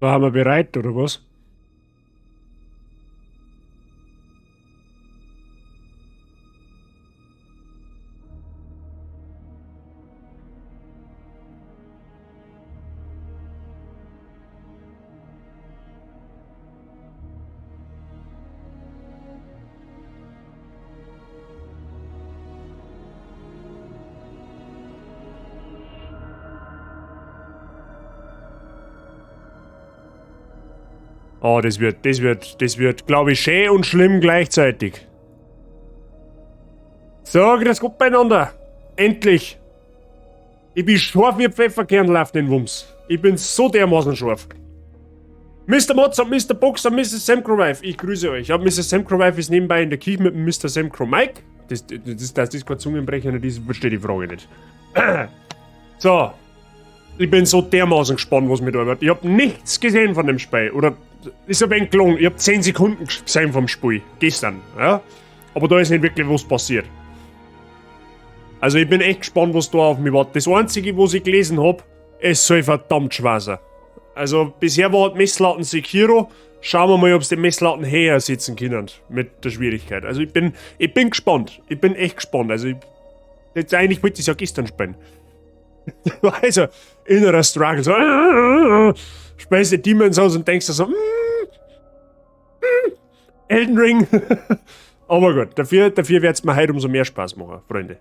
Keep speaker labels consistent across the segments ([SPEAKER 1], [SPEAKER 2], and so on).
[SPEAKER 1] Waren wir bereit, oder was? Oh, das wird, glaube ich, schön und schlimm gleichzeitig. So, grüß Gott beieinander. Endlich. Ich bin scharf wie Pfefferkern auf den Wumms. Ich bin so dermaßen scharf. Mr. Motz und Mr. Box und Mrs. Samcrowife, ich grüße euch. Ja, Mrs. Samcrowife ist nebenbei in der Kirche mit dem Mr. Samcro Mike. Das ist kein Zungenbrecher, das verstehe die Frage nicht. So. Ich bin so dermaßen gespannt, was mit da wird. Ich hab nichts gesehen von dem Spiel. Oder ist ein wenig gelungen. Ich hab 10 Sekunden gesehen vom Spiel. Gestern. Ja? Aber da ist nicht wirklich was passiert. Also ich bin echt gespannt, was da auf mich wartet. Das Einzige, was ich gelesen hab, es soll verdammt schwer sein. Also bisher war die Messlatten Sekiro. Schauen wir mal, ob es die Messlatten höher sitzen können mit der Schwierigkeit. Also ich bin gespannt. Ich bin echt gespannt. Also jetzt eigentlich wollte ich es ja gestern spielen. Also, innerer Struggle, so, spielst du Demon's Souls und denkst dir so, Elden Ring. Aber gut, dafür wird es mir heute umso mehr Spaß machen, Freunde.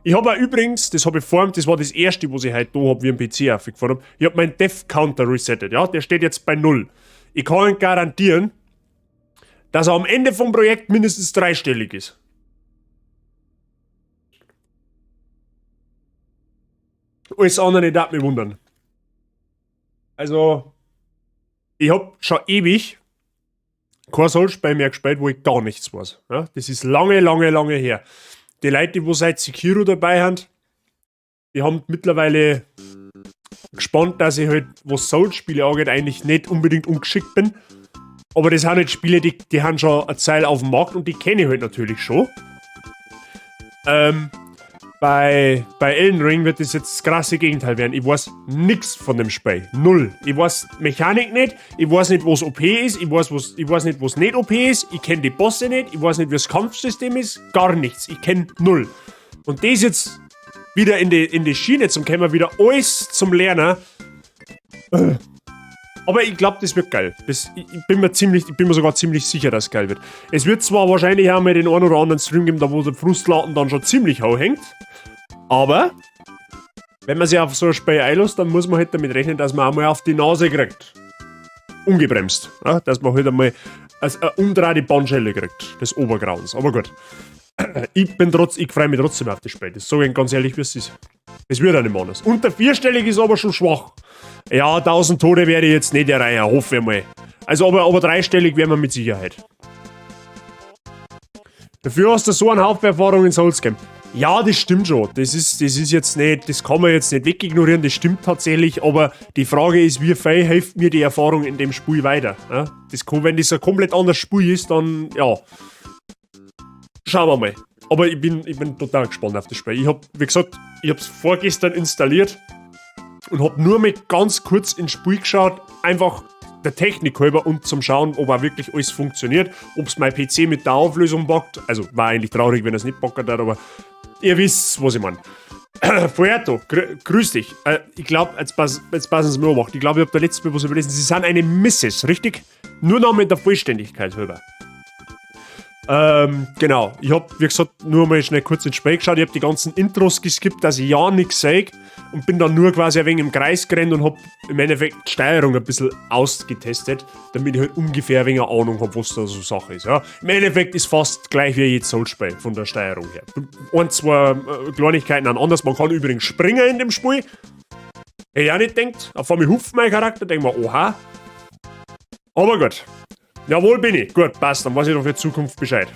[SPEAKER 1] Ich habe auch übrigens, das habe ich geformt, das war das erste, was ich heute da habe, wie ein PC aufgefahren habe. Ich habe meinen Death Counter resettet, ja, der steht jetzt bei 0. Ich kann euch garantieren, dass er am Ende vom Projekt mindestens dreistellig ist. Alles andere darf mich wundern. Also, ich hab schon ewig kein Soulspiel mehr gespielt, wo ich gar nichts weiß. Ja, das ist lange, lange, lange her. Die Leute, die seit Sekiro dabei sind, die haben mittlerweile gespannt, dass ich halt, was Souls-Spiele angeht, eigentlich nicht unbedingt ungeschickt bin. Aber das sind halt Spiele, die haben schon eine Zeit auf dem Markt und die kenne ich halt natürlich schon. Bei Elden Ring wird das jetzt das krasse Gegenteil werden. Ich weiß nichts von dem Spiel. Null. Ich weiß Mechanik nicht. Ich weiß nicht, was OP ist. Ich weiß nicht, was nicht OP ist. Ich kenne die Bosse nicht. Ich weiß nicht, wie das Kampfsystem ist. Gar nichts. Ich kenne null. Und das jetzt wieder in die Schiene zum Kämmer, wieder alles zum Lernen. Aber ich glaube, das wird geil. Ich bin mir sogar ziemlich sicher, dass es geil wird. Es wird zwar wahrscheinlich auch mal den einen oder anderen Stream geben, da wo der Frustladen dann schon ziemlich hoch hängt. Aber, wenn man sich auf so ein Spiel einlässt, dann muss man halt damit rechnen, dass man einmal auf die Nase kriegt. Ungebremst. Ja? Dass man halt einmal eine umdrehte Bandschelle kriegt, des Obergrauens. Aber gut. Ich freue mich trotzdem auf das Spiel. Das sage ich ganz ehrlich, wie es ist. Es wird auch nicht anders. Unter vierstellig ist aber schon schwach. Ja, 1000 Tode werde ich jetzt nicht erreichen, hoffe ich mal. Also, aber dreistellig werden wir mit Sicherheit. Dafür hast du so einen Haufen Erfahrung in Souls Game. Ja, das stimmt schon. Das ist jetzt nicht, das kann man jetzt nicht wegignorieren, das stimmt tatsächlich, aber die Frage ist, wie viel hilft mir die Erfahrung in dem Spiel weiter? Ja? Wenn das ein komplett anderes Spiel ist, dann, ja. Schauen wir mal. Aber ich bin total gespannt auf das Spiel. Ich hab, wie gesagt, ich hab's vorgestern installiert und hab nur mal ganz kurz ins Spiel geschaut, einfach der Technik halber und zum Schauen, ob auch wirklich alles funktioniert, ob's mein PC mit der Auflösung bockt. Also, war eigentlich traurig, wenn er es nicht bockert hat, aber ihr wisst, was ich meine. Fuerto, grüß dich. Ich glaube, jetzt passen Sie mir auf. Ich glaube, ich habe da letztes Mal was überlesen. Sie sind eine Mrs., richtig? Nur noch mit der Vollständigkeit halber. Genau. Ich habe, wie gesagt, nur mal schnell kurz ins Spiel geschaut. Ich habe die ganzen Intros geskippt, dass ich ja nichts sehe. Und bin dann nur quasi ein wenig im Kreis gerannt und habe im Endeffekt die Steuerung ein bisschen ausgetestet, damit ich halt ungefähr ein wenig eine Ahnung habe, was da so Sache ist. Ja. Im Endeffekt ist fast gleich wie jedes Soulspiel von der Steuerung her. Ein, zwei Kleinigkeiten an anders. Man kann übrigens springen in dem Spiel. Hätte ich auch nicht gedacht. Auf einmal hupft mein Charakter, denke mir, oha. Aber gut. Jawohl bin ich. Gut, passt, dann weiß ich doch für die Zukunft Bescheid.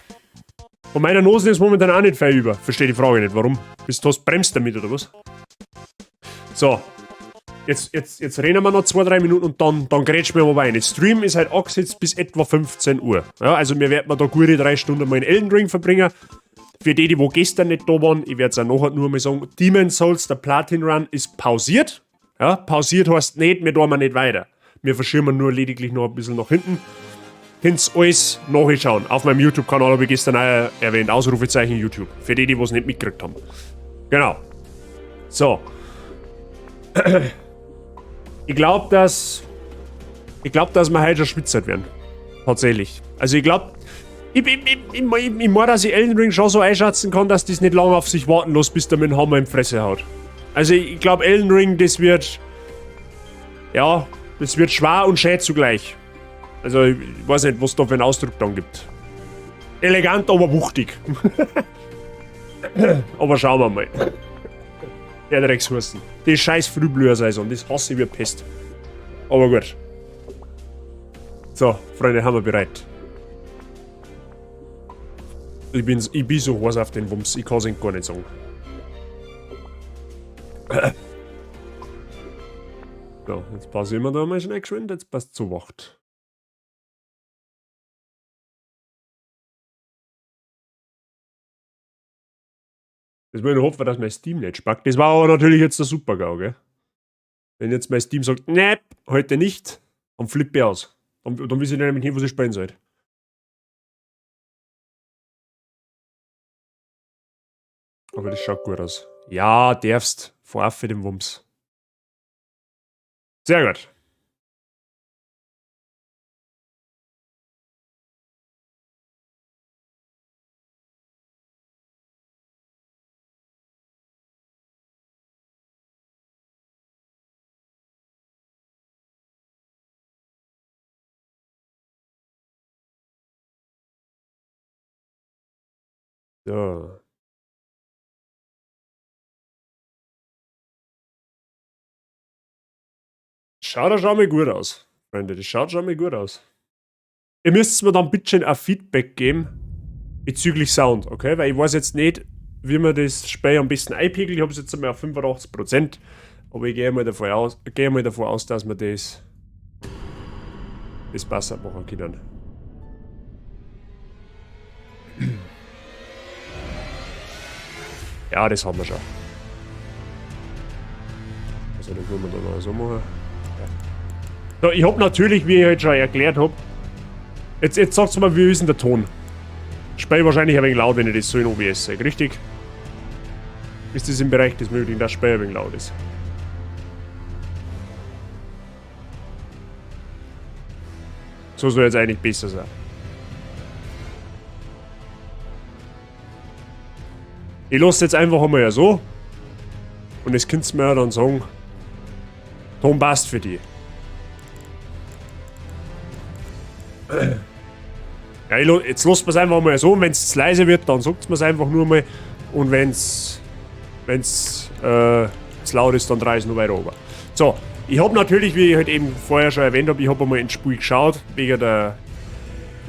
[SPEAKER 1] Von meiner Nase ist momentan auch nicht viel über. Verstehe die Frage nicht, warum? Bist du bremst damit oder was? So. Jetzt reden wir noch 2-3 Minuten und dann grätschen wir mal rein. Der Stream ist halt angesetzt bis etwa 15 Uhr. Ja, also wir werden da gute 3 Stunden mal in Elden Ring verbringen. Für die gestern nicht da waren, ich werde es auch nachher nur mal sagen, Demon's Souls, der Platin Run ist pausiert. Ja, pausiert heißt nicht, wir tun nicht weiter. Wir verschirmen nur lediglich noch ein bisschen nach hinten. Könnt alles nachschauen. Auf meinem YouTube-Kanal habe ich gestern auch erwähnt. Ausrufezeichen YouTube. Für die, die es nicht mitgekriegt haben. Genau. So. Ich glaube, dass wir heute schon schwitzert werden. Tatsächlich. Also ich glaube, ich meine, dass ich Elden Ring schon so einschätzen kann, dass das nicht lange auf sich warten lässt, bis der mit dem Hammer in die Fresse haut. Also ich glaube, Elden Ring, das wird... Ja, das wird schwer und schön zugleich. Also ich weiß nicht, was da für einen Ausdruck dann gibt. Elegant, aber wuchtig. Aber schauen wir mal. Der Dreckshusten. Die scheiß Frühblüher-Saison, das hasse ich wie Pest. Aber gut. So, Freunde, haben wir bereit. Ich bin so heiß auf den Wumms, ich kann es Ihnen gar nicht sagen. So, jetzt pausieren wir da mal schnell geschwind, jetzt passt zu Wacht. Das will ich hoffen, dass mein Steam nicht spackt. Das war aber natürlich jetzt der Super-GAU, gell? Wenn jetzt mein Steam sagt, nein, heute nicht, dann flippe ich aus. Dann weiß ich nicht mehr, was ich spielen soll. Aber das schaut gut aus. Ja, darfst. Vorab für den Wumms. Sehr gut. So. Schaut ja schon mal gut aus. Freunde, das schaut schon mal gut aus. Ihr müsst mir dann bitte ein Feedback geben bezüglich Sound, okay? Weil ich weiß jetzt nicht, wie man das Spiel am besten einpegelt. Ich habe es jetzt einmal auf 85%. Aber ich gehe mal davon aus, dass wir das besser machen können. Ja, das haben wir schon. Also, dann können wir da noch so machen. Ja. So, ich habe natürlich, wie ich heute schon erklärt habe, jetzt sagt's mal, wie ist denn der Ton? Spiel wahrscheinlich ein wenig laut, wenn ich das so in OBS sage, richtig? Ist das im Bereich des Möglichen, dass Spiel ein wenig laut ist? So soll jetzt eigentlich besser sein. Ich lasse jetzt einfach einmal ja so. Und jetzt könnt ihr mir ja dann sagen, Ton passt für die. Ja, jetzt lasst man es einfach mal so. Wenn es leise wird, dann sagt man es einfach nur mal. Und wenn es laut ist, dann drehe ich es nur weiter runter. So, ich habe natürlich, wie ich halt eben vorher schon erwähnt habe, ich habe einmal ins Spiel geschaut, wegen der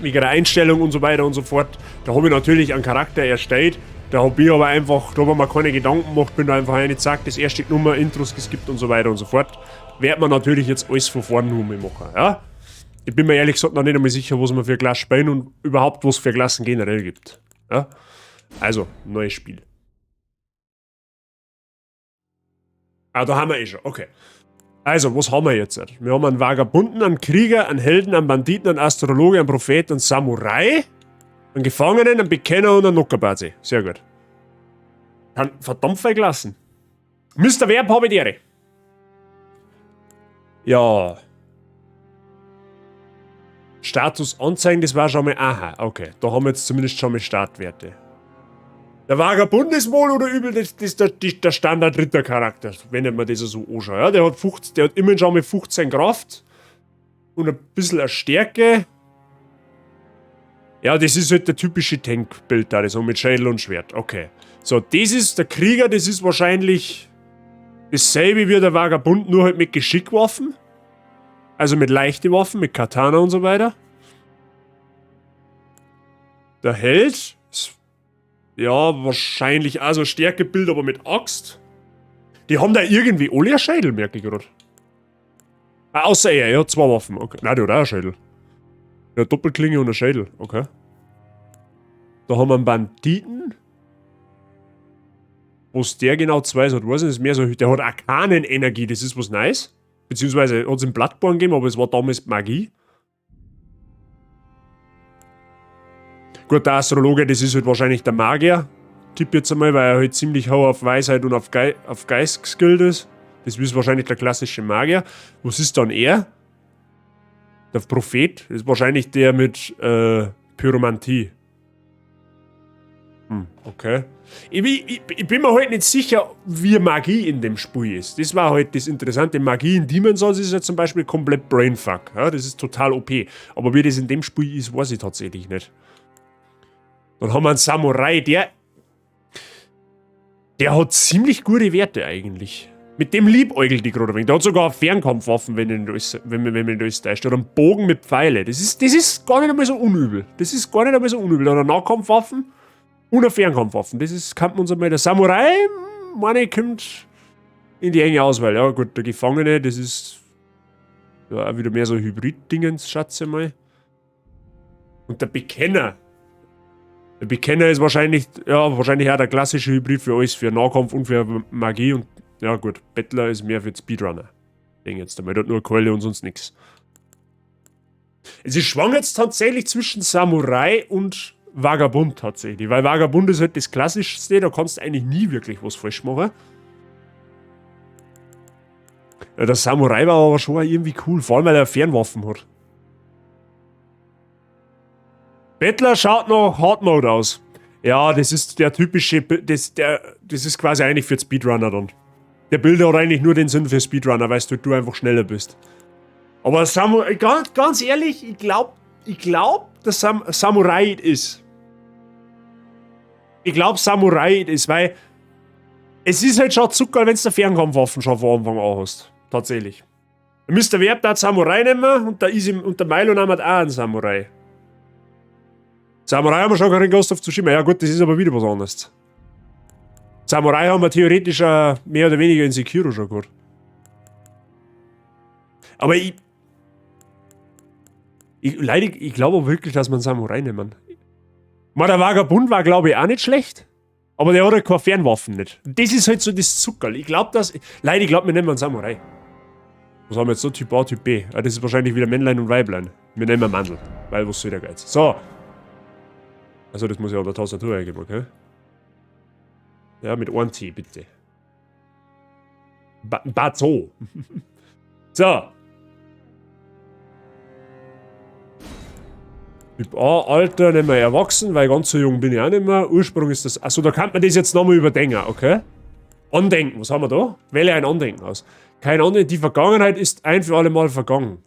[SPEAKER 1] Einstellung und so weiter und so fort. Da habe ich natürlich einen Charakter erstellt. Da habe ich aber einfach, da habe ich mir keine Gedanken gemacht, bin da einfach eine, zack, das erste Nummer, Intros geskippt und so weiter und so fort. Wird man natürlich jetzt alles von vorne machen, ja? Ich bin mir ehrlich gesagt noch nicht einmal sicher, was man für Klassen spielen und überhaupt was für Klassen generell gibt. Ja? Also, neues Spiel. Ah, da haben wir eh schon, okay. Also, was haben wir jetzt? Wir haben einen Vagabunden, einen Krieger, einen Helden, einen Banditen, einen Astrologe, einen Prophet, einen Samurai, einen Gefangenen, einen Bekenner und einen Nockerbazi. Sehr gut. Kann verdammt viel Klassen. Mr. Verb habe ich die Ehre. Ja. Status anzeigen, das war schon mal. Aha, okay. Da haben wir jetzt zumindest schon mal Startwerte. Der Vagabund ist wohl oder übel, das ist der Standard-Ritter-Charakter, wenn man das so anschaut. Ja, der hat immerhin schon mal 15 Kraft und ein bisschen eine Stärke. Ja, das ist halt der typische Tank-Bild da, so mit Schädel und Schwert. Okay. So, das ist der Krieger, das ist wahrscheinlich dasselbe wie der Vagabund, nur halt mit Geschickwaffen. Also mit leichten Waffen, mit Katana und so weiter. Der Held ist, ja, wahrscheinlich also Stärkebild, aber mit Axt. Die haben da irgendwie alle einen Schädel, merke ich gerade. Ah, außer er hat zwei Waffen. Okay. Nein, der hat auch einen Schädel. Der hat Doppelklinge und einen Schädel. Okay. Da haben wir einen Banditen. Was der genau zwei hat, weiß ich nicht. Das ist mehr so, der hat Arkanenenergie, das ist was Nice. Beziehungsweise hat es in Bloodborne gegeben, aber es war damals Magie. Gut, der Astrologe, das ist halt wahrscheinlich der Magier. Tipp jetzt einmal, weil er halt ziemlich hau auf Weisheit und auf Geist geskillt ist. Das ist wahrscheinlich der klassische Magier. Was ist dann er? Der Prophet. Das ist wahrscheinlich der mit Pyromantie. Okay. Ich bin mir halt nicht sicher, wie Magie in dem Spiel ist. Das war halt das Interessante. Magie in Demon's Souls ist ja zum Beispiel komplett Brainfuck. Ja, das ist total OP. Aber wie das in dem Spiel ist, weiß ich tatsächlich nicht. Dann haben wir einen Samurai, der hat ziemlich gute Werte eigentlich. Mit dem liebäugelt die gerade. Der hat sogar Fernkampfwaffen, wenn man das täuscht. Oder einen Bogen mit Pfeile. Das ist gar nicht einmal so unübel. Das ist gar nicht einmal so unübel. Oder Nahkampfwaffen und eine Fernkampfwaffen. Das ist, kann man uns einmal. Der Samurai, meine, kommt in die enge Auswahl. Ja gut, der Gefangene, das ist ja auch wieder mehr so Hybrid-Dingens, schätze ich mal. Und der Bekenner. Der Bekenner ist wahrscheinlich auch der klassische Hybrid für alles, für Nahkampf und für Magie. Und ja gut, Bettler ist mehr für Speedrunner. Denk jetzt einmal, der hat nur Keule und sonst nichts. Es ist schwang jetzt tatsächlich zwischen Samurai und Vagabund tatsächlich, weil Vagabund ist halt das Klassischste, da kannst du eigentlich nie wirklich was falsch machen. Ja, der Samurai war aber schon irgendwie cool, vor allem weil er Fernwaffen hat. Bettler schaut noch Hard Mode aus. Ja, das ist der typische, das ist quasi eigentlich für Speedrunner dann. Der Bilder hat eigentlich nur den Sinn für Speedrunner, weil du einfach schneller bist. Aber ganz ehrlich, ich glaub, dass Samurai ist. Ich glaube, Samurai ist, weil es ist halt schon Zucker, wenn du der Fernkampfwaffen schon von Anfang an hast. Tatsächlich. Mr. Werb da Samurai nehmen und der Milo nimmt auch einen Samurai. Samurai haben wir schon keinen Ghost of Tsushima. Ja gut, das ist aber wieder was anderes. Samurai haben wir theoretisch mehr oder weniger in Sekiro schon gehabt. Aber ich glaube auch wirklich, dass man Samurai nehmen. Der Vagabund war, glaube ich, auch nicht schlecht. Aber der hat halt keine Fernwaffen nicht. Das ist halt so das Zuckerl. Ich glaube, wir nehmen einen Samurai. Was haben wir jetzt so? Typ A, Typ B. Das ist wahrscheinlich wieder Männlein und Weiblein. Wir nehmen einen Mandel. Weil was soll der Geiz? So. Also das muss ich auf der Tastatur eingeben, okay? Ja, mit einem T, bitte. So. So. Typ A, Alter, nehmen wir erwachsen, weil ganz so jung bin ich auch nicht mehr. Ursprung ist das... Achso, da kann man das jetzt nochmal überdenken, okay? Andenken, was haben wir da? Wähle ein Andenken aus. Kein Andenken, die Vergangenheit ist ein für alle Mal vergangen.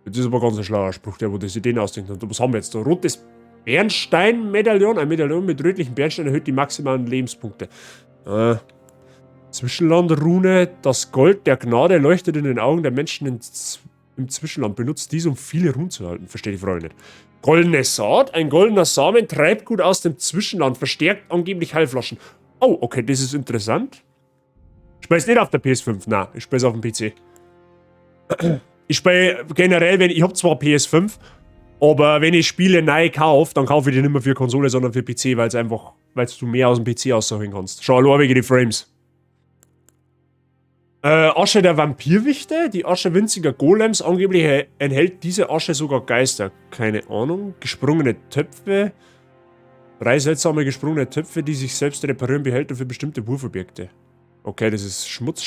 [SPEAKER 1] Das ist aber ganz ein schlauer Spruch, der wo das Ideen ausdenkt. Und was haben wir jetzt da? Rotes Bernstein-Medaillon. Ein Medaillon mit rötlichen Bernstein erhöht die maximalen Lebenspunkte. Zwischenlandrune. Das Gold der Gnade leuchtet in den Augen der Menschen im Zwischenland. Benutzt dies, um viele Runen zu halten. Verstehe die Frage nicht. Goldene Saat. Ein goldener Samen. Treibgut aus dem Zwischenland. Verstärkt angeblich Heilflaschen. Oh, okay, das ist interessant. Ich spiele es nicht auf der PS5. Nein, ich spiele es auf dem PC. Ich spiele generell, ich habe zwar PS5, aber wenn ich Spiele neu kaufe, dann kaufe ich die nicht mehr für Konsole, sondern für PC, weil du mehr aus dem PC aussuchen kannst. Schau allein wegen die Frames. Asche der Vampirwichte, die Asche winziger Golems, angeblich enthält diese Asche sogar Geister. Keine Ahnung. Gesprungene Töpfe. 3 seltsame gesprungene Töpfe, die sich selbst reparieren, Behälter für bestimmte Wurfobjekte. Okay, das ist Schmutz.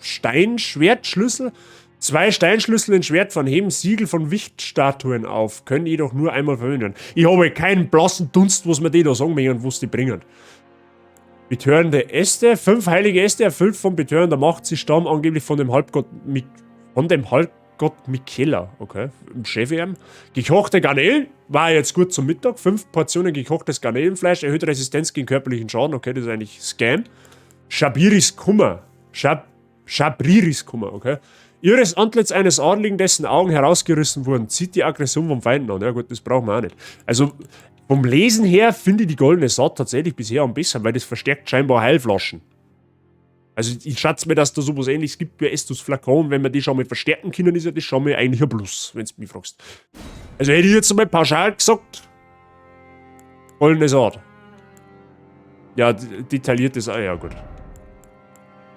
[SPEAKER 1] Steinschwertschlüssel. 2 Steinschlüssel in Schwertform heben Siegel von Wichtstatuen auf, können jedoch nur einmal verwendet werden. Ich habe keinen blassen Dunst, was mir die da sagen möchten und was die bringen. Betörende Äste, 5 heilige Äste erfüllt von betörender Macht. Sie stammen angeblich von dem Halbgott Michela, okay, im Chef-EM. Gekochte Garnelen, war jetzt gut zum Mittag. 5 Portionen gekochtes Garnelenfleisch, erhöht Resistenz gegen körperlichen Schaden, okay, das ist eigentlich Scam. Shabriris Kummer, okay. Ihres Antlitz eines Adligen, dessen Augen herausgerissen wurden, zieht die Aggression vom Feinden an. Ja gut, das brauchen wir auch nicht. Also, vom Lesen her finde ich die goldene Saat tatsächlich bisher am besten, weil das verstärkt scheinbar Heilflaschen. Also ich schätze mir, dass da sowas ähnliches gibt wie Estus Flakon. Wenn man die schon mal verstärken können, ist ja das schon mal eigentlich ein Plus, wenn du mich fragst. Also hätte ich jetzt mal pauschal gesagt, goldene Saat. Ja, detailliert ist auch, ja gut.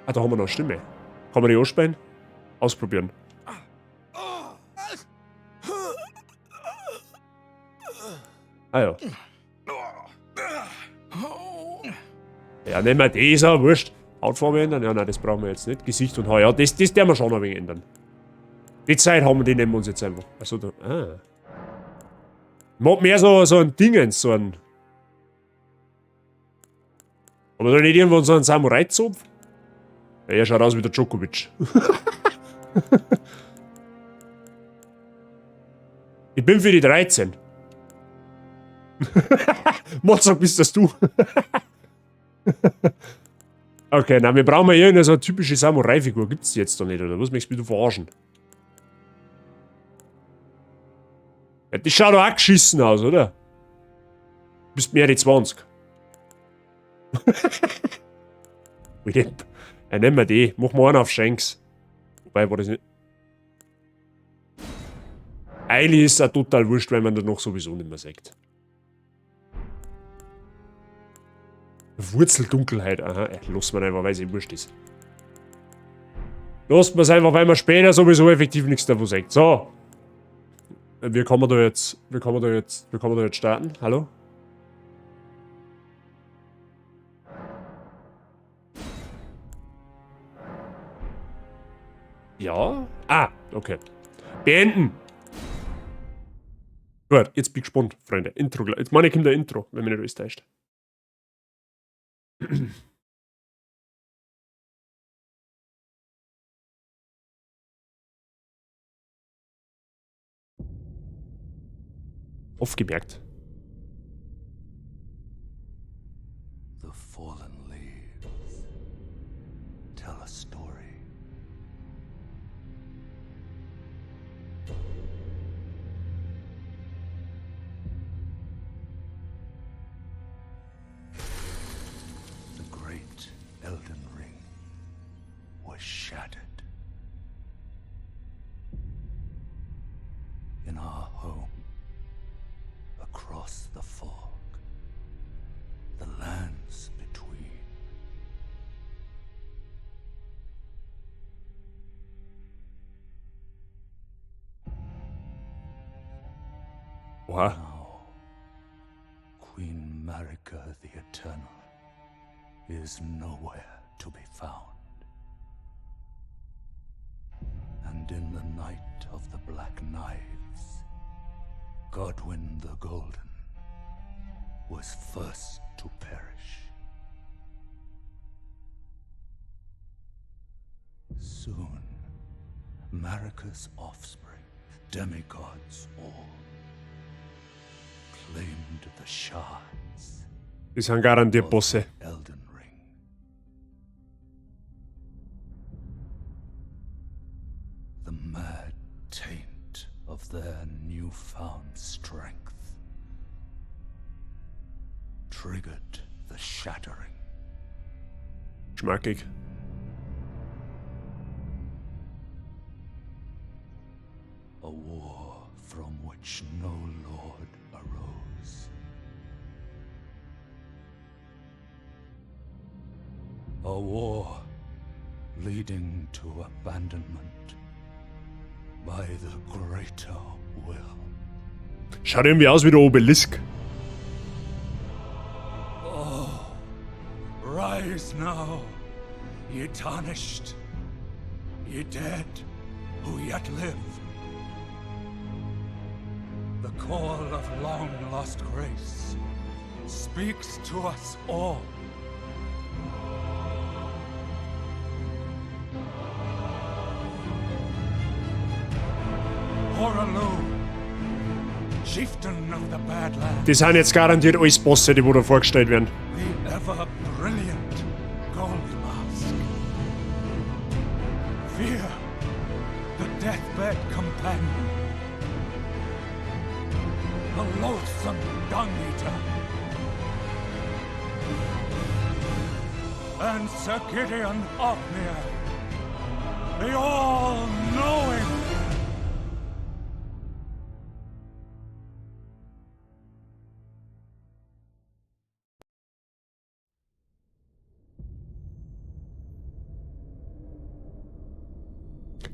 [SPEAKER 1] Ah, da haben wir noch eine Stimme. Kann man die anspielen? Ausprobieren. Ah ja. Ja, nehmen wir das auch, wurscht. Hautfarbe ändern? Ja, nein, das brauchen wir jetzt nicht. Gesicht und Haar, ja, das werden wir schon ein wenig ändern. Die Zeit haben wir, die nehmen wir uns jetzt einfach. Achso, da. Ah. Macht mehr so ein Dingens, so ein. Haben wir da nicht irgendwo so einen Samurai-Zopf? Ja, er schaut aus wie der Djokovic. Ich bin für die 13. Mozart bist das du. Okay, na, wir brauchen ja irgendeine so eine typische Samurai-Figur. Gibt's die jetzt doch nicht, oder? Was möchtest du verarschen? Ja, die schaut doch auch geschissen aus, oder? Du bist mehr die 20. Ja, nehmen wir die. Machen wir einen auf Shanks. Wobei, war das nicht. Eigentlich ist es auch total wurscht, weil man da noch sowieso nicht mehr sagt. Wurzeldunkelheit, aha. Lassen wir einfach, weil es eh wurscht ist. Lassen wir es einfach, weil man später sowieso effektiv nichts davon sagt. So. Wie kann man da jetzt starten? Hallo? Ja? Ah, okay. Beenden! Gut, jetzt bin ich gespannt, Freunde. Intro, jetzt meine ich kommt der Intro, wenn mich nicht alles täuscht. Aufgemerkt.
[SPEAKER 2] The fallen leaves tell a story. The great Elden Ring was shattered. In our home, across the fog, the lands between.
[SPEAKER 1] Oha.
[SPEAKER 2] Now, Queen Marika the Eternal is nowhere to be found. And in the night of the Black Knives, Godwyn the Golden was first to perish. Soon, Marika's offspring, demigods all, claimed the shards
[SPEAKER 1] Die sind garantiert
[SPEAKER 2] of
[SPEAKER 1] Bosse.
[SPEAKER 2] the Elden Ring. The mad taint of their newfound strength triggered the shattering.
[SPEAKER 1] Schmackig.
[SPEAKER 2] A war from which no lord arose. A war leading to abandonment by the greater will.
[SPEAKER 1] Schaut irgendwie aus wie der Obelisk.
[SPEAKER 2] Rise now, ye tarnished, ye dead who yet live. The call of long-lost grace speaks to us all. Horalu, chieftain of the Badlands.
[SPEAKER 1] Die sind jetzt garantiert alles Bosse, die wo da vorgestellt werden.
[SPEAKER 2] The ever-brilliant Gold Mask. Fear, the deathbed companion. The loathsome Dung-Eater. And Sir Gideon Ofnir. The all-knowing.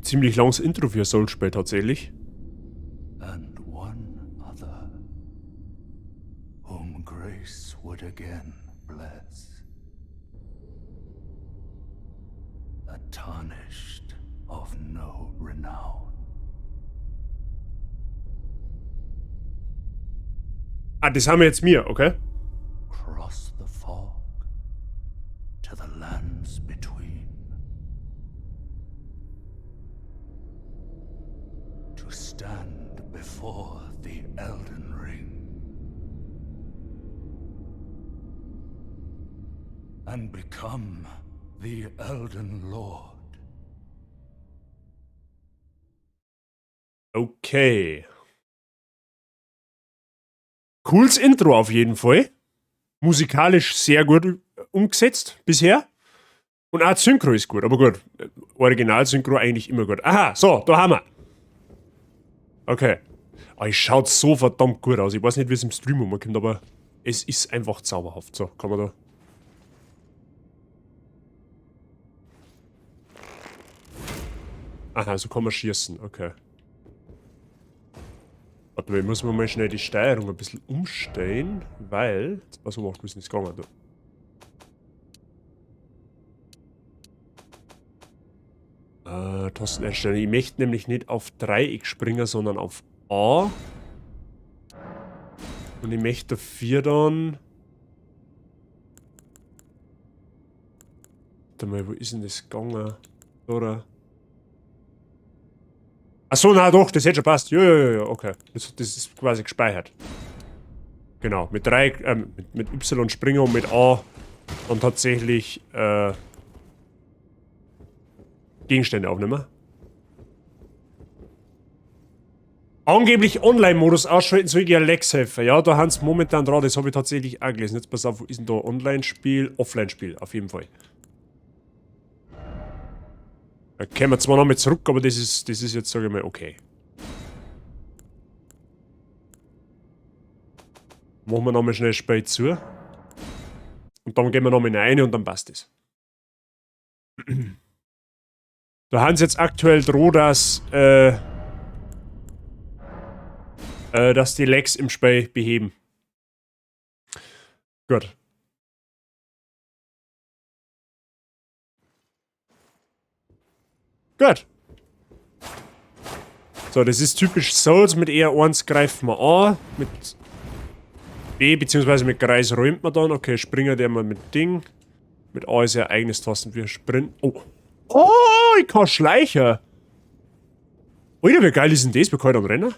[SPEAKER 1] ziemlich langes Intro für Soulspiel tatsächlich.
[SPEAKER 2] And one other, whom grace would again bless, a tarnished of no renown.
[SPEAKER 1] Ah, das haben wir jetzt mir, okay?
[SPEAKER 2] Cross the fog to the lands between, to stand before the Elden Ring and become the Elden Lord.
[SPEAKER 1] Okay. Cooles Intro auf jeden Fall. Musikalisch sehr gut umgesetzt bisher. Und auch die Synchro ist gut, aber gut. Original-Synchro eigentlich immer gut. Aha, so, da haben wir. Okay. Ah, es schaut so verdammt gut aus. Ich weiß nicht, wie es im Stream umkommt, aber es ist einfach zauberhaft. So, kann man da. Aha, so kann man schießen, okay. Warte mal, ich muss mir mal schnell die Steuerung ein bisschen umstellen, weil... Achso, macht ein ist gegangen. Tasteneinstellung. Ich möchte nämlich nicht auf Dreieck springen, sondern auf A. Und ich möchte dafür dann... Warte mal, wo ist denn das gegangen? Oder... Achso, na doch, das hätte schon passt. Ja, okay. Das ist quasi gespeichert. Genau, mit mit Y springen und mit A und tatsächlich Gegenstände aufnehmen. Angeblich Online-Modus ausschalten soll ich Alex helfen. Ja, da haben sie momentan dran, das habe ich tatsächlich auch gelesen. Jetzt pass auf, wo ist denn da Online-Spiel? Offline-Spiel, auf jeden Fall. Da kommen wir zwar noch mit zurück, aber das ist jetzt, sage ich mal, okay. Machen wir nochmal schnell Spiel zu. Und dann gehen wir nochmal rein und dann passt es. Da haben sie jetzt aktuell droh, dass die Lags im Spiel beheben. Gut. Gut. So, das ist typisch Souls. Mit R1 greift man an. Mit B bzw. mit Kreis räumt man dann. Okay, springen der mal mit Ding. Mit A ist ja eigenes Tasten für Sprint. Oh. Oh, ich kann schleichen. Alter, wie geil ist denn das? Wir können am Rennen?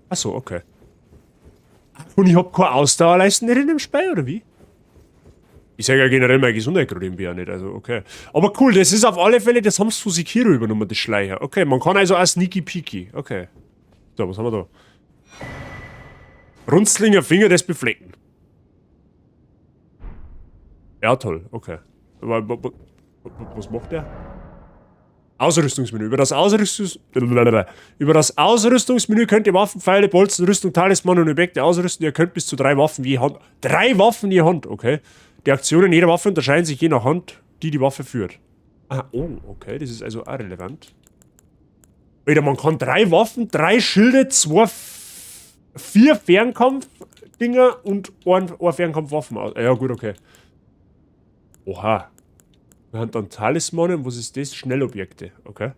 [SPEAKER 1] Achso, okay. Und ich hab keine Ausdauerleisten nicht in dem Spiel, oder wie? Ich sage ja generell, meine Gesundheit gerade irgendwie auch nicht, also okay. Aber cool, das ist auf alle Fälle, das haben sie von Sekiro übernommen, das Schleicher. Okay, man kann also auch Sneaky Peaky. Okay. So, was haben wir da? Runzlinger Finger des Befleckten. Ja, toll, okay. Was macht der? Ausrüstungsmenü. Über das Ausrüstungsmenü könnt ihr Waffen, Pfeile, Bolzen, Rüstung, Talisman und Objekte ausrüsten. Ihr könnt bis zu 3 Waffen je Hand. 3 Waffen je Hand, okay. Die Aktionen jeder Waffe unterscheiden sich je nach Hand, die Waffe führt. Ah, oh, okay, das ist also auch relevant. Alter, man kann 3 Waffen, 3 Schilde, 4 Fernkampf-Dinger und 1 Fernkampfwaffen aus. Ja, gut, okay. Oha. Wir haben dann Talismanen, was ist das? Schnellobjekte, okay.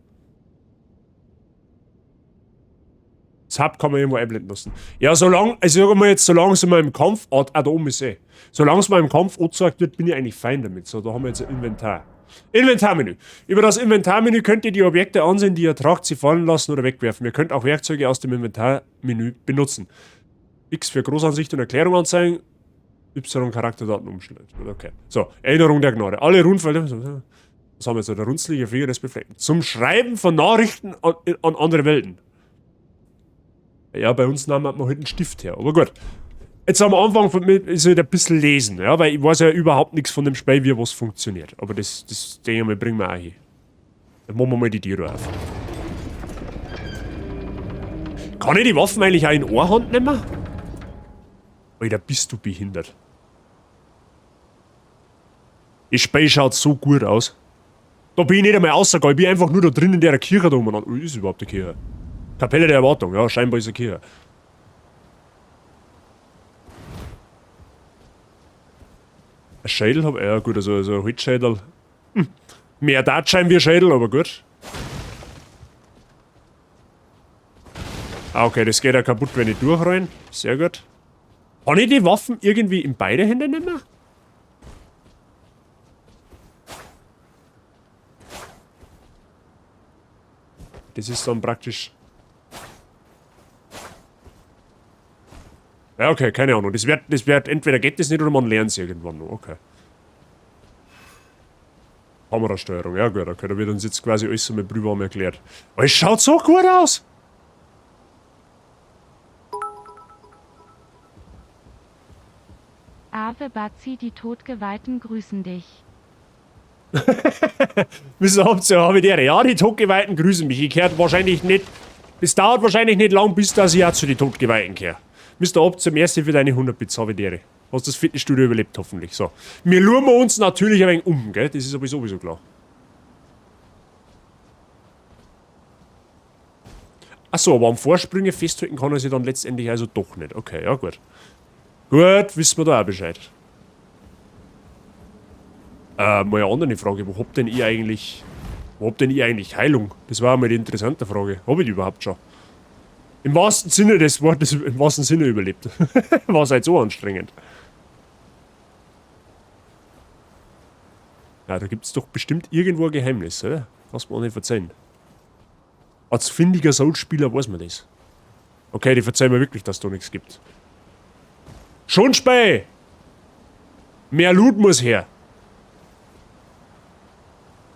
[SPEAKER 1] Das Hub kann man irgendwo einblenden lassen. Ja, solange, also sagen wir jetzt, solange es mal im Kampf, da oben ist eh. Solange es mal im Kampf angezeigt wird, bin ich eigentlich fein damit. So, da haben wir jetzt ein Inventar. Inventarmenü. Über das Inventarmenü könnt ihr die Objekte ansehen, die ihr tragt, sie fallen lassen oder wegwerfen. Ihr könnt auch Werkzeuge aus dem Inventarmenü benutzen. X für Großansicht und Erklärung anzeigen. Y Charakterdaten umschalten. Okay. So, Erinnerung der Gnade. Alle Runenfelder. Was haben wir jetzt? Der runzlige Finger des Befleckten. Zum Schreiben von Nachrichten an andere Welten. Ja, bei uns nahm man halt einen Stift her, aber gut. Jetzt am Anfang ist halt ein bisschen lesen, ja, weil ich weiß ja überhaupt nichts von dem Spiel, wie was funktioniert. Aber das denke ich mal, bringen wir auch hin. Dann machen wir mal die Tiere auf. Kann ich die Waffen eigentlich auch in eine Hand nehmen? Alter, bist du behindert. Das Spiel schaut so gut aus. Da bin ich nicht einmal rausgegangen, ich bin einfach nur da drin in der Kirche da umeinander. Oh, ist überhaupt eine Kirche? Kapelle der Erwartung, ja, scheinbar ist eine Kirche. Ein Schädel hab ich, ja gut, also ein Holzschädel. Mehr Dartschein wie ein Schädel, aber gut. Ah, okay, das geht ja kaputt, wenn ich durchrein. Sehr gut. Kann ich die Waffen irgendwie in beide Hände nehmen? Das ist dann praktisch... Ja, okay, keine Ahnung. Das wird, entweder geht das nicht oder man lernt es irgendwann noch. Okay. Kamerasteuerung, ja gut, okay, da wird uns jetzt quasi alles so mit Brühwarm erklärt. Aber es schaut so gut aus!
[SPEAKER 3] Ave Bazi, die Todgeweihten grüßen dich.
[SPEAKER 1] Wieso habt ihr, habe ich der? Ja, die Todgeweihten grüßen mich. Ich gehört wahrscheinlich nicht. Es dauert wahrscheinlich nicht lang, bis dass ich auch zu den Todgeweihten gehöre. Mr. Ob zum ersten für deine 100 Bits, habe ich der. Hast das Fitnessstudio überlebt, hoffentlich. So. Wir luren uns natürlich ein wenig um, gell? Das ist aber sowieso klar. Achso, aber am Vorsprünge festhalten kann er sich dann letztendlich also doch nicht. Okay, ja gut. Gut, wissen wir da auch Bescheid. Mal eine andere Frage. Wo habt denn ihr eigentlich... Wo habt denn ihr eigentlich Heilung? Das war mal die interessante Frage. Hab ich die überhaupt schon? Im wahrsten Sinne des Wortes, im wahrsten Sinne überlebt. War halt so anstrengend. Ja, da gibt's doch bestimmt irgendwo ein Geheimnis, oder? Kannst du mir auch nicht verzeihen. Als findiger Soul-Spieler weiß man das. Okay, die verzeihen mir wirklich, dass es da nichts gibt. Schon spät! Mehr Loot muss her.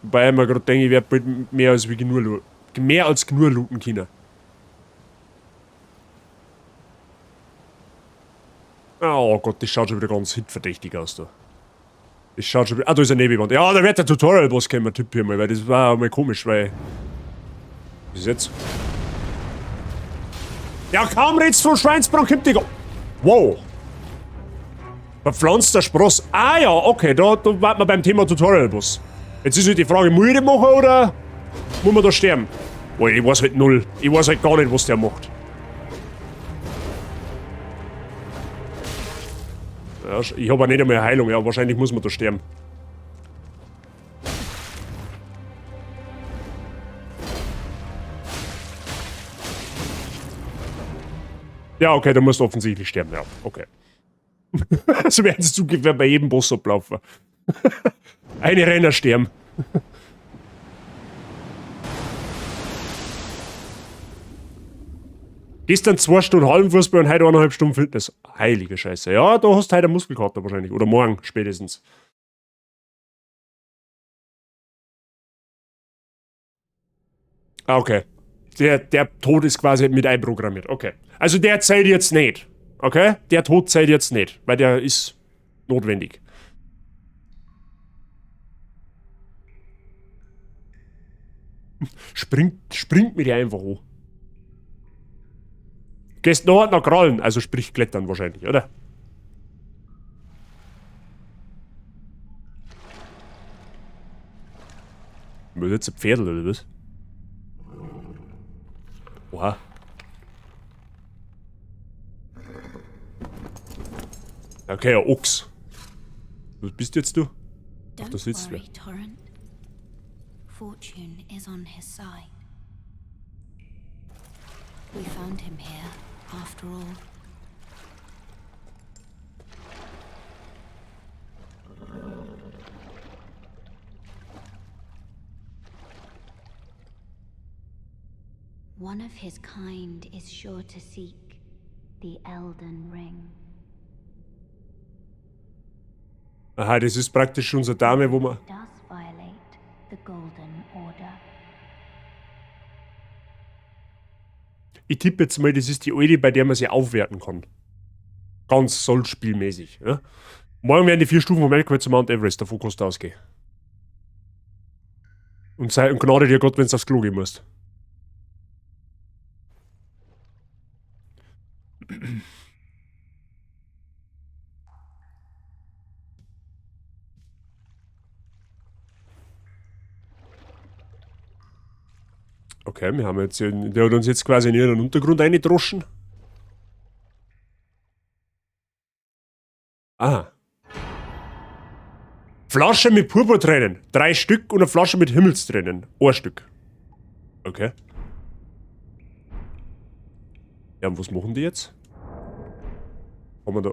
[SPEAKER 1] Wobei ich mir gerade denke, ich werde bald mehr als genug looten können. Oh Gott, das schaut schon wieder ganz hitverdächtig aus da. Das schaut schon wieder... Ah, da ist eine Nebenwand. Ja, da wird der Tutorial-Boss kommen, Typ hier mal, weil das war auch mal komisch, weil... Was ist jetzt? Ja, kaum redst von Schweinsbrand, kommt die... Wow! Verpflanzter Spross. Ah ja, okay, da warten wir beim Thema Tutorial-Boss. Jetzt ist halt die Frage, muss ich den machen oder muss man da sterben? Oh, ich weiß halt null. Ich weiß halt gar nicht, was der macht. Ja, ich habe auch nicht einmal Heilung, ja, wahrscheinlich muss man da sterben. Ja, okay, da musst du offensichtlich sterben, ja, okay. So werden es ungefähr bei jedem Boss ablaufen. Eine Renner sterben. Gestern 2 Stunden Hallenfußball und heute 1,5 Stunden Fitness. Heilige Scheiße. Ja, da hast du heute einen Muskelkater wahrscheinlich. Oder morgen spätestens. Ah, okay. Der Tod ist quasi mit einprogrammiert. Okay. Also der zählt jetzt nicht. Okay? Der Tod zählt jetzt nicht. Weil der ist notwendig. Springt mit dir einfach hoch. Gehst noch nach Krallen, also sprich klettern wahrscheinlich, oder? Will jetzt ein Pferdl oder was? Oha. Okay, ein Ochs. Was bist jetzt du? Ach, da sitzt wer.
[SPEAKER 4] Torrent. Fortune is on his side. We found him here, after all. One of his kind is sure to seek the Elden Ring.
[SPEAKER 1] Aha, das ist praktisch unsere Dame, wo man...
[SPEAKER 4] Does violate the Golden Order.
[SPEAKER 1] Ich tippe jetzt mal, das ist die alte, bei der man sie aufwerten kann. Ganz Soul-Spielmäßig. Ja? Morgen werden die 4 Stufen vom Melkwell zu Mount Everest, davon kannst du ausgehen. Und Gnade dir Gott, wenn du aufs Klo gehen musst. Okay, wir haben jetzt, der hat uns jetzt quasi in ihren Untergrund eingedroschen. Aha. Flasche mit Purpurtränen. 3 Stück und eine Flasche mit Himmelstränen. 1 Stück. Okay. Ja, und was machen die jetzt? Haben wir da...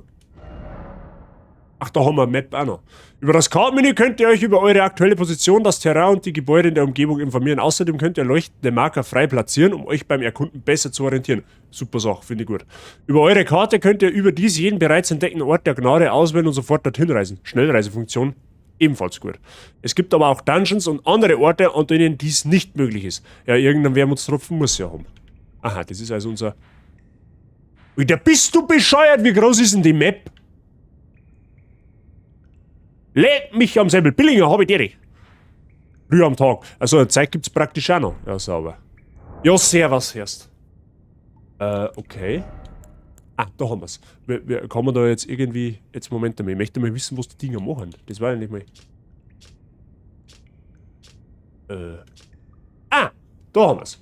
[SPEAKER 1] Ach, da haben wir eine Map auch noch. Über das Kartenmenü könnt ihr euch über eure aktuelle Position, das Terrain und die Gebäude in der Umgebung informieren. Außerdem könnt ihr leuchtende Marker frei platzieren, um euch beim Erkunden besser zu orientieren. Super Sache, finde ich gut. Über eure Karte könnt ihr überdies jeden bereits entdeckten Ort der Gnade auswählen und sofort dorthin reisen. Schnellreisefunktion ebenfalls gut. Es gibt aber auch Dungeons und andere Orte, an denen dies nicht möglich ist. Ja, irgendein Wermutstropfen muss ja haben. Aha, das ist also unser... Alter, bist du bescheuert? Wie groß ist denn die Map? Leck mich am Säbel. Billinger habe ich die. Früh am Tag. Also eine Zeit gibt's praktisch auch noch. Ja, sauber. Ja, servus erst. Okay. Ah, da haben wir's. Kann man da jetzt irgendwie... Jetzt, Moment einmal. Ich möchte mal wissen, was die Dinger machen. Das war ja nicht mal... Ah, da haben wir's.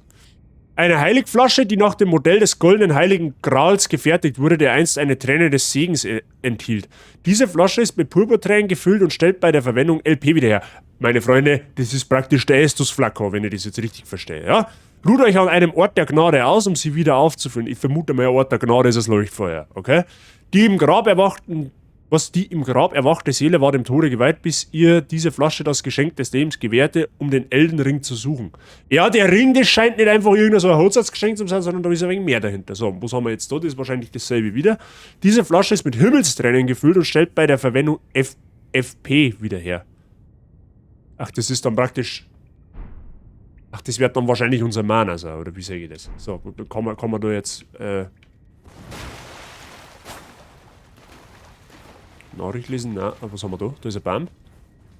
[SPEAKER 1] Eine Heiligflasche, die nach dem Modell des goldenen Heiligen Grals gefertigt wurde, der einst eine Träne des Segens enthielt. Diese Flasche ist mit Purpurtränen gefüllt und stellt bei der Verwendung LP wieder her. Meine Freunde, das ist praktisch der Estus Flacco, wenn ich das jetzt richtig verstehe, ja? Ruht euch an einem Ort der Gnade aus, um sie wieder aufzufüllen. Ich vermute mal, ein Ort der Gnade ist das Leuchtfeuer, okay? Die im Grab erwachte Seele war dem Tode geweiht, bis ihr diese Flasche das Geschenk des Lebens gewährte, um den Eldenring zu suchen. Ja, der Ring, das scheint nicht einfach irgendein so ein Holzsatzgeschenk zu sein, sondern da ist ein wenig mehr dahinter. So, was haben wir jetzt da? Das ist wahrscheinlich dasselbe wieder. Diese Flasche ist mit Himmelstränen gefüllt und stellt bei der Verwendung FP wieder her. Ach, das ist dann praktisch... Ach, das wird dann wahrscheinlich unser Mana sein, oder wie sage ich das? So, kann man da jetzt... Nachricht lesen? Nein, was haben wir da? Da ist ein Baum.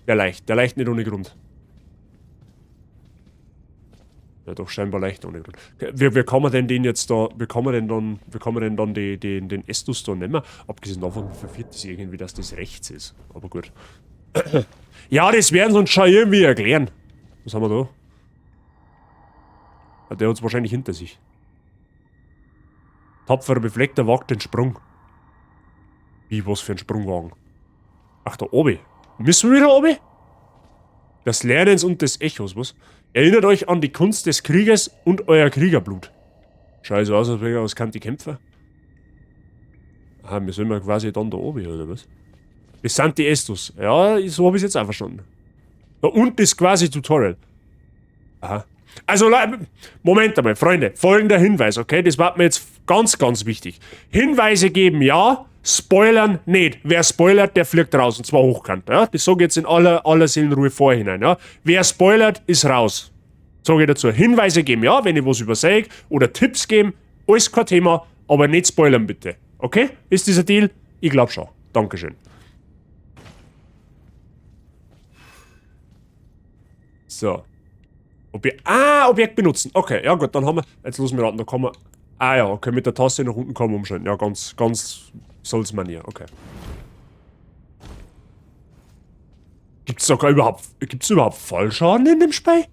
[SPEAKER 1] Der leicht nicht ohne Grund. Ja, doch scheinbar leicht ohne Grund. Wie kann man denn den jetzt da, wie kann man denn dann den Estus da nehmen? Abgesehen davon verwirrt das irgendwie, dass das rechts ist. Aber gut. Ja, das werden sie uns schon irgendwie erklären. Was haben wir da? Ja, der hat es wahrscheinlich hinter sich. Tapferer Befleckter wagt den Sprung. Wie, was für ein Sprungwagen? Ach, da oben. Müssen wir wieder oben? Des Lernens und des Echos, was? Erinnert euch an die Kunst des Krieges und euer Kriegerblut. Scheiße aus, als wäre aus Kanti Kämpfer. Aha, wir sind ja quasi dann da oben, oder was? Das sind die Estus. Ja, so habe ich es jetzt auch verstanden. Da unten ist quasi Tutorial. Aha. Also, Moment einmal, Freunde. Folgender Hinweis, okay? Das war mir jetzt ganz, ganz wichtig. Hinweise geben ja, spoilern nicht. Wer spoilert, der fliegt raus. Und zwar hochkant, ja? Das sage ich jetzt in aller Seelenruhe vorhinein, ja? Wer spoilert, ist raus. Sage ich dazu. Hinweise geben ja, wenn ich was übersehe. Oder Tipps geben. Alles kein Thema. Aber nicht spoilern, bitte. Okay? Ist dieser Deal? Ich glaube schon. Dankeschön. So. Objekt benutzen. Okay, ja gut, dann haben wir... Jetzt lassen wir raten, da kann man... Ah ja, okay, mit der Taste nach unten kann man umschalten. Ja, ganz Souls-Manier, okay. Gibt's überhaupt Fallschaden in dem Spiel?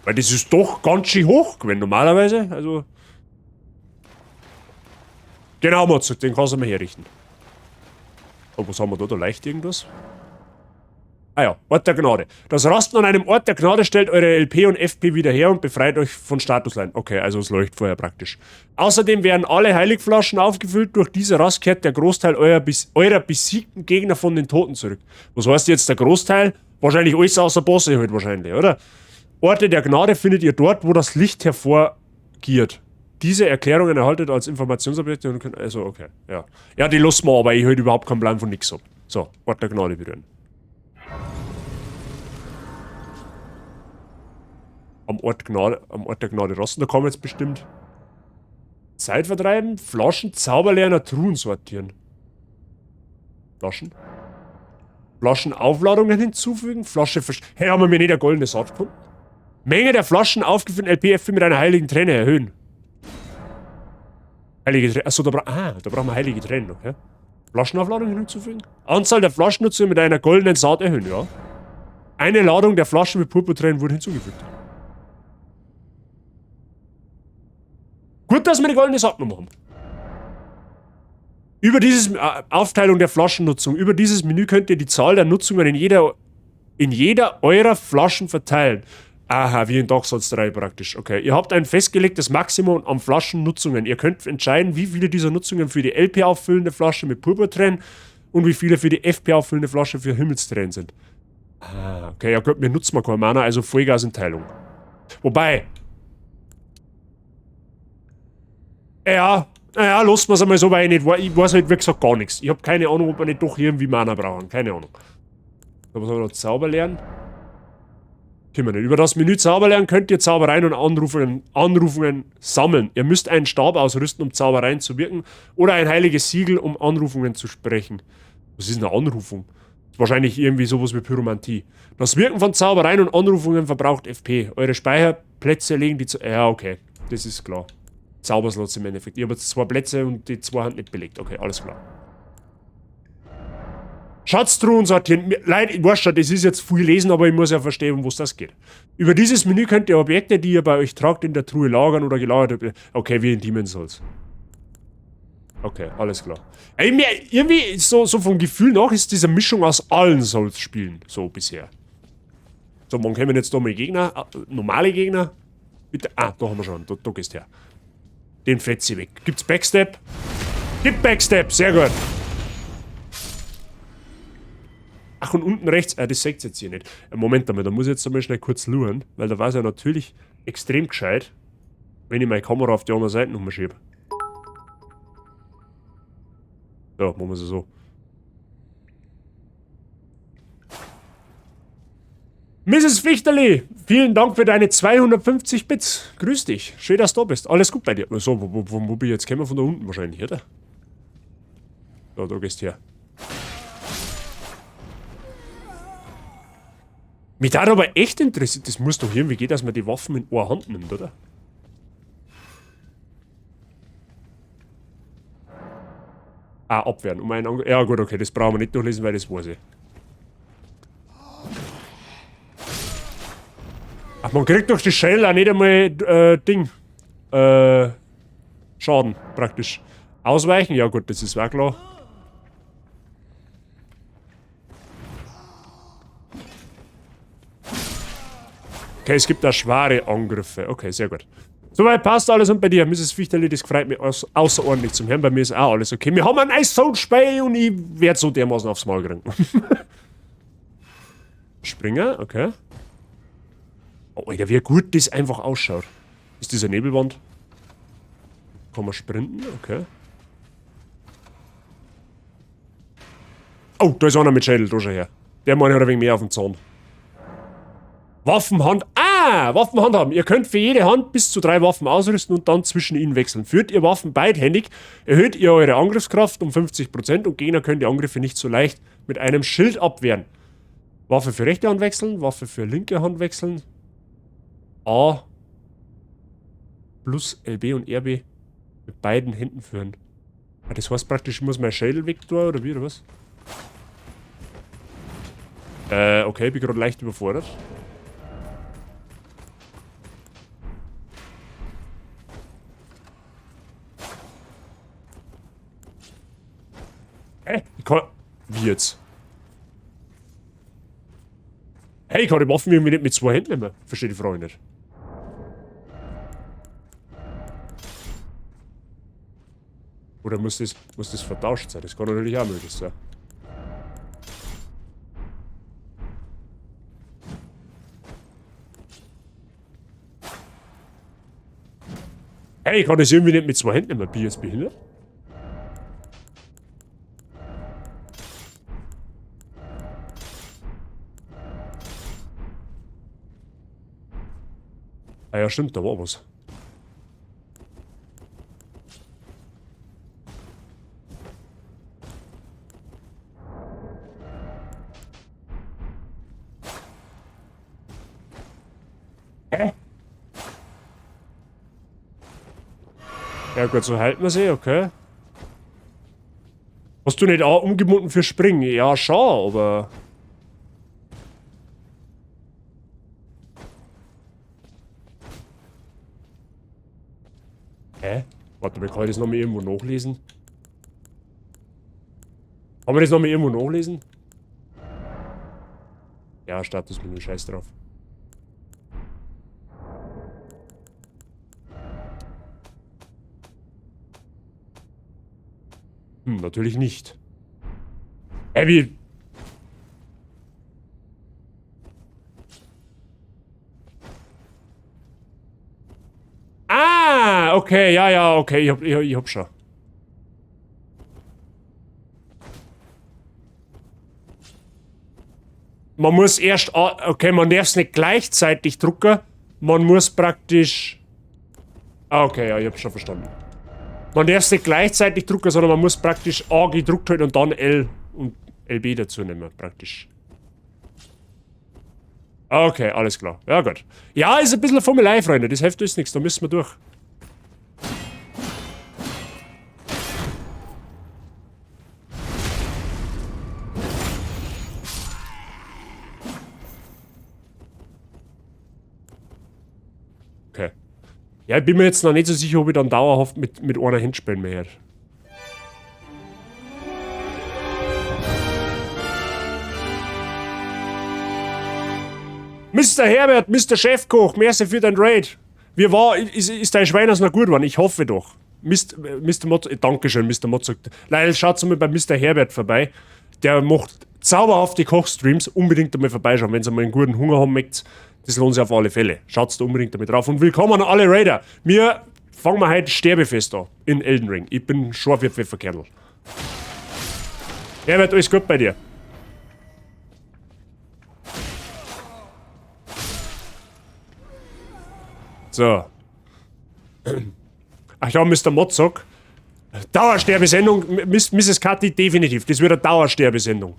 [SPEAKER 1] Weil das ist doch ganz schön hoch, wenn normalerweise, also... Genau, Motzo, den kannst du mal herrichten. Und was haben wir da? Da leicht irgendwas? Ah ja, Ort der Gnade. Das Rasten an einem Ort der Gnade stellt eure LP und FP wieder her und befreit euch von Statuslein. Okay, also es Leuchtfeuer praktisch. Außerdem werden alle Heiligflaschen aufgefüllt. Durch diese Rast kehrt der Großteil eurer besiegten Gegner von den Toten zurück. Was heißt jetzt der Großteil? Wahrscheinlich alles außer Bosse halt wahrscheinlich, oder? Orte der Gnade findet ihr dort, wo das Licht hervorgiert. Diese Erklärungen erhaltet als Informationsobjekte und könnt... Also, okay, ja. Ja, die lassen wir, aber ich halt überhaupt keinen Plan von nix hab. So, Ort der Gnade berühren. Am Ort der Gnade rasten. Da kann man jetzt bestimmt Zeit vertreiben, Flaschen, Zauberlerner, Truhen sortieren. Flaschenaufladungen hinzufügen, Flasche Hey, haben wir mir nicht eine goldene Saat gefunden? Menge der Flaschen aufgefüllten LPF mit einer heiligen Träne erhöhen. Heilige Träne. Achso, da brauchen wir heilige Tränen noch, ja? Flaschenaufladungen hinzufügen? Anzahl der Flaschennutzer mit einer goldenen Saat erhöhen, ja? Eine Ladung der Flaschen mit Purpurtränen wurde hinzugefügt. Gut, dass wir die goldene Sacknummer haben. Über dieses Aufteilung der Flaschennutzung, über dieses Menü könnt ihr die Zahl der Nutzungen in jeder eurer Flaschen verteilen. Aha, wie in Dark Souls 3 praktisch. Okay, ihr habt ein festgelegtes Maximum an Flaschennutzungen. Ihr könnt entscheiden, wie viele dieser Nutzungen für die LP auffüllende Flasche mit Purpurtränen und wie viele für die FP auffüllende Flasche für Himmelstränen sind. Ah, okay, ja gut, wir nutzen mal kein Mana, also Vollgas in Teilung. Wobei. Ja, lassen wir es einmal so, weil ich weiß halt wie gesagt gar nichts. Ich habe keine Ahnung, ob wir nicht doch irgendwie Mana brauchen. Keine Ahnung. Da muss man noch Zauber lernen. Können wir nicht. Über das Menü Zauber lernen könnt ihr Zaubereien und Anrufungen sammeln. Ihr müsst einen Stab ausrüsten, um Zaubereien zu wirken, oder ein heiliges Siegel, um Anrufungen zu sprechen. Was ist eine Anrufung? Wahrscheinlich irgendwie sowas wie Pyromantie. Das Wirken von Zaubereien und Anrufungen verbraucht FP. Eure Speicherplätze legen die zu... Ja, okay. Das ist klar. Zauberslots im Endeffekt. Ich habe jetzt 2 Plätze und die 2 haben nicht belegt. Okay, alles klar. Schatztruhen sortieren. Leute, ich weiß schon, das ist jetzt viel lesen, aber ich muss ja verstehen, um was das geht. Über dieses Menü könnt ihr Objekte, die ihr bei euch tragt, in der Truhe lagern oder gelagert habt. Okay, wie in Demon's Souls. Okay, alles klar. Ey, irgendwie, so vom Gefühl nach, ist diese Mischung aus allen Souls-Spielen so bisher. So, wann kommen jetzt da mal Gegner? Normale Gegner? Bitte. Ah, da haben wir schon. Da gehst her. Den fetzt sie weg. Gibt's Backstep? Gibt Backstep, sehr gut. Ach, und unten rechts, das seht ihr jetzt hier nicht. Moment einmal, da muss ich jetzt einmal schnell kurz luren, weil da war es ja natürlich extrem gescheit, wenn ich meine Kamera auf die andere Seite nochmal schiebe. Ja, machen wir es so. Mrs. Fichterli, vielen Dank für deine 250 Bits. Grüß dich. Schön, dass du da bist. Alles gut bei dir. So, wo bin ich jetzt? Kommen wir von da unten wahrscheinlich, oder? Ja, da gehst du her. Mich hat aber echt interessiert, das muss doch irgendwie gehen, dass man die Waffen in einer Hand nimmt, oder? Ah, abwehren. Ja gut, okay, das brauchen wir nicht durchlesen, weil das weiß ich. Ach, man kriegt durch die Shell auch nicht einmal, Schaden, praktisch. Ausweichen? Ja gut, das ist auch klar. Okay, es gibt da schwere Angriffe. Okay, sehr gut. Soweit passt alles und bei dir, Mrs. Fichterli, das freut mich außerordentlich zum Hören. Bei mir ist auch alles okay. Wir haben ein nice Soul-Spiel und ich werde so dermaßen aufs Maul kriegen. Springer, okay. Oh, Alter, wie gut das einfach ausschaut. Ist diese Nebelwand? Kann man sprinten? Okay. Oh, da ist einer mit Schädel, da schau her. Der Mann hat ein wenig mehr auf dem Zahn. Waffenhand. Ah, Waffenhand haben. Ihr könnt für jede Hand bis zu 3 Waffen ausrüsten und dann zwischen ihnen wechseln. Führt ihr Waffen beidhändig, erhöht ihr eure Angriffskraft um 50% und Gegner können die Angriffe nicht so leicht mit einem Schild abwehren. Waffe für rechte Hand wechseln, Waffe für linke Hand wechseln. A plus LB und RB mit beiden Händen führen. Ah, das heißt praktisch, ich muss mein Schädel weg tun, oder wie, oder was? Okay, bin gerade leicht überfordert. Hey, ich kann... Wie jetzt? Hey, ich kann die Waffen irgendwie nicht mit 2 Händen nehmen. Verstehe die Frage nicht. Oder muss das vertauscht sein? Das kann natürlich auch möglich sein. Hey, ich kann das irgendwie nicht mit 2 Händen nehmen. Bin ich jetzt behindert? Ah ja, stimmt, da war was. Hä? Ja gut, so halten wir sie, okay. Hast du nicht auch umgebunden für Springen? Ja, schon, aber... Hä? Warte mal, kann ich das nochmal irgendwo nachlesen? Kann man das nochmal irgendwo nachlesen? Ja, Statusmenü, scheiß drauf. Natürlich nicht. Wie? Ah, okay, ja, okay, ich hab schon. Man muss erst, okay, man darf es nicht gleichzeitig drucken, man muss praktisch... Ah, okay, ja, ich hab schon verstanden. Man darf es nicht gleichzeitig drucken, sondern man muss praktisch A gedruckt halten und dann L und LB dazu nehmen, praktisch. Okay, alles klar. Ja, gut. Ja, ist ein bisschen Formelei, Freunde. Das hilft uns nichts, da müssen wir durch. Okay. Ja, ich bin mir jetzt noch nicht so sicher, ob ich dann dauerhaft mit einer Hand spielen werde. Mr. Herbert, Mr. Chefkoch, merci für dein Raid. Wie war, ist dein Schweiners noch gut geworden? Ich hoffe doch. Mr. Motz, Dankeschön, Mr. Motz sagt, Leil, schaut mal bei Mr. Herbert vorbei. Der macht zauberhafte Kochstreams. Unbedingt einmal vorbeischauen, wenn ihr mal einen guten Hunger haben möchtet. Das lohnt sich auf alle Fälle. Schaut da unbedingt damit drauf. Und willkommen an alle Raider. Wir fangen heute Sterbefest an in Elden Ring. Ich bin scharf wie Pfefferkernl. Herbert, alles gut bei dir? So. Ach ja, Mr. Motzok. Dauersterbesendung. Mrs. Cutty, definitiv. Das wird eine Dauersterbesendung.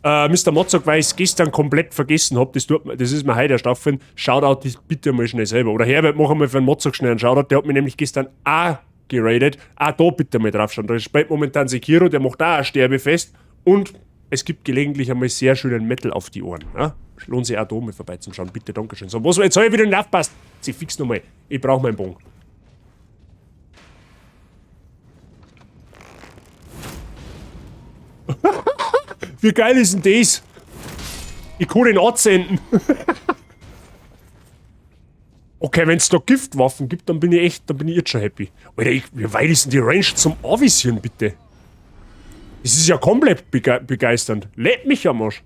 [SPEAKER 1] Mr. Motzok, weil ich es gestern komplett vergessen habe, das ist mir heute erst aufgefallen. Shoutout das bitte mal schnell selber. Oder Herbert, mach einmal für einen Motzok schnell einen Shoutout. Der hat mich nämlich gestern auch geradet. Da bitte mal drauf schauen. Da spielt momentan Sekiro, der macht auch ein Sterbefest. Und es gibt gelegentlich einmal sehr schönen Metal auf die Ohren. Ja? Lohnt sich auch da mal vorbeizuschauen. Bitte, dankeschön. So, was jetzt soll ich wieder nicht aufpassen? Sie fix nochmal. Ich brauche meinen Bogen. Wie geil ist denn das? Ich kann den anzünden. Okay, wenn es da Giftwaffen gibt, dann bin ich jetzt schon happy. Alter, wie weit ist denn die Range zum Avisieren, bitte? Das ist ja komplett begeisternd. Lädt mich am Arsch.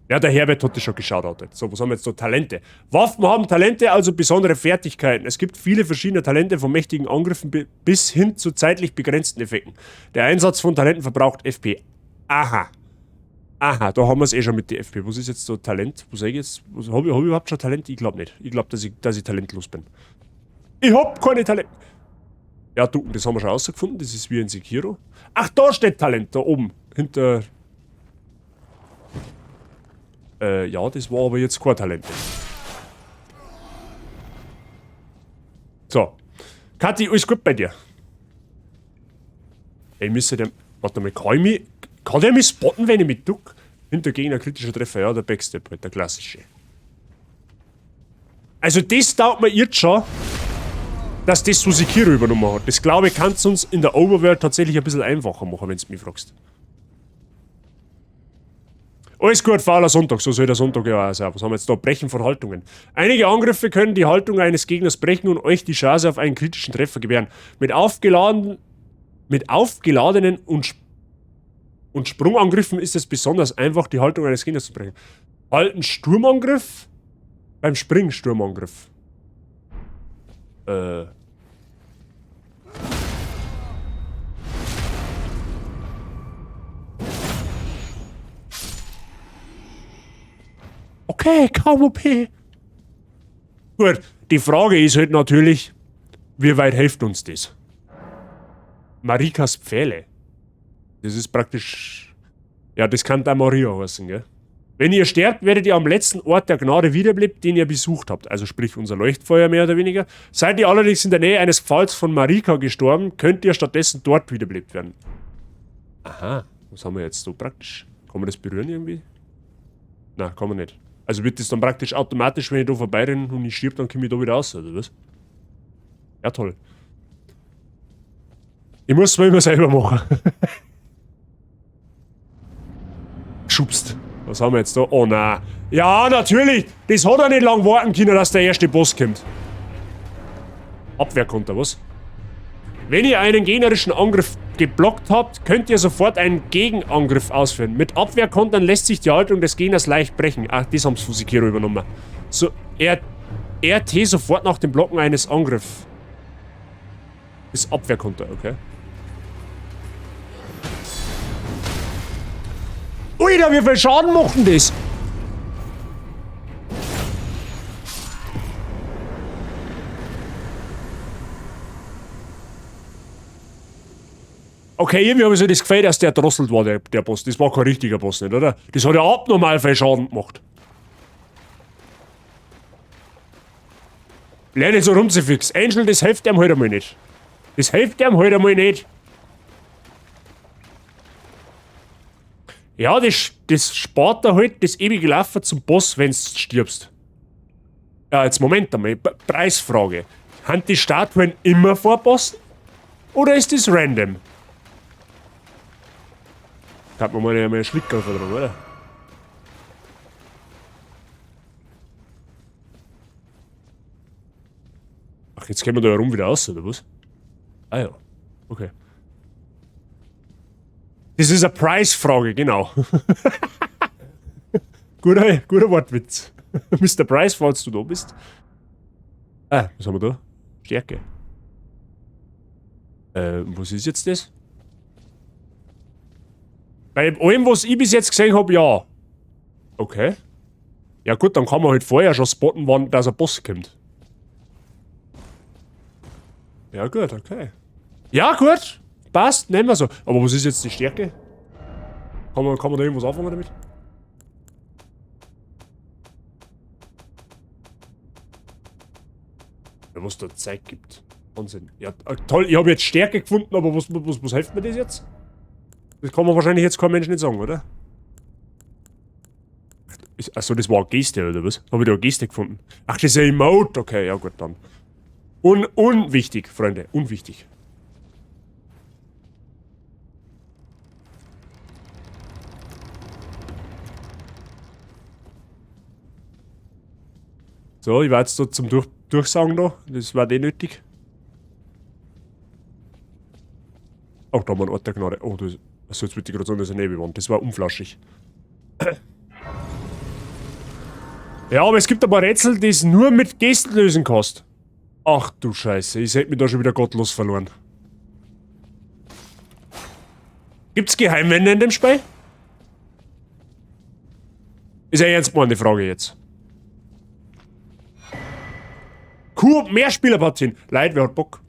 [SPEAKER 1] Ja, der Herbert hat das schon geschaut. So, was haben wir jetzt da? Talente. Waffen haben Talente, also besondere Fertigkeiten. Es gibt viele verschiedene Talente, von mächtigen Angriffen bis hin zu zeitlich begrenzten Effekten. Der Einsatz von Talenten verbraucht FP. Aha. Aha, da haben wir es eh schon mit der FP. Was ist jetzt so Talent? Was sag ich jetzt? Hab ich überhaupt schon Talent? Ich glaube nicht. Ich glaube, dass ich talentlos bin. Ich hab keine Talente. Ja, du, das haben wir schon rausgefunden. Das ist wie ein Sekiro. Ach, da steht Talent, da oben. Hinter... ja, das war aber jetzt kein Talent. So. Kathi, alles gut bei dir? Ich müsste dem... Warte mal, kann der mich spotten, wenn ich mich duck? Hinter Gegner kritischer Treffer, ja, der Backstep, halt, der klassische. Also das taugt mir jetzt schon, dass das so Sekiro übernommen hat. Das glaube ich, kann es uns in der Overworld tatsächlich ein bisschen einfacher machen, wenn du mich fragst. Alles gut, fauler Sonntag, so soll der Sonntag ja auch sein. Was haben wir jetzt da? Brechen von Haltungen. Einige Angriffe können die Haltung eines Gegners brechen und euch die Chance auf einen kritischen Treffer gewähren. Mit aufgeladenen und Sprungangriffen ist es besonders einfach, die Haltung eines Gegners zu brechen. Halten Sturmangriff? Beim Springen Sturmangriff. Okay, KWP. Gut, die Frage ist halt natürlich, wie weit hilft uns das? Marikas Pfähle. Das ist praktisch... Ja, das kann da Maria heißen, gell? Wenn ihr sterbt, werdet ihr am letzten Ort der Gnade wiederbelebt, den ihr besucht habt. Also sprich unser Leuchtfeuer mehr oder weniger. Seid ihr allerdings in der Nähe eines Pfahls von Marika gestorben, könnt ihr stattdessen dort wiederbelebt werden. Aha, was haben wir jetzt so praktisch? Kann man das berühren irgendwie? Nein, kann man nicht. Also wird das dann praktisch automatisch, wenn ich da vorbeirenne und ich stirb, dann komme ich da wieder raus, oder was? Ja, toll. Ich muss es mir immer selber machen. Schubst. Was haben wir jetzt da? Oh nein. Ja, natürlich. Das hat er nicht lang warten können, dass der erste Boss kommt. Abwehrkonter, was? Wenn ihr einen gegnerischen Angriff geblockt habt, könnt ihr sofort einen Gegenangriff ausführen. Mit Abwehrkontern lässt sich die Haltung des Gegners leicht brechen. Ach, das haben sie von Sekiro übernommen. So, RT sofort nach dem Blocken eines Angriffs. Ist Abwehrkonter, okay. Ui, wie viel Schaden macht denn das? Okay, irgendwie habe ich so das Gefühl, dass der drosselt war, der Boss. Das war kein richtiger Boss, nicht, oder? Das hat ja abnormal viel Schaden gemacht. Lern nicht so rumzufix. Angel, das hilft ihm halt einmal nicht. Das hilft ihm halt einmal nicht. Ja, das spart er halt das ewige Laufen zum Boss, wenn du stirbst. Ja, jetzt Moment einmal. Preisfrage. Haben die Statuen immer vor Bossen? Oder ist das random? Hat man mal einen Schlicker dran, oder? Ach, jetzt kommen wir da herum wieder raus, oder was? Ah ja. Okay. Das ist eine Preisfrage, genau. guter Wortwitz. Mr. Price, falls du da bist. Ah, was haben wir da? Stärke. Was ist jetzt das? Bei allem, was ich bis jetzt gesehen habe, ja. Okay. Ja gut, dann kann man halt vorher schon spotten, wann dass ein Boss kommt. Ja gut, okay. Ja gut, passt, nehmen wir so. Aber was ist jetzt die Stärke? Kann man da irgendwas anfangen damit? Ja, was da Zeit gibt. Wahnsinn. Ja, toll, ich habe jetzt Stärke gefunden, aber was hilft mir das jetzt? Das kann man wahrscheinlich jetzt kein Mensch nicht sagen, oder? Achso, das war eine Geste, oder was? Habe ich da eine Geste gefunden? Ach, das ist ein Emote. Okay, ja gut, dann. Unwichtig, Freunde, unwichtig. So, ich war jetzt da zum Durchsagen da. Das war eh nötig. Oh, da haben wir einen Ort der Gnade. Oh, das ist... Achso, jetzt würde ich gerade sagen, das ist eine Nebelwand. Das war unflaschig. Ja, aber es gibt ein paar Rätsel, die es nur mit Gesten lösen kannst. Ach du Scheiße, ich hätte mich da schon wieder gottlos verloren. Gibt's Geheimwände in dem Spiel? Ist ja ernst meine Frage jetzt. Cool, mehr Spielerpartien. Leute, wer hat Bock?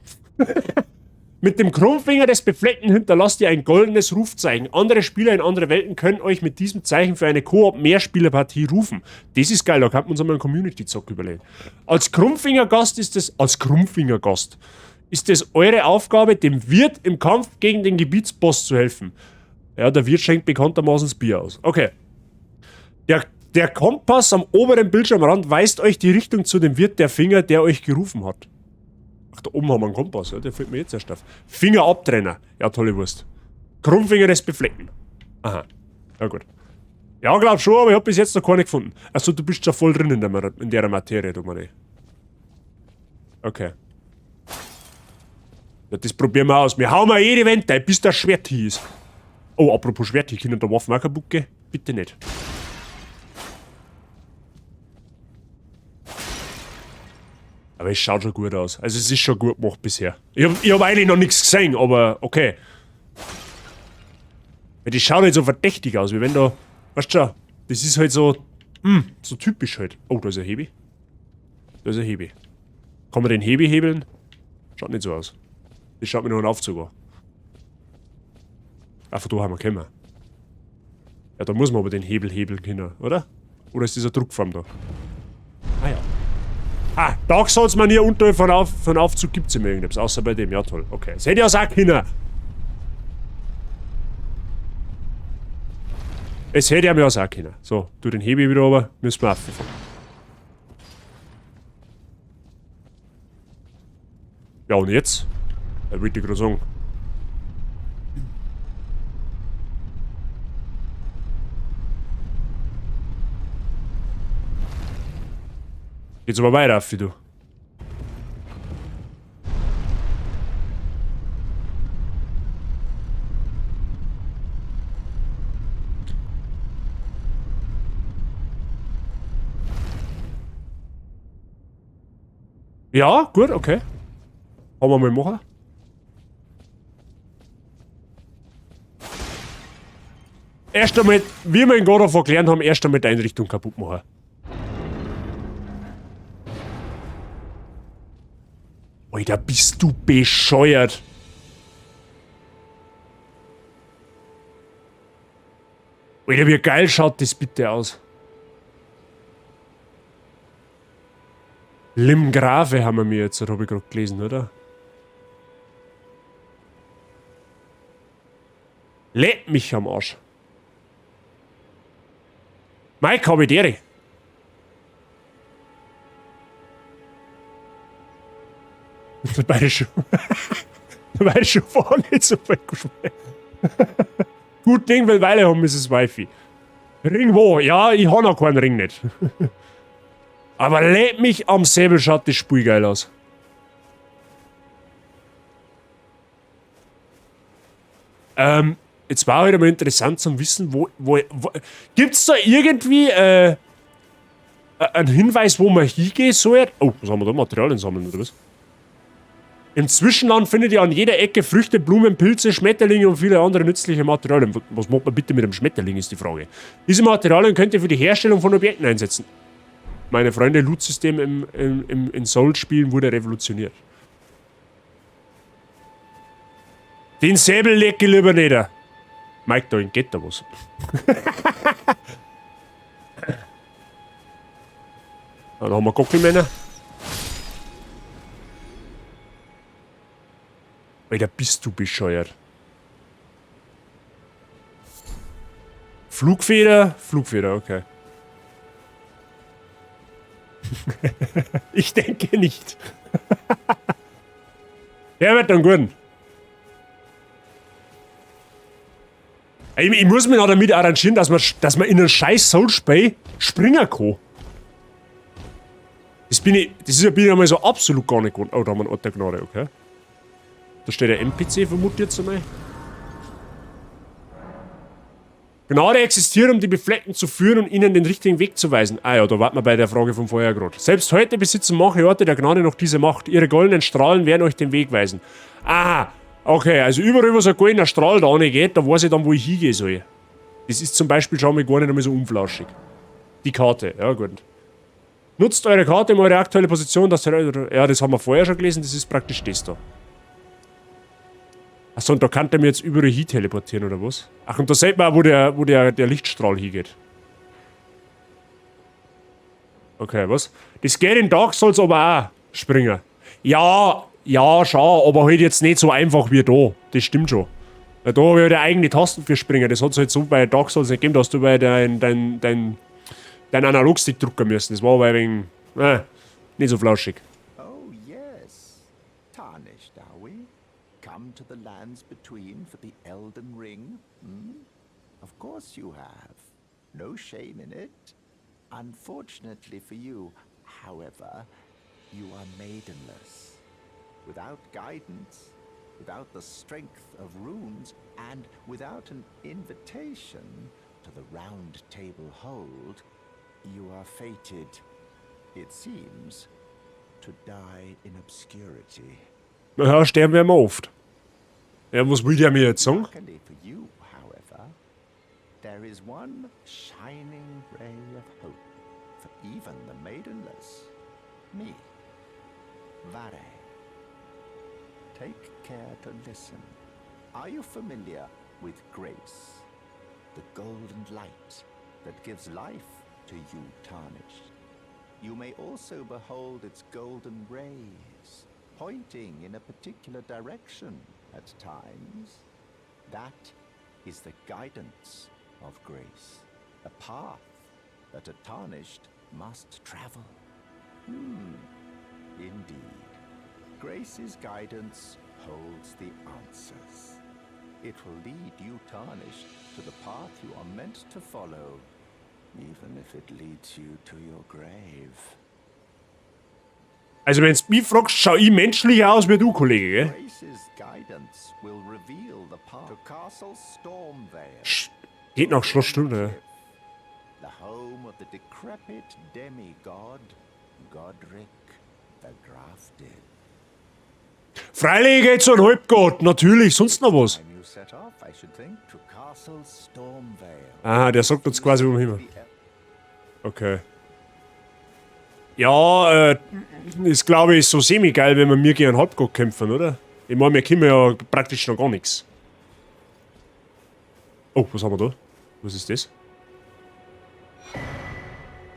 [SPEAKER 1] Mit dem Krummfinger des Befleckten hinterlasst ihr ein goldenes Rufzeichen. Andere Spieler in andere Welten können euch mit diesem Zeichen für eine Koop-Mehrspielerpartie rufen. Das ist geil, da kann man uns einmal einen Community-Zock überlegen. Als Krummfingergast ist es eure Aufgabe, dem Wirt im Kampf gegen den Gebietsboss zu helfen. Ja, der Wirt schenkt bekanntermaßen das Bier aus. Okay. Der Kompass am oberen Bildschirmrand weist euch die Richtung zu dem Wirt der Finger, der euch gerufen hat. Ach, da oben haben wir einen Kompass, ja, der fällt mir jetzt erst auf. Fingerabtrenner. Ja, tolle Wurst. Krummfinger des Beflecken. Aha. Ja, gut. Ja, glaub schon, aber ich hab bis jetzt noch keine gefunden. Achso, du bist schon voll drin in der Materie, du Mann. Okay. Ja, das probieren wir aus. Wir hauen mal jede Wende, bis das Schwert hier ist. Oh, apropos Schwert, hier können da Waffen auch kaputt gehen? Bitte nicht. Aber es schaut schon gut aus. Also es ist schon gut gemacht bisher. Ich hab eigentlich noch nichts gesehen, aber okay. Weil das schaut halt so verdächtig aus, wie wenn da... Weißt du schon, das ist halt so... so typisch halt. Oh, da ist ein Hebi. Da ist ein Hebi. Kann man den Hebi hebeln? Schaut nicht so aus. Das schaut mir noch ein Aufzug an. Ah, von da haben wir gekommen. Ja, da muss man aber den Hebel hebeln können, oder? Oder ist das eine Druckform da? Ah ja. Ah, da soll es man hier unterhalb von Aufzug gibt's immer irgendwas, außer bei dem. Ja, toll. Okay. Das hätte ich auch sagen können. Es hätte ja mir auch sagen können. So, tu den Hebel wieder runter, müssen wir auffahren. Ja, und jetzt? Da wollte ich gerade sagen. Geht's aber weiter auf, wie du. Ja, gut, okay. Haben wir mal machen. Erst einmal, wie wir in God of War gelernt haben, erst einmal die Einrichtung kaputt machen. Alter, bist du bescheuert. Alter, wie geil schaut das bitte aus. Limgrave haben wir mir jetzt, habe ich gerade gelesen, oder? Leck mich am Arsch. Mike, habe ich dir. Dabei schon. Dabei schon vorne nicht so weit geschmeckt. Gut Ding, weil Weile haben, Mrs. Wifi. Ring wo? Ja, ich habe noch keinen Ring nicht. Aber leck mich am Säbel, schaut das Spiel geil aus. Jetzt war halt mal interessant zu wissen, wo gibt's da irgendwie einen Hinweis, wo man hingehen soll? Oh, was haben wir da? Materialien sammeln oder was? Im Zwischenland findet ihr an jeder Ecke Früchte, Blumen, Pilze, Schmetterlinge und viele andere nützliche Materialien. Was macht man bitte mit dem Schmetterling, ist die Frage. Diese Materialien könnt ihr für die Herstellung von Objekten einsetzen. Meine Freunde, Loot-System in Souls-Spielen wurde revolutioniert. Den Säbel leg ich lieber nieder. Mike, da geht da was. Dann haben wir Gockelmänner. Alter, bist du bescheuert. Flugfeder? Flugfeder, okay. Ich denke nicht. Der wird dann gut. Ich muss mich noch damit arrangieren, dass man in einen scheiß Soulspray springen kann. Das ist ja bin ich einmal so absolut gar nicht gewohnt. Oh, da haben wir einen Ort der Gnade, okay. Da steht der NPC, vermute jetzt einmal. Gnade existiert, um die Befleckten zu führen und ihnen den richtigen Weg zu weisen. Ah ja, da warten wir bei der Frage vom vorher gerade. Selbst heute besitzen manche Orte der Gnade noch diese Macht. Ihre goldenen Strahlen werden euch den Weg weisen. Aha, okay, also überall, wo so ein goldener Strahl da geht, da weiß ich dann, wo ich hingehen soll. Das ist zum Beispiel schon mal gar nicht einmal so unflauschig. Die Karte, ja gut. Nutzt eure Karte, um eure aktuelle Position, ja, das haben wir vorher schon gelesen, das ist praktisch das da. Achso, und da kann der mir jetzt überall hin teleportieren, oder was? Ach, und da sieht man auch, wo der Lichtstrahl hingeht. Okay, was? Das geht in Dark Souls aber auch springen. Ja, schau, aber halt jetzt nicht so einfach wie da. Das stimmt schon. Weil da habe ich ja eigene Tasten für springen. Das hat es halt so bei Dark Souls nicht gegeben, dass du bei dein Analogstick drücken müssen. Das war aber ein wenig, nicht so flauschig.
[SPEAKER 5] Oh, yes. Tarnished, are we? Come to the lands between for the Elden Ring? Hmm? Of course you have. No shame in it. Unfortunately for you, however, you are maidenless. Without guidance, without the strength of runes, and without an invitation to the Round Table Hold, you are fated, it seems, to die in obscurity.
[SPEAKER 1] Ja, sterben wir immer oft. Ja, was will der mir jetzt sagen?
[SPEAKER 5] Luckily for you, however, there is one shining ray of hope for even the maidenless. Me, Vare. Take care to listen. Are you familiar with grace? The golden light that gives life to you, Tarnished. You may also behold its golden rays, pointing in a particular direction at times. That is the guidance of grace. A path that a tarnished must travel. Indeed. Grace's guidance holds the answers. It will lead you, tarnished, to the path you are meant to follow, even if it leads you to your grave.
[SPEAKER 1] Also wenn du mich fragst, schau ich menschlicher aus wie du, Kollege, gell?
[SPEAKER 5] Grace's guidance will reveal the path to Castle Stormvale.
[SPEAKER 1] Geht nach Schlossstunde.
[SPEAKER 5] The home of the decrepit demigod, Godric the Grafted.
[SPEAKER 1] Freilich geht's so ein Halbgott, natürlich, sonst noch was.
[SPEAKER 5] Time you set off, I should think, to Castle Stormvale.
[SPEAKER 1] Aha, der sagt uns quasi, wo wir hin. Okay. Ja, ist glaube ich so semi-geil, wenn wir mir gegen einen Halbgott kämpfen, oder? Ich meine, wir können ja praktisch noch gar nichts. Oh, was haben wir da? Was ist das?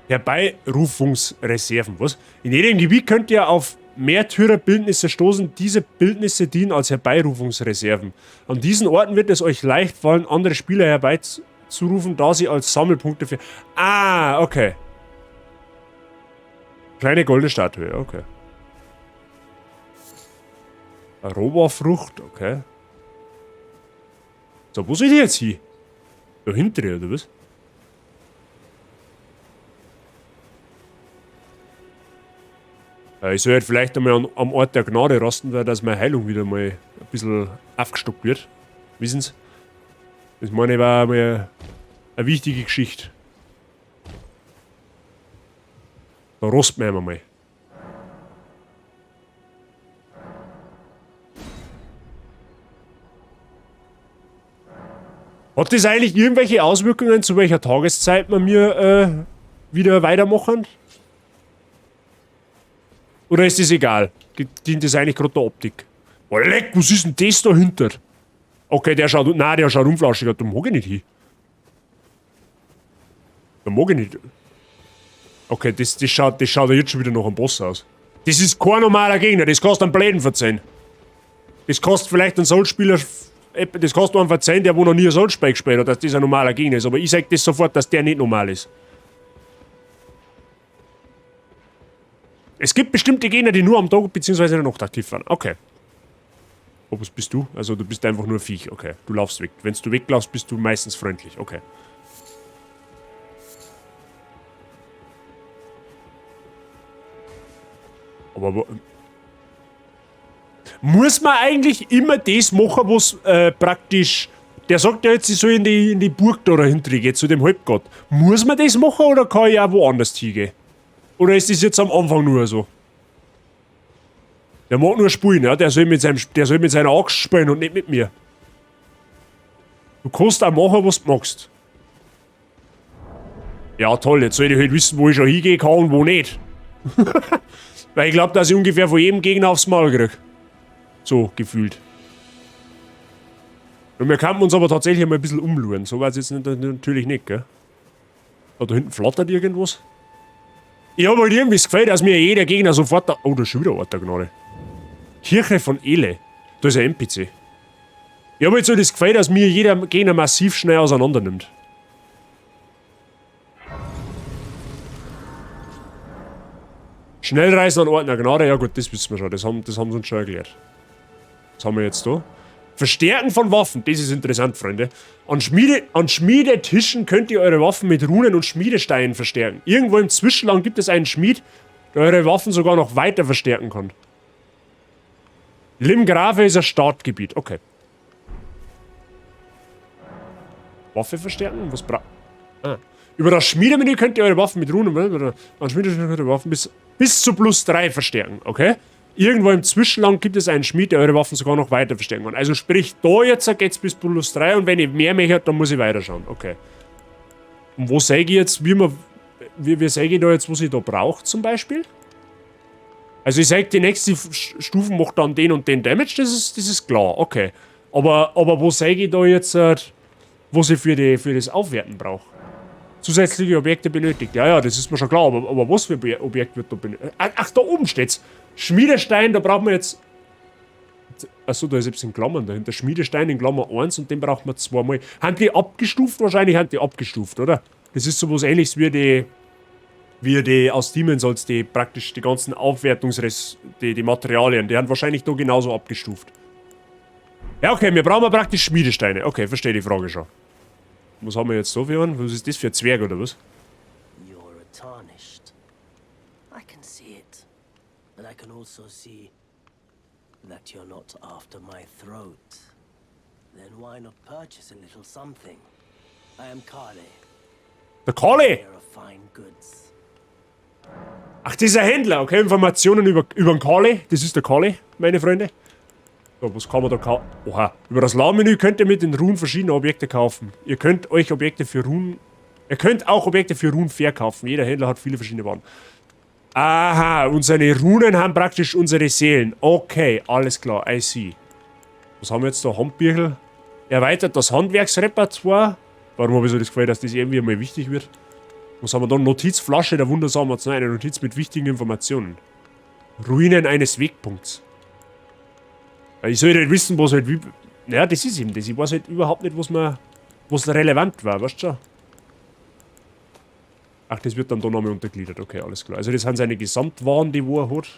[SPEAKER 1] Herbeirufungsreserven, was? In jedem Gebiet könnt ihr auf Märtyrerbildnisse stoßen. Diese Bildnisse dienen als Herbeirufungsreserven. An diesen Orten wird es euch leicht fallen, andere Spieler herbeizurufen, da sie als Sammelpunkte für... Ah, okay. Kleine goldene Statue, okay. Aroba-Frucht, okay. So, wo soll ich jetzt hin? Da hinter oder was? Ich soll halt vielleicht einmal am Ort der Gnade rasten, weil dass meine Heilung wieder mal ein bisschen aufgestockt wird. Wissen Sie? Das meine ich war mal eine wichtige Geschichte. Da rosten wir einmal. Hat das eigentlich irgendwelche Auswirkungen, zu welcher Tageszeit wir mir wieder weitermachen? Oder ist das egal? Dient das eigentlich gerade der Optik? Oh leck, was ist denn das dahinter? Okay, der schaut unflauschig aus, da mag ich nicht hin. Da mag ich nicht. Okay, das schaut ja jetzt schon wieder nach einem Boss aus. Das ist kein normaler Gegner, das kostet einen Bläden verzeihen. Das kostet vielleicht einen Soul-Spieler, das kostet einen verzeihen, der wo noch nie ein Soul-Spiel gespielt hat, dass das ein normaler Gegner ist. Aber ich sag das sofort, dass der nicht normal ist. Es gibt bestimmte Gegner, die nur am Tag bzw. in der Nacht aktiv waren. Okay. Oh, was bist du? Also du bist einfach nur ein Viech. Okay, du laufst weg. Wenn du weglaufst, bist du meistens freundlich. Okay. Aber muss man eigentlich immer das machen, was praktisch... Der sagt ja jetzt, ich soll in die Burg da dahinter gehen, zu dem Halbgott. Muss man das machen oder kann ich auch woanders hingehen? Oder ist das jetzt am Anfang nur so? Der mag nur spielen, ja? Der soll mit seiner Axt spielen und nicht mit mir. Du kannst auch machen, was du magst. Ja, toll, jetzt soll ich halt wissen, wo ich schon hingehen kann und wo nicht. Weil ich glaube, dass ich ungefähr von jedem Gegner aufs Maul krieg. So, gefühlt. Und wir könnten uns aber tatsächlich mal ein bisschen umluren. So war es jetzt natürlich nicht, gell? Da hinten flattert irgendwas. Ich habe halt irgendwie das Gefühl, dass mir jeder Gegner sofort... Oh, da ist schon wieder Ort der Gnade. Kirche von Ele. Da ist ein NPC. Ich habe jetzt so das Gefühl, dass mir jeder Gegner massiv schnell auseinander nimmt. Schnellreisen an Orten der Gnade, ja gut, das wissen wir schon. Das haben sie uns schon erklärt. Was haben wir jetzt da? Verstärken von Waffen, das ist interessant, Freunde. An Schmiedetischen könnt ihr eure Waffen mit Runen und Schmiedesteinen verstärken. Irgendwo im Zwischenland gibt es einen Schmied, der eure Waffen sogar noch weiter verstärken kann. Limgrave ist ein Startgebiet, okay. Waffe verstärken? Was Über das Schmiedemenü könnt ihr eure Waffen mit Runen, an Schmiedetischen könnt ihr Waffen bis zu +3 verstärken, okay? Irgendwo im Zwischenland gibt es einen Schmied, der eure Waffen sogar noch weiter verstärken kann. Also sprich, da jetzt geht's bis +3 und wenn ich mehr möchte, dann muss ich weiterschauen. Okay. Und wo sage ich jetzt, wie sage ich da jetzt, was ich da brauche zum Beispiel? Also ich sage, die nächste Stufe macht dann den und den Damage, das ist klar, okay. Aber wo sage ich da jetzt, was ich für das Aufwerten brauche? Zusätzliche Objekte benötigt. Ja, das ist mir schon klar, aber was für Objekt wird da benötigt? Ach, da oben steht's. Schmiedestein, da brauchen wir jetzt Achso, da ist jetzt in Klammern dahinter. Schmiedestein in Klammer 1 und den braucht man zweimal. Haben die abgestuft? Wahrscheinlich haben die abgestuft, oder? Das ist sowas ähnliches wie die aus Demons Souls, die praktisch die ganzen die Materialien, die haben wahrscheinlich da genauso abgestuft. Ja, okay, wir brauchen praktisch Schmiedesteine. Okay, verstehe die Frage schon. Was haben wir jetzt so für einen? Was ist das für ein Zwerg oder was?
[SPEAKER 6] You're a tarnished. I can see it. But I can also see that you're not after my throat. Then why not purchase a little something? I am Kale,
[SPEAKER 1] Der Kali!
[SPEAKER 6] here of fine goods.
[SPEAKER 1] Ach, dieser Händler. Okay, Informationen über den Kali. Das ist der Kali, meine Freunde. So, was kann man da kaufen? Oha. Über das Ladenmenü könnt ihr mit den Runen verschiedene Objekte kaufen. Ihr könnt auch Objekte für Runen verkaufen. Jeder Händler hat viele verschiedene Waren. Aha, und seine Runen haben praktisch unsere Seelen. Okay, alles klar, I see. Was haben wir jetzt da? Handbüchel. Erweitert das Handwerksrepertoire. Warum habe ich so das Gefühl, dass das irgendwie mal wichtig wird? Was haben wir da? Notizflasche der wundersamen Arznei. Eine Notiz mit wichtigen Informationen. Ruinen eines Wegpunkts. Ich soll halt wissen, was halt wie. Ja, das ist eben das. Ich weiß halt überhaupt nicht, was relevant war, weißt du schon? Ach, das wird dann da nochmal untergliedert. Okay, alles klar. Also das sind seine Gesamtwaren, die wo er hat.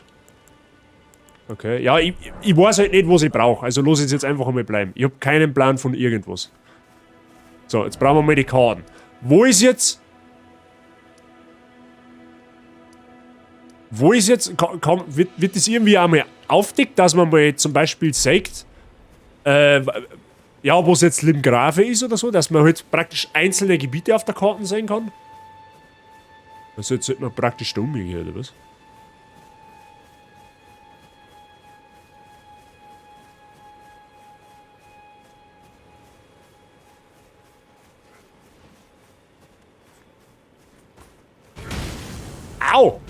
[SPEAKER 1] Okay, ja, ich weiß halt nicht, was ich brauche. Also los jetzt einfach einmal bleiben. Ich habe keinen Plan von irgendwas. So, jetzt brauchen wir mal die Karten. Wo ist jetzt... wird das irgendwie einmal aufdeckt, dass man mal zum Beispiel sagt, ja, wo es jetzt Limgrave ist oder so, dass man halt praktisch einzelne Gebiete auf der Karte sehen kann? Also jetzt sollte man praktisch da umgehen, oder was? Au!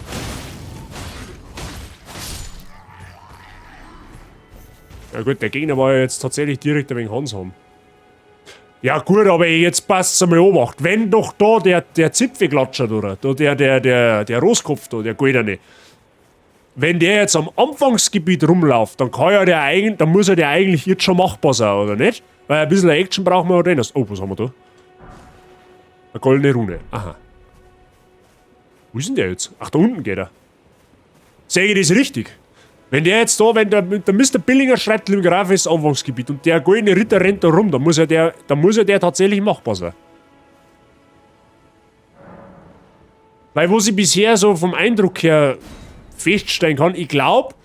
[SPEAKER 1] Ja gut, der Gegner war ja jetzt tatsächlich direkt ein wenig Hansam. Ja gut, aber jetzt passt einmal Obacht. Wenn doch da der Zipfelklatscher, oder? Da der Roskopf da, der Goldene. Wenn der jetzt am Anfangsgebiet rumläuft, dann dann muss ja der eigentlich jetzt schon machbar sein, oder nicht? Weil ein bisschen Action brauchen wir ja drin. Oh, was haben wir da? Eine goldene Rune. Aha. Wo ist denn der jetzt? Ach, da unten geht er. Sehe ich das richtig? Wenn der jetzt da, wenn der Mr. Billinger schreibt, Limgrave ist Anfangsgebiet und der goldene Ritter rennt da rum, dann muss ja der tatsächlich machbar sein. Weil was ich bisher so vom Eindruck her feststellen kann, ich glaube,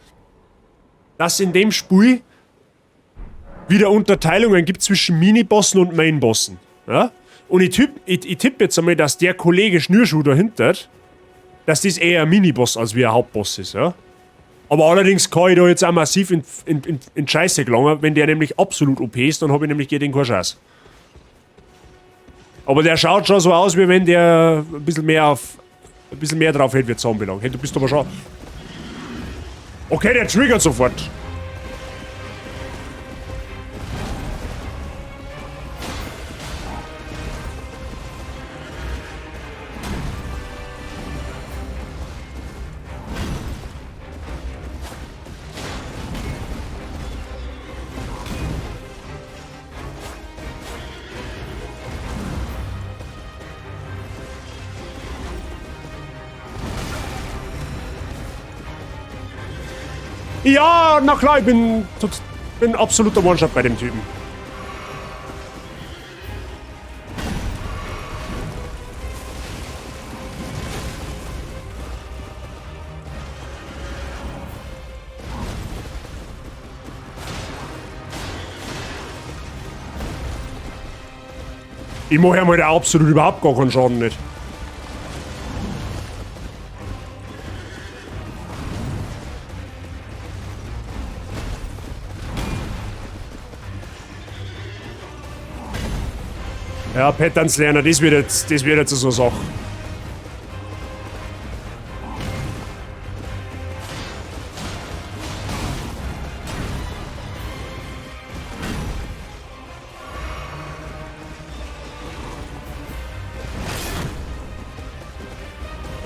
[SPEAKER 1] dass in dem Spiel wieder Unterteilungen gibt zwischen Minibossen und Mainbossen. Ja? Und ich tippe jetzt einmal, dass der Kollege Schnürschuh dahinter, dass das eher ein Miniboss als wie ein Hauptboss ist, ja? Aber allerdings kann ich da jetzt auch massiv in Scheiße gelangen, wenn der nämlich absolut OP ist, dann habe ich nämlich gegen keine Chance. Aber der schaut schon so aus, wie wenn der ein bisschen mehr drauf hätte, wie Zombie-Lang. Hey, du bist aber schon... Okay, der triggert sofort. Ja, na klar, ich bin absoluter One-Shot bei dem Typen. Ich mache ja mal absolut überhaupt gar keinen Schaden nicht. Ja, Patterns lernen, das wird jetzt so eine Sache.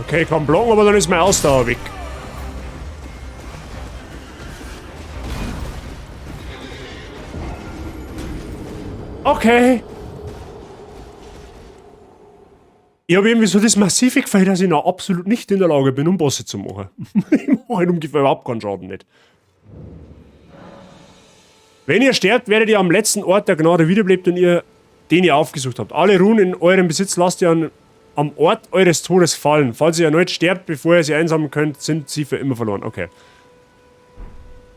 [SPEAKER 1] Okay, kann blocken, aber dann ist meine Ausdauer weg. Okay. Ich habe irgendwie so das massive Gefühl, dass ich noch absolut nicht in der Lage bin, um Bosse zu machen. Ich mache halt ungefähr überhaupt keinen Schaden nicht. Wenn ihr sterbt, werdet ihr am letzten Ort der Gnade wiederbelebt und den ihr aufgesucht habt. Alle Runen in eurem Besitz lasst ihr am Ort eures Todes fallen. Falls ihr erneut sterbt, bevor ihr sie einsammeln könnt, sind sie für immer verloren. Okay.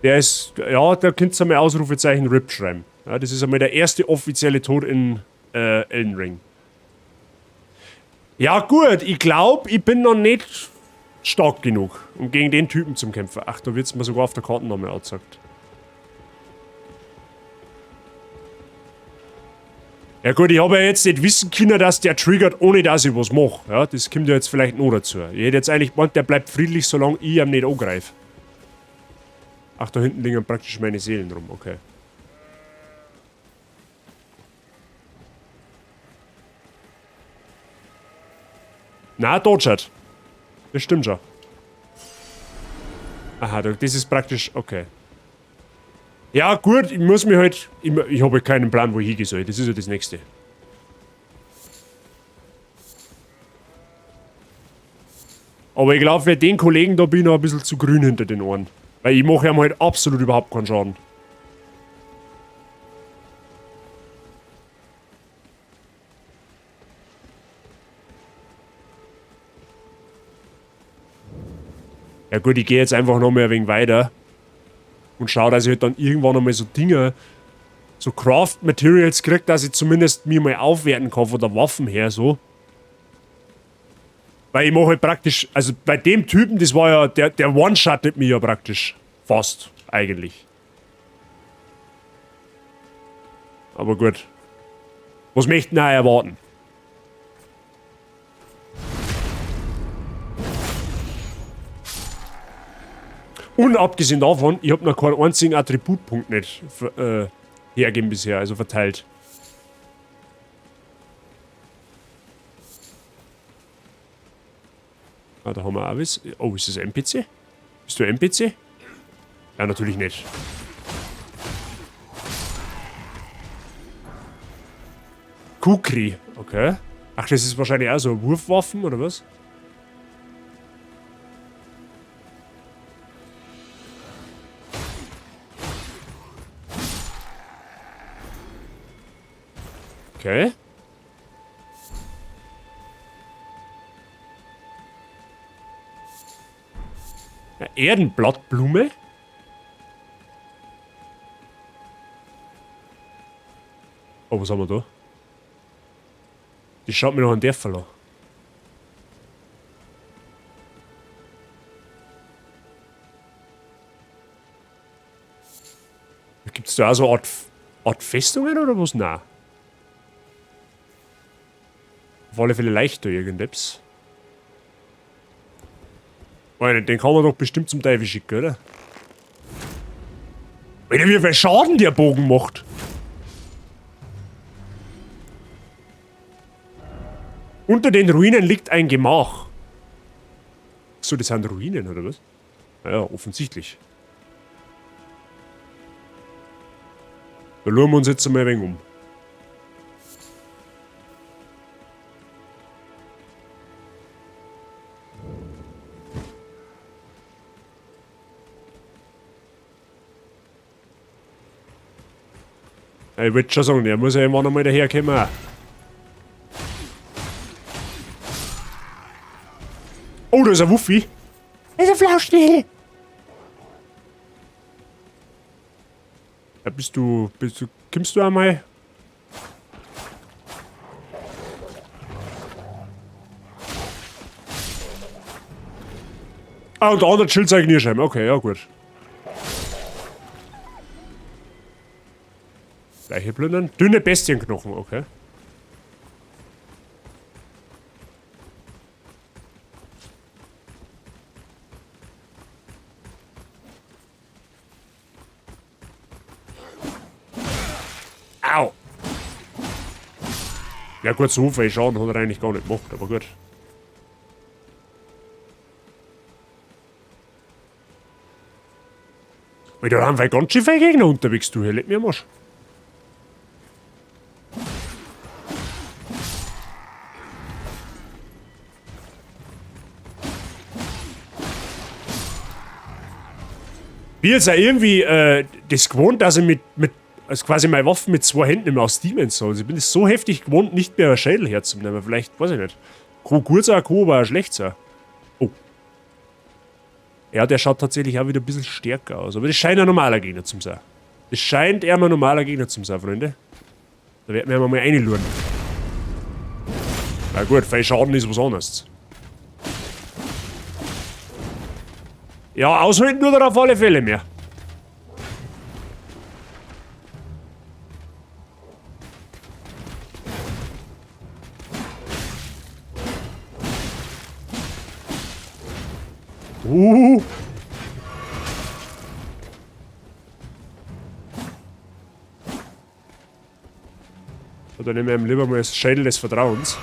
[SPEAKER 1] Der ist, ja, da könnt ihr mal Ausrufezeichen RIP schreiben. Ja, das ist einmal der erste offizielle Tod in Elden Ring. Ja gut, ich glaube, ich bin noch nicht stark genug, um gegen den Typen zu kämpfen. Ach, da wird es mir sogar auf der Karte nochmal angezeigt. Ja gut, ich habe ja jetzt nicht wissen können, dass der triggert, ohne dass ich was mache. Ja, das kommt ja jetzt vielleicht noch dazu. Ich hätte jetzt eigentlich gemeint, der bleibt friedlich, solange ich ihm nicht angreife. Ach, da hinten liegen praktisch meine Seelen rum, okay. Na, Dodgert. Das stimmt schon. Aha, das ist praktisch, okay. Ja, gut, ich muss mir halt. Ich habe keinen Plan, wo ich hingehen soll. Das ist ja das Nächste. Aber ich glaube, für den Kollegen da bin ich noch ein bisschen zu grün hinter den Ohren. Weil ich mache ihm halt absolut überhaupt keinen Schaden. Ja gut, ich gehe jetzt einfach noch mal ein wenig weiter. Und schaue, dass ich halt dann irgendwann einmal so Dinge, so Craft Materials kriege, dass ich zumindest mir mal aufwerten kann von der Waffen her, so. Weil ich mache halt praktisch, also bei dem Typen, das war ja, der one-shottet mich ja praktisch. Fast, eigentlich. Aber gut. Was möchten wir erwarten? Und abgesehen davon, ich habe noch keinen einzigen Attributpunkt nicht hergegeben bisher, also verteilt. Ah, da haben wir auch was. Oh, ist das ein NPC? Bist du ein NPC? Ja, natürlich nicht. Kukri, okay. Ach, das ist wahrscheinlich auch so Wurfwaffen, oder was? Okay. Eine Erdenblattblume? Oh, was haben wir da? Die schaut mir noch an der Fall an. Gibt es da auch so eine Art Festungen oder was? Nein. Auf alle Fälle leichter irgendetwas. Alter, den kann man doch bestimmt zum Teufel schicken, oder? Alter, wie viel Schaden der Bogen macht. Unter den Ruinen liegt ein Gemach. So, das sind Ruinen, oder was? Naja, offensichtlich. Da schauen wir uns jetzt mal ein wenig um. Ich würde schon sagen, der muss ja irgendwann einmal daherkommen. Oh, da ist ein Wuffi. Da ist ein Flauschnägel. Ja, kommst du einmal? Ah, und der andere chillt sein Knierscheiben. Okay, ja gut. Leiche plündern. Dünne Bestienknochen, okay. Au! Ja gut, so viel Schaden hat er eigentlich gar nicht gemacht, aber gut. Weil da haben wir ganz schön viele Gegner unterwegs, du, hier lebt mir am Arsch. bin jetzt auch irgendwie das gewohnt, dass ich also quasi meine Waffen mit 2 Händen immer ausdienen soll. Also ich bin es so heftig gewohnt, nicht mehr einen Schädel herzunehmen. Vielleicht, weiß ich nicht. Kann gut sein, kann aber auch schlecht sein. Oh. Ja, der schaut tatsächlich auch wieder ein bisschen stärker aus. Aber das scheint ein normaler Gegner zu sein. Das scheint eher ein normaler Gegner zu sein, Freunde. Da werden wir mal reinluren. Na gut, viel Schaden ist was anderes. Ja, aushalten nur auf alle Fälle mehr. Oder nehmen wir ihm lieber mal das Schädel des Vertrauens.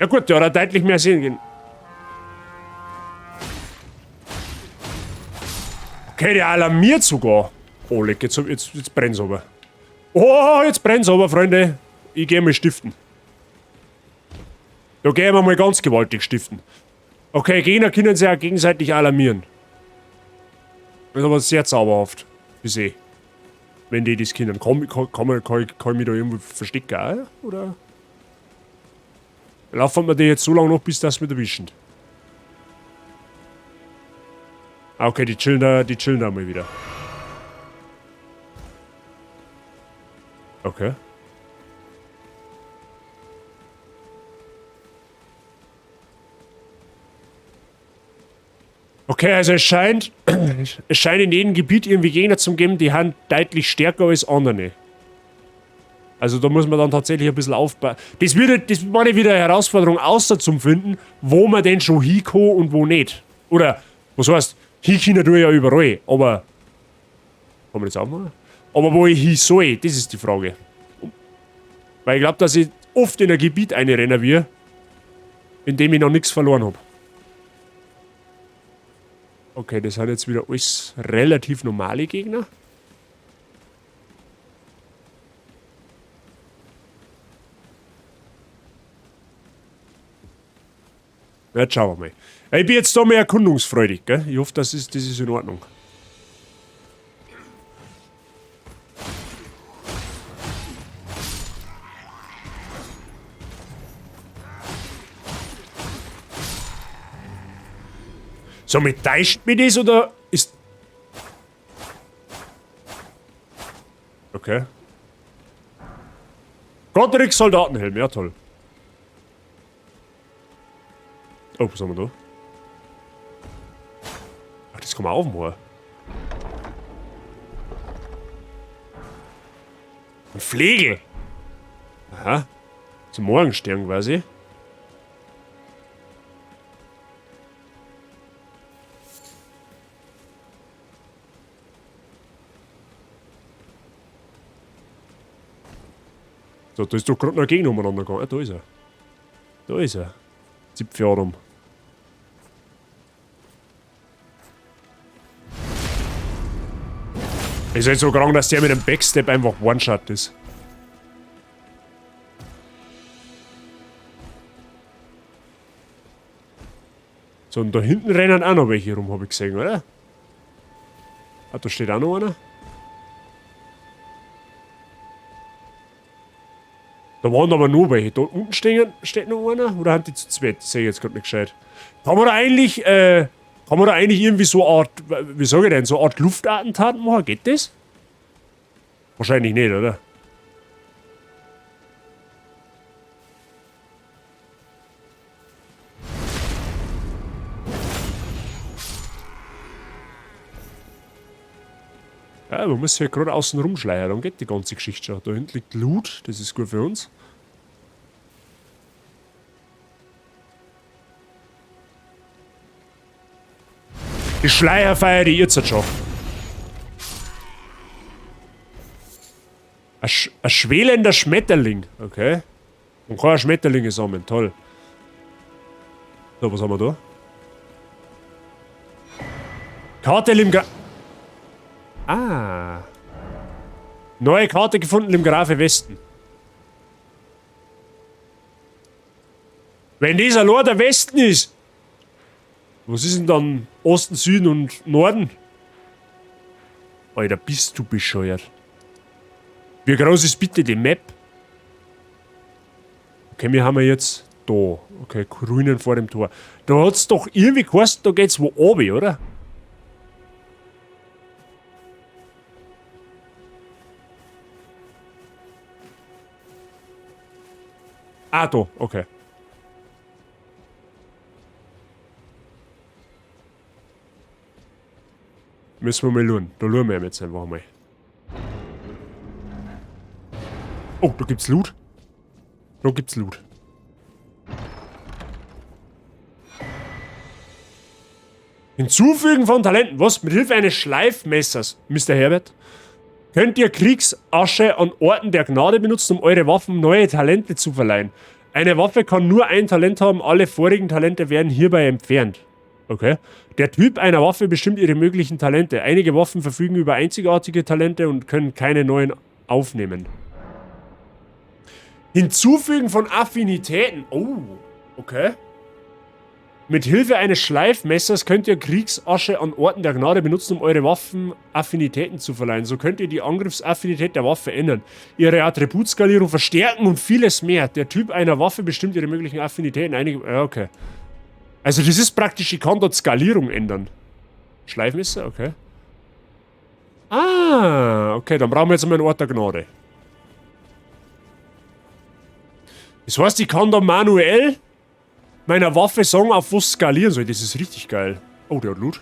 [SPEAKER 1] Ja gut, der hat deutlich mehr Sinn. Okay, der alarmiert sogar. Oh, leck, jetzt brennt's aber. Oh, jetzt brennt's aber, Freunde. Ich gehe mal stiften. Da gehen wir mal ganz gewaltig stiften. Okay, Gegner können sich auch gegenseitig alarmieren. Das ist aber sehr zauberhaft. Wie sehe. Wenn die das können. Kann ich mich da irgendwo verstecken, auch? Oder? Laufen wir die jetzt so lange noch, bis das mit erwischen. Okay, die chillen da mal wieder. Okay. Okay, also es scheint in jedem Gebiet irgendwie Gegner zu geben, die haben deutlich stärker als andere. Also da muss man dann tatsächlich ein bisschen aufbauen. Das war wieder eine Herausforderung, außer zum Finden, wo man denn schon hinkommt und wo nicht. Oder, was heißt, hinkommen tue ich ja überall, aber... Kann man das auch machen? Aber wo ich hin soll, das ist die Frage. Weil ich glaube, dass ich oft in ein Gebiet einrennen will, in dem ich noch nichts verloren habe. Okay, das sind jetzt wieder alles relativ normale Gegner. Jetzt schauen wir mal. Ich bin jetzt da mehr erkundungsfreudig, gell? Ich hoffe, das ist in Ordnung. So, mit täuscht mich das oder ist. Okay. Godric Soldatenhelm, ja toll. Oh, was haben wir da? Ach, das kann man aufmachen. Ein Flegel. Aha. Zum Morgenstern quasi. So, da ist doch gerade noch ein Gegner umeinander gegangen. Ah, da ist er. Da ist er. Zipfjadum. Ist halt so krank, dass der mit dem Backstep einfach One-Shot ist. So, und da hinten rennen auch noch welche rum, habe ich gesehen, oder? Ah, da steht auch noch einer. Da waren aber nur welche. Da unten steht noch einer. Oder haben die zu zweit? Sehe ich jetzt gerade nicht gescheit. Kann man da eigentlich irgendwie so eine Art, wie sage ich denn, so eine Art Luftattentat machen? Geht das? Wahrscheinlich nicht, oder? Ja, man muss hier gerade außen rumschleichen, dann geht die ganze Geschichte schon. Da hinten liegt Loot, das ist gut für uns. Die Schleier feiert die jetzt schon. Ein schwelender Schmetterling, okay. Und kann Schmetterlinge sammeln, toll. So, was haben wir da? Kartel im Ah. Neue Karte gefunden im Grafe Westen. Wenn dieser Lord der Westen ist, was ist denn dann Osten, Süden und Norden? Alter, bist du bescheuert. Wie groß ist bitte die Map? Okay, wir haben jetzt da. Okay, Ruinen vor dem Tor. Da hat's doch irgendwie geheißen, da geht's wo oben, oder? Ah, da, okay. Müssen wir mal schauen. Da schauen wir jetzt einfach mal. Oh, da gibt's Loot. Da gibt's Loot. Hinzufügen von Talenten. Was? Mit Hilfe eines Schleifmessers, Mr. Herbert, könnt ihr Kriegsasche an Orten der Gnade benutzen, um eure Waffen neue Talente zu verleihen. Eine Waffe kann nur ein Talent haben, alle vorigen Talente werden hierbei entfernt. Okay. Der Typ einer Waffe bestimmt ihre möglichen Talente. Einige Waffen verfügen über einzigartige Talente und können keine neuen aufnehmen. Hinzufügen von Affinitäten. Oh, okay. Mit Hilfe eines Schleifmessers könnt ihr Kriegsasche an Orten der Gnade benutzen, um eure Waffen Affinitäten zu verleihen. So könnt ihr die Angriffsaffinität der Waffe ändern, ihre Attributskalierung verstärken und vieles mehr. Der Typ einer Waffe bestimmt ihre möglichen Affinitäten. Einige. Ja, okay. Also, das ist praktisch, ich kann dort Skalierung ändern. Schleifmesser, okay. Ah, okay, dann brauchen wir jetzt mal einen Ort der Gnade. Das heißt, ich kann da manuell meiner Waffe sagen, auf was skalieren soll. Das ist richtig geil. Oh, der hat Loot.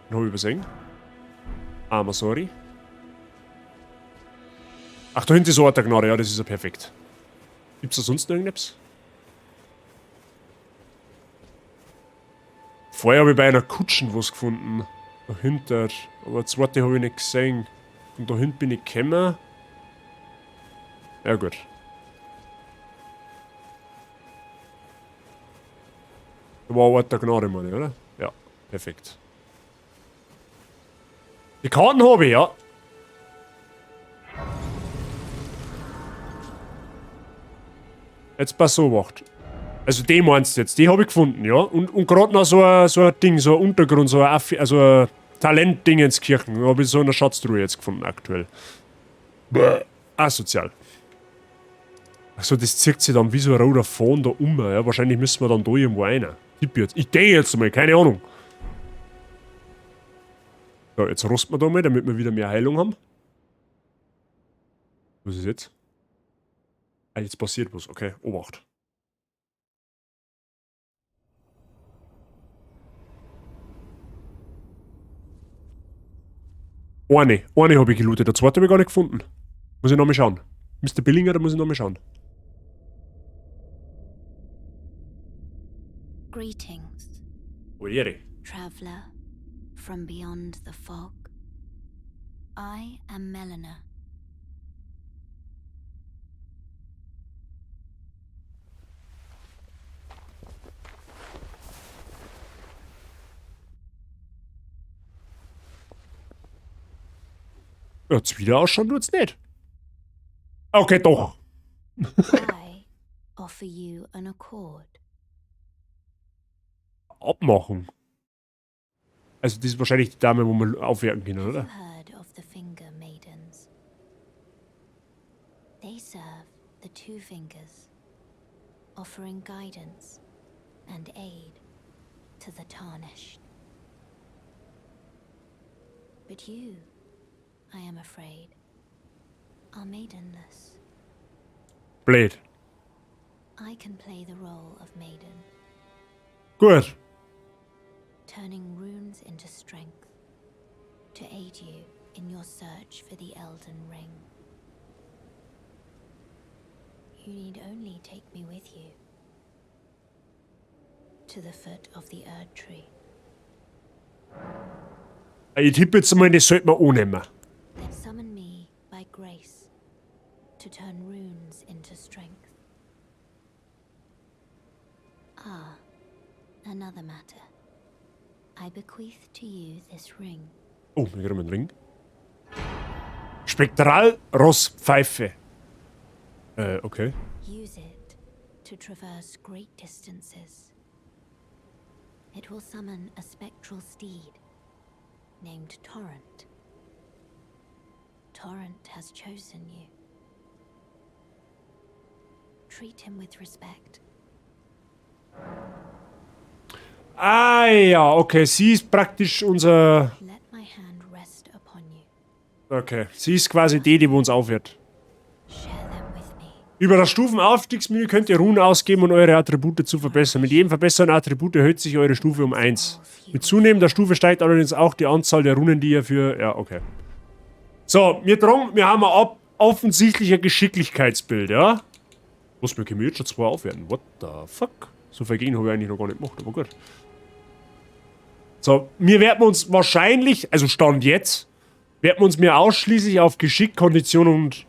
[SPEAKER 1] Den habe ich übersehen. Aber sorry. Ach, da hinten ist Ort der Gnade. Ja, das ist ja perfekt. Gibt's da sonst noch irgendetwas? Vorher habe ich bei einer Kutschen was gefunden. Dahinter. Aber das zweite habe ich nicht gesehen. Und da hinten bin ich gekommen. Ja, gut. Da war Ort der Gnade, meine ich, oder? Ja, perfekt. Die Karten habe ich, ja. Jetzt pass so, wacht. Also die meinst du jetzt, die habe ich gefunden, ja. Und gerade noch so ein Ding, so ein Untergrund, so ein Talent-Ding ins Kirchen. Da habe ich so eine Schatztruhe jetzt gefunden, aktuell. Bäh. Asozial. Achso, das zieht sich dann wie so ein roter Faden da um, ja. Wahrscheinlich müssen wir dann da irgendwo rein. Ich denke jetzt mal, keine Ahnung. So, jetzt rosten wir da mal, damit wir wieder mehr Heilung haben. Was ist jetzt? Ah, jetzt passiert was. Okay, Obacht. Eine habe ich gelootet, der zweite habe ich gar nicht gefunden. Muss ich nochmal schauen. Mr. Billinger, da muss ich nochmal schauen.
[SPEAKER 4] Greetings,
[SPEAKER 1] Oje.
[SPEAKER 4] traveler from beyond the fog. I am Melina.
[SPEAKER 1] Jetzt wieder ausschauen tut's nicht. Okay, doch.
[SPEAKER 4] I offer you an accord.
[SPEAKER 1] Abmachen. Also das ist wahrscheinlich die Dame, wo wir aufwerten können,
[SPEAKER 4] Have
[SPEAKER 1] oder?
[SPEAKER 4] you heard of the Finger Maidens? They serve the Two Fingers, offering guidance and aid to the Tarnished. But you, I am afraid, are maidenless.
[SPEAKER 1] Blöd.
[SPEAKER 4] I can play the role of maiden,
[SPEAKER 1] Gut.
[SPEAKER 4] turning runes into strength to aid you in your search for the Elden Ring. You need only take me with you to the foot of the Erd Tree.
[SPEAKER 1] Ich tippe jetzt mal, das sollte man annehmen.
[SPEAKER 4] Then summon me by grace to turn runes into strength. Ah, another matter. I bequeath to you this ring.
[SPEAKER 1] Oh, wir kriegen einen Ring. Spektralrosspfeife. Okay.
[SPEAKER 4] Use it to traverse great distances. It will summon a spectral steed named Torrent. Torrent has chosen you. Treat him with respect.
[SPEAKER 1] Ah ja, okay. Sie ist praktisch unser...
[SPEAKER 4] Let my hand rest upon you.
[SPEAKER 1] Okay. Sie ist quasi die uns aufhört.
[SPEAKER 4] Share them with me.
[SPEAKER 1] Über das Stufenaufstiegsmenü könnt ihr Runen ausgeben, um eure Attribute zu verbessern. Mit jedem verbesserten Attribut erhöht sich eure Stufe um 1. Mit zunehmender Stufe steigt allerdings auch die Anzahl der Runen, die ihr für... Ja, okay. So, wir haben ein offensichtlicher Geschicklichkeitsbild, ja? Was, wir können jetzt schon 2 aufwerten. What the fuck? So vergehen habe ich eigentlich noch gar nicht gemacht, aber gut. So, wir werden uns wahrscheinlich, also Stand jetzt, werden wir uns mehr ausschließlich auf Geschick, Kondition und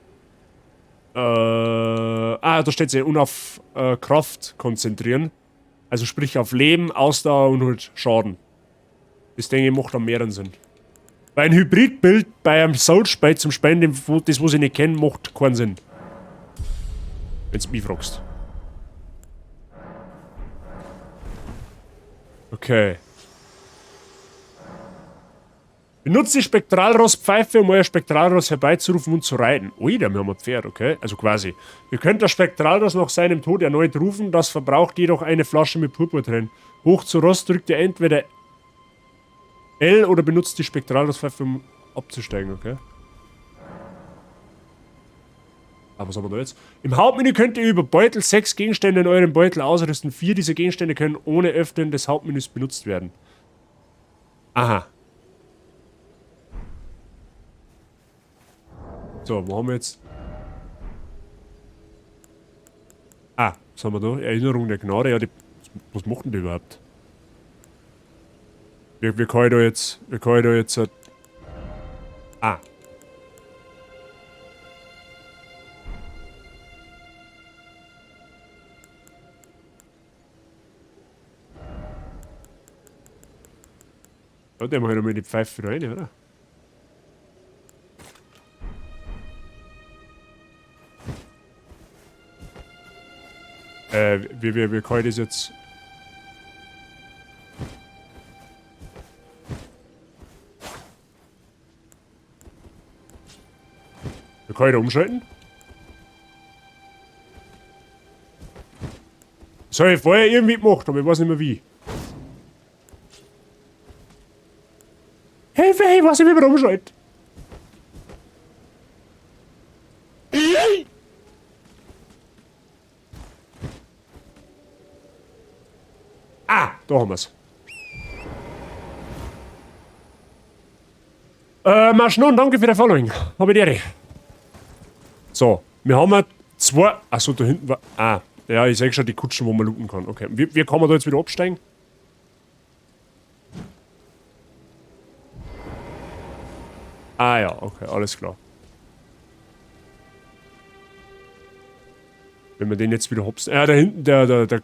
[SPEAKER 1] da steht es ja, und auf Kraft konzentrieren. Also sprich auf Leben, Ausdauer und halt Schaden. Das denke ich macht am mehreren Sinn. Weil ein Hybridbild bei einem Soulspiel zum Spenden, das was ich nicht kenne, macht keinen Sinn. Wenn du mich fragst. Okay. Benutzt die Spektralrosspfeife, um euer Spektralross herbeizurufen und zu reiten. Ui, da haben wir ein Pferd, okay? Also quasi. Ihr könnt das Spektralross nach seinem Tod erneut rufen, das verbraucht jedoch eine Flasche mit Purpurtränen. Hoch zu Ross drückt ihr entweder L oder benutzt die Spektralrosspfeife, um abzusteigen, okay? Aber was haben wir da jetzt? Im Hauptmenü könnt ihr über Beutel 6 Gegenstände in eurem Beutel ausrüsten. 4 dieser Gegenstände können ohne Öffnen des Hauptmenüs benutzt werden. Aha. So, wo haben wir jetzt? Ah, was haben wir da? Erinnerung der Gnade. Ja, was macht denn die überhaupt? Wir können da jetzt... Ah. Ja, der macht halt mal die Pfeife rein, oder? Wir können das jetzt... Wir können da umschalten. Das habe ich vorher irgendwie gemacht, aber ich weiß nicht mehr wie. Hilfe, ich weiß nicht, wie man umschaltet. Ah, da haben wir's. Maschnon, danke für den Following. Habe ich dir. So, wir haben 2. Achso, da hinten war. Ah, ja, ich sehe schon die Kutschen, wo man looten kann. Okay, wie kann man da jetzt wieder absteigen? Ah ja, okay, alles klar. Wenn wir den jetzt wieder hopsen. Da hinten, der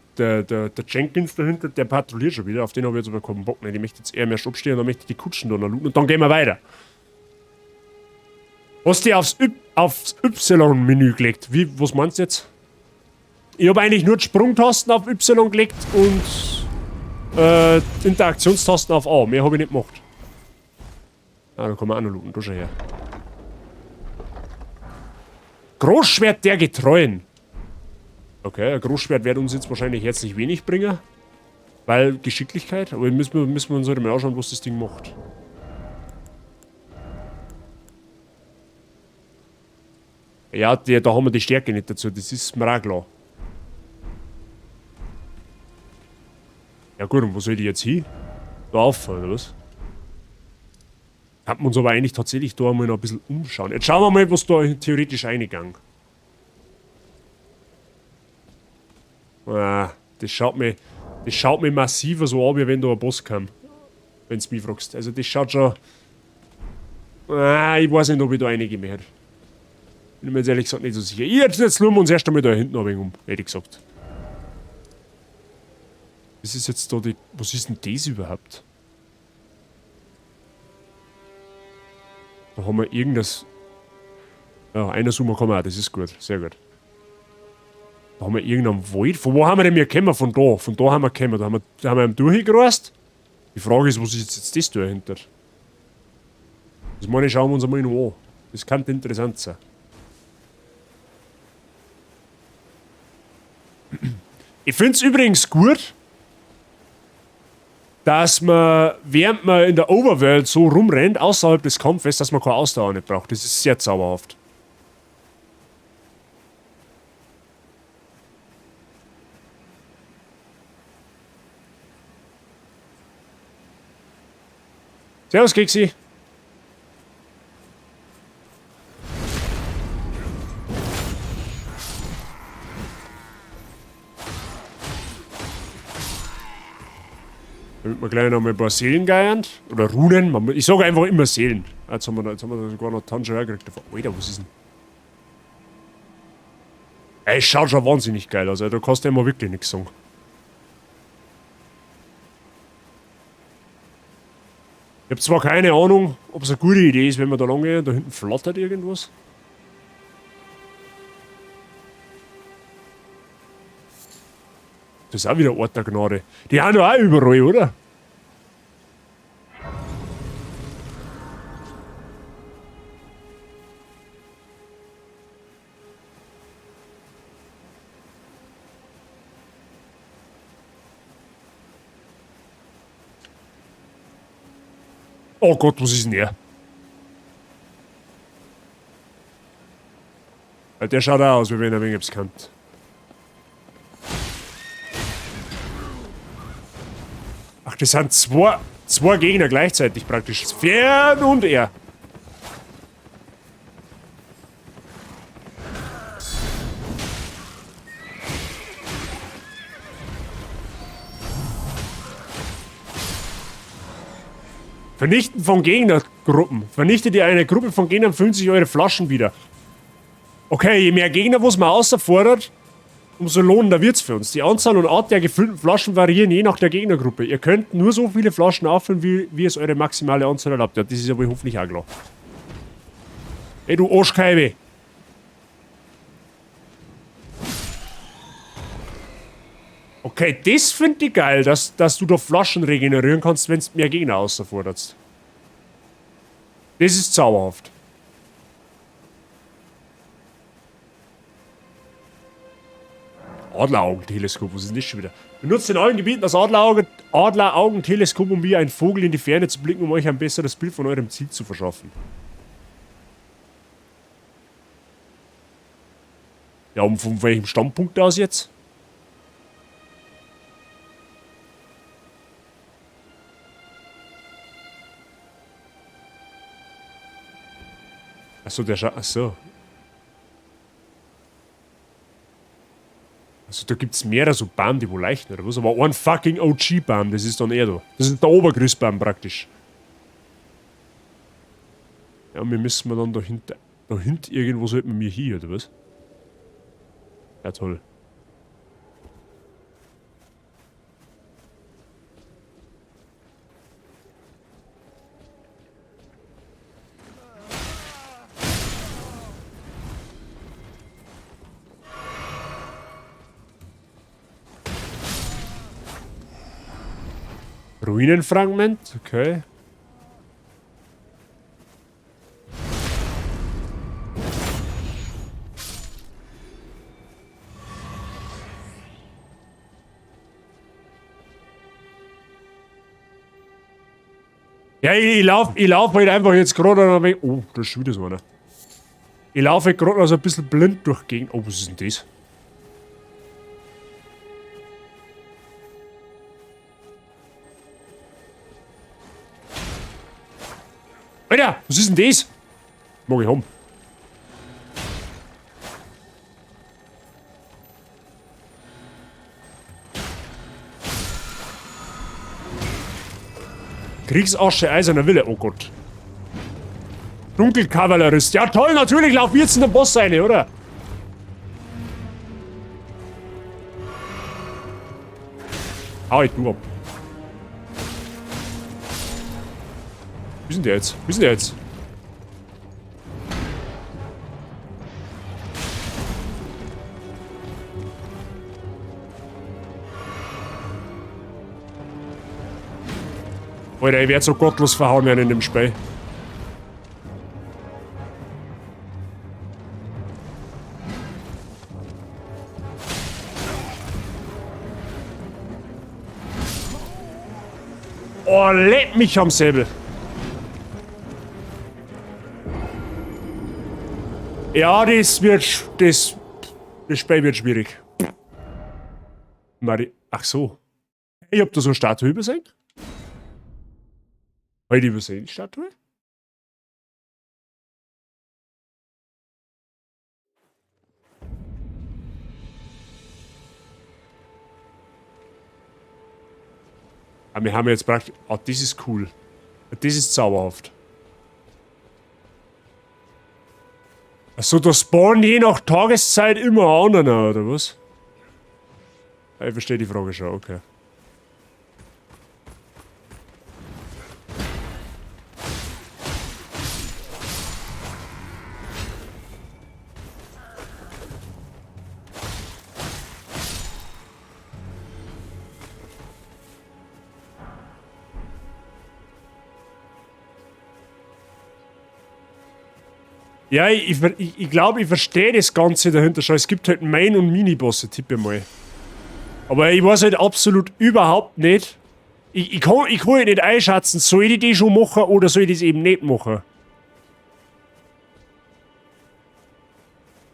[SPEAKER 1] Jenkins dahinter, der patrouilliert schon wieder. Auf den habe ich jetzt aber keinen Bock mehr. Die möchte jetzt eher mehr abstehen und dann möchte ich die Kutschen da noch looten. Und dann gehen wir weiter. Hast du aufs Y-Menü gelegt? Was meinst du jetzt? Ich habe eigentlich nur die Sprungtasten auf Y gelegt und Interaktionstasten auf A. Mehr habe ich nicht gemacht. Ah, da kann man auch noch looten. Da schon her. Großschwert der Getreuen. Okay, ein Großschwert wird uns jetzt wahrscheinlich herzlich wenig bringen. Weil Geschicklichkeit. Aber müssen wir uns halt mal anschauen, was das Ding macht. Ja, da haben wir die Stärke nicht dazu. Das ist mir auch klar. Ja gut, und wo soll die jetzt hin? Da auffahren, oder was? Kann man uns aber eigentlich tatsächlich da mal noch ein bisschen umschauen. Jetzt schauen wir mal, was da theoretisch eingegangen. Ah, das schaut mir massiver so an, wie wenn da ein Boss kam. Wenn du mich fragst. Also das schaut schon... Ah, ich weiß nicht, ob ich da einige mehr hätte. Bin mir jetzt ehrlich gesagt nicht so sicher. Jetzt schauen wir uns erst einmal da hinten ein wenig um, hätte ich gesagt. Das ist jetzt da die... Was ist denn das überhaupt? Da haben wir irgendwas... Ja, einer Summer kann man auch, das ist gut. Sehr gut. Da haben wir irgendeinen Wald. Von wo haben wir denn gekommen? Von da. Von da haben wir gekommen. Da haben wir ihn durchgerast. Die Frage ist, was ist jetzt das dahinter? Das meine ich, schauen wir uns einmal noch an. Das könnte interessant sein. Ich finde es übrigens gut, dass man, während man in der Overworld so rumrennt, außerhalb des Kampfes, dass man keine Ausdauer nicht braucht. Das ist sehr zauberhaft. Servus, Keksi. Damit wir gleich noch mal ein paar Seelen geeint. Oder Runen. Ich sage einfach immer Seelen. Jetzt haben wir sogar noch Tanjo hergekriegt. Alter, was ist denn? Ey, es schaut schon wahnsinnig geil aus. Da kannst du immer wirklich nichts sagen. Ich habe zwar keine Ahnung, ob es eine gute Idee ist, wenn wir da lang gehen. Da hinten flattert irgendwas. Das ist auch wieder Ort der Gnade. Die haben ja auch überall, oder? Oh Gott, was ist denn der? Der schaut auch aus, wie wenn er wegen etwas kennt. Ach, das sind zwei Gegner gleichzeitig praktisch. Fern und er. Vernichten von Gegnergruppen. Vernichtet ihr eine Gruppe von Gegnern, füllen sich eure Flaschen wieder. Okay, je mehr Gegner, was man außerfordert, umso lohnender wird's für uns. Die Anzahl und Art der gefüllten Flaschen variieren je nach der Gegnergruppe. Ihr könnt nur so viele Flaschen auffüllen, wie es eure maximale Anzahl erlaubt. Ja, das ist aber hoffentlich auch klar. Ey, du Arschkeibe! Okay, das finde ich geil, dass du da Flaschen regenerieren kannst, wenn du mehr Gegner außerforderst. Das ist zauberhaft. Adleraugenteleskop, was ist denn das schon wieder? Benutzt in allen Gebieten das Adleraugenteleskop, um wie ein Vogel in die Ferne zu blicken, um euch ein besseres Bild von eurem Ziel zu verschaffen. Ja, und von welchem Standpunkt aus jetzt? Achso, der schaut. Achso. Also da gibt's mehrere so Bäume, die wohl leichten oder was, aber ein fucking OG-Baum, das ist dann eher da. Das ist der Obergrüßbaum praktisch. Ja, wir müssen wir dann dahinter irgendwo sollten wir hier, oder was? Ja, toll. Ruinenfragment, okay. Ja, ich lauf halt einfach jetzt gerade. Oh, da ist schon wieder so einer. Ich laufe halt gerade also ein bisschen blind durch die Gegend. Oh, was ist denn das? Alter, was ist denn das? Mag ich haben. Kriegsasche, eiserner Wille, oh Gott. Dunkelkavallerist. Ja toll, natürlich laufen wir jetzt in den Boss rein, oder? Hau ich du ab. Wie ist denn der jetzt? Wie ist denn der jetzt? Alter, ich werde so gottlos verhauen werden in dem Spiel. Oh, leck mich am Säbel. Ja, das Spiel wird schwierig. Ach so. Ich hab da so eine Statue übersehen. Hab ich die übersehen, die Statue? Aber wir haben jetzt praktisch... Oh, das ist cool. Das ist zauberhaft. Achso, da spawnen je nach Tageszeit immer andere, oder was? Ich verstehe die Frage schon, okay. Ja, ich glaube, ich verstehe das Ganze dahinter schon. Es gibt halt Main- und Minibosse, tippe mal. Aber ich weiß halt absolut überhaupt nicht. Ich kann halt nicht einschätzen, soll ich die schon machen oder soll ich das eben nicht machen.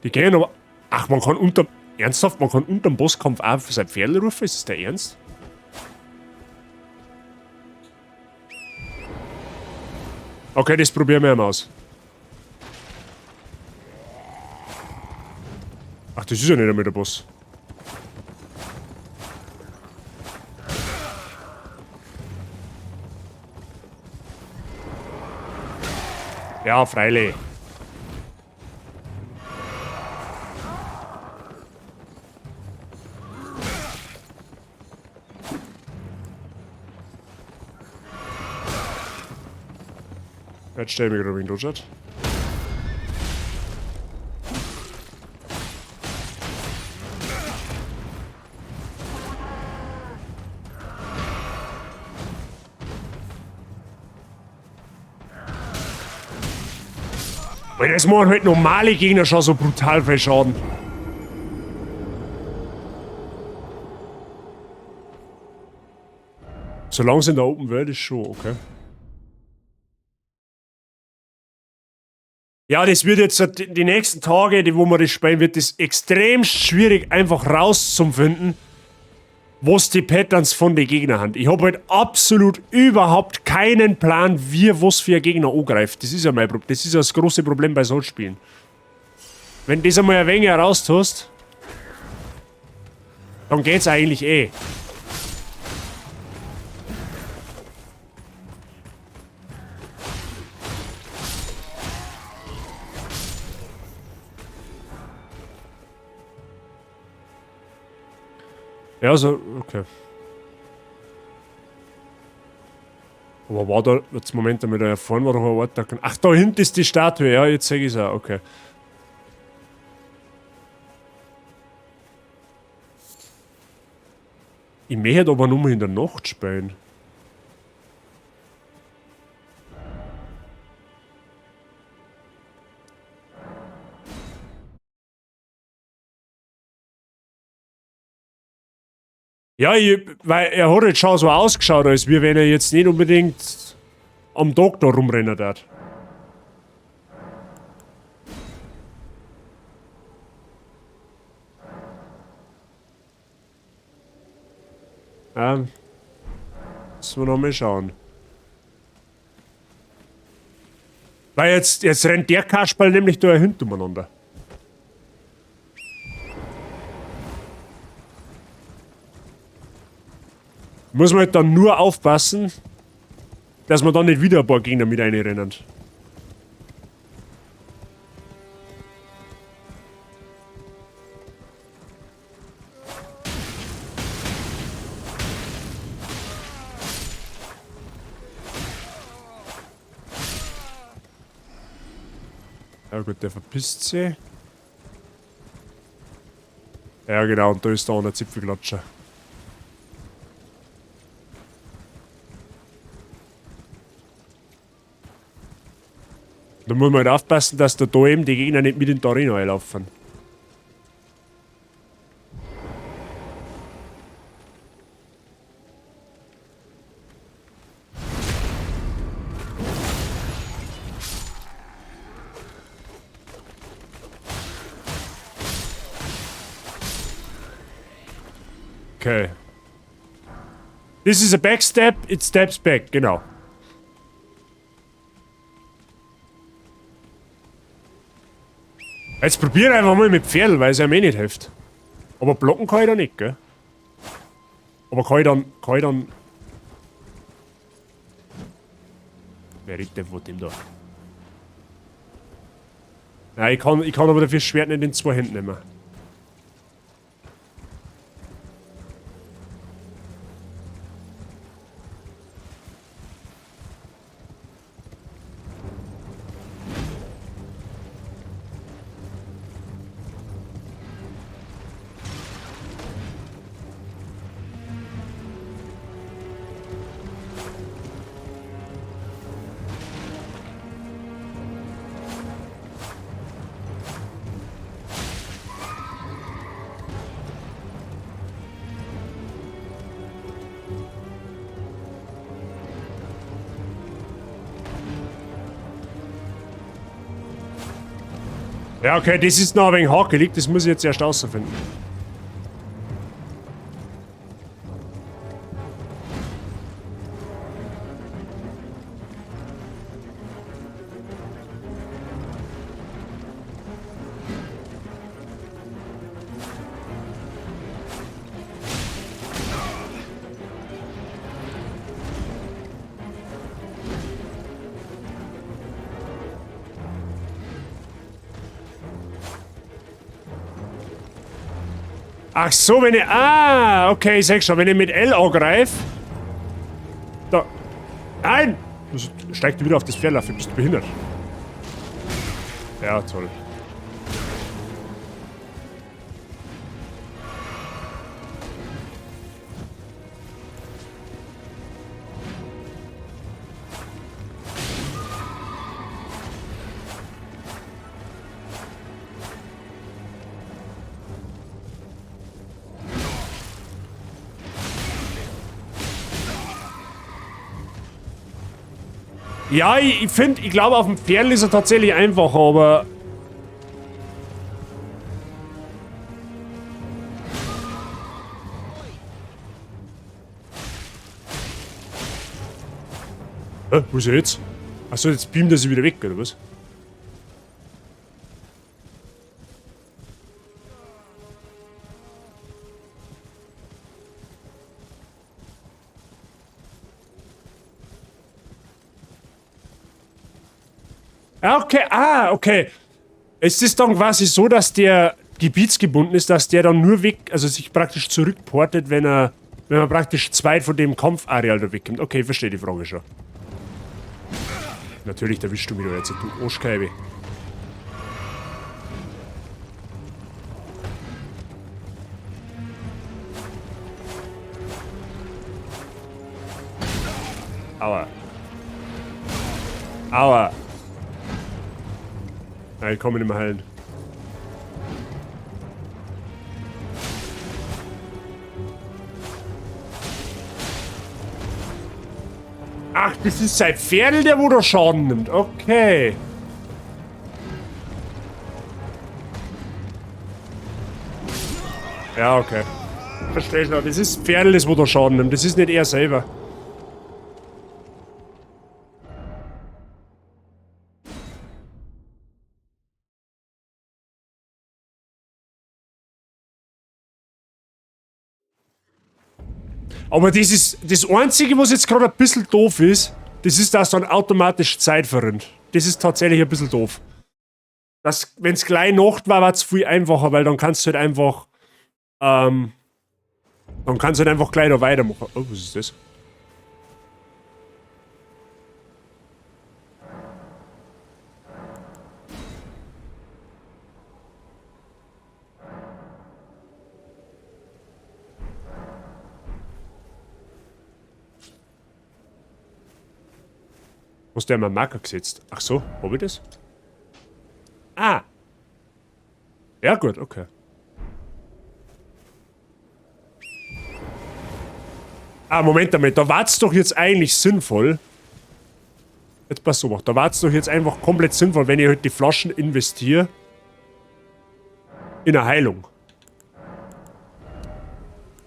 [SPEAKER 1] Die gehen aber... Ach, man kann unter... Ernsthaft? Man kann unter dem Bosskampf auch für sein Pferd rufen? Ist das der Ernst? Okay, das probieren wir mal aus. Ach, das ist ja nicht einmal der Boss. Ja, freilich. Jetzt stell mich gerade in Deutschland. Weil das machen halt normale Gegner schon so brutal viel Schaden. Solange es in der Open World ist schon, okay. Ja, das wird jetzt die nächsten Tage, wo wir das spielen, wird das extrem schwierig einfach rauszufinden, was die Patterns von den Gegnern haben. Ich habe halt absolut überhaupt keinen Plan, wie was für ein Gegner angreift. Das ist ja mein Problem. Das ist ja das große Problem bei solchen Spielen. Wenn du das einmal ein wenig heraustust, dann geht's eigentlich eh. Ja, so, okay. Aber war da, jetzt Moment, damit da vorne war doch ein Ort, da kann, ach, da hinten ist die Statue, ja, jetzt sehe ich es auch, okay. Ich möchte aber nur in der Nacht spielen. Ja, weil er hat jetzt schon so ausgeschaut, als wie wenn er jetzt nicht unbedingt am Tag da rumrennen darf. Müssen wir noch mal schauen. Weil jetzt rennt der Kasperl nämlich da hinten umeinander. Muss man halt dann nur aufpassen, dass man dann nicht wieder ein paar Gegner mit reinrennen. Ja gut, der verpisst sich. Ja genau, und da ist da auch ein Zipfelklatscher. Da muss man halt aufpassen, dass da eben die Gegner nicht mit in die Arena einlaufen. Okay. This is a backstep, it steps back, genau. Jetzt probier einfach mal mit Pferd, weil es einem eh nicht hilft. Aber blocken kann ich da nicht, gell? Aber kann ich dann... Wer redet denn von dem da? Nein, ich kann aber dafür das Schwert nicht in 2 Händen nehmen. Ja, okay, das ist noch ein wenig hakelig, das muss ich jetzt erst rausfinden. Ach so, wenn ich... Ah, okay, ich sag schon, wenn ich mit L angreife... Da... Nein! Steig du wieder auf das Pferd auf, bist du behindert. Ja, toll. Ja, ich finde, ich glaube, auf dem Pferd ist er tatsächlich einfacher, aber... Wo ist er jetzt? Achso, jetzt beamt er sich wieder weg, oder was? Okay, okay. Es ist dann quasi so, dass der gebietsgebunden ist, dass der dann nur weg, also sich praktisch zurückportet, wenn man praktisch 2 von dem Kampfareal da wegkommt. Okay, ich verstehe die Frage schon. Natürlich, da wischst du mich doch jetzt, du Arschkeibe. Aua. Aua. Nein, ich kann mich nicht mehr heilen. Ach, das ist sein Pferd, der wo da Schaden nimmt. Okay. Ja, okay. Verstehe schon. Das ist Pferd, das wo da Schaden nimmt. Das ist nicht er selber. Aber das ist das Einzige, was jetzt gerade ein bisschen doof ist, das ist, dass dann automatisch Zeit verrinnt. Das ist tatsächlich ein bisschen doof. Wenn es gleich Nacht war, war es viel einfacher, weil dann kannst du halt einfach gleich da weitermachen. Oh, was ist das? Hast du ja mal einen Marker gesetzt? Ach so, hab ich das? Ah! Ja gut, okay. Ah, Moment einmal, da war's doch jetzt eigentlich sinnvoll. Jetzt pass so, da war's doch jetzt einfach komplett sinnvoll, wenn ich halt die Flaschen investiere. In eine Heilung.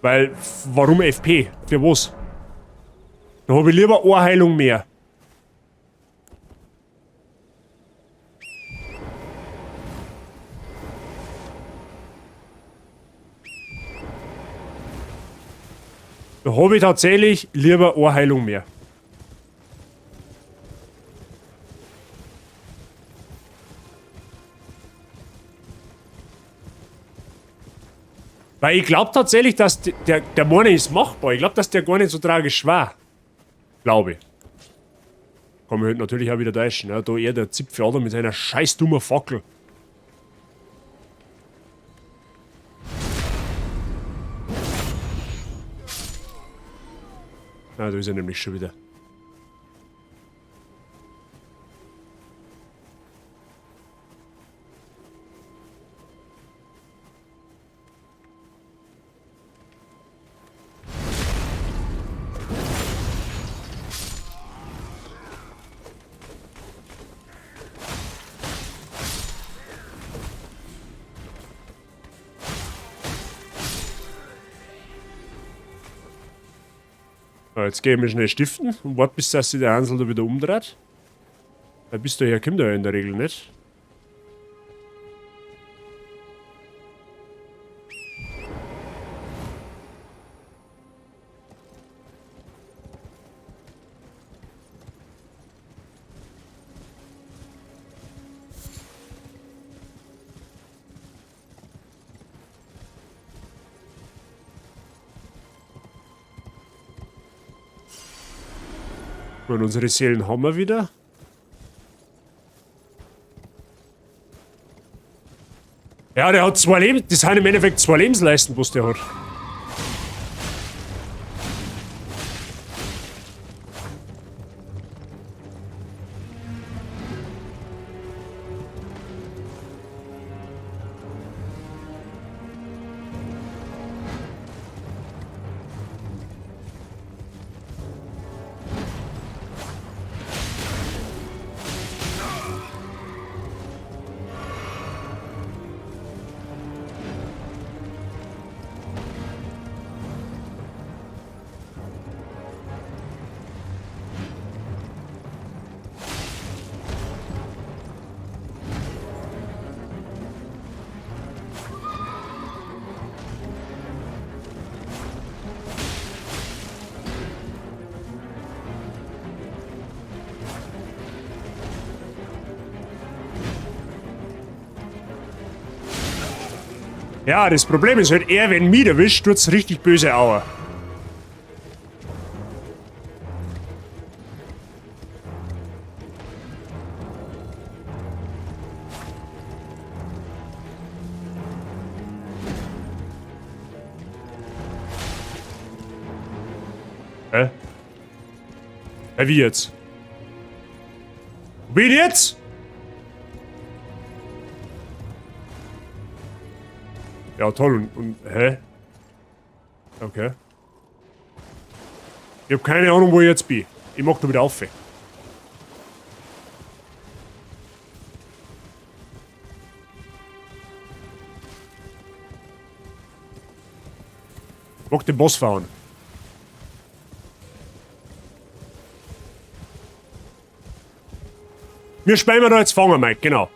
[SPEAKER 1] Weil, warum FP? Für was? Da habe ich lieber eine Heilung mehr. Da habe ich tatsächlich lieber eine Heilung mehr. Weil ich glaube tatsächlich, dass der Morne ist machbar. Ich glaube, dass der gar nicht so tragisch war. Glaube ich. Kann mich halt natürlich auch wieder täuschen. Ne? Da eher der Zipfelader mit seiner scheiß dummer Fackel. Ah, da ist er nämlich schon wieder. Jetzt gehen wir schnell stiften und warten, bis sich der Hansel da wieder umdreht. Weil bis daher kommt er ja in der Regel nicht. Und unsere Seelen haben wir wieder. Ja, der hat 2 Leben. Das sind im Endeffekt 2 Lebensleisten, was der hat. Ja, das Problem ist halt eher, wenn mich erwischt, tut's richtig böse Aua. Hä? Hä, wie jetzt? Wie jetzt? Ja, toll. Und hä? Okay. Ich hab keine Ahnung, wo ich jetzt bin. Ich mach da wieder auf. Ich mag den Boss fahren. Wir spielen da jetzt Fanger, Mike, genau.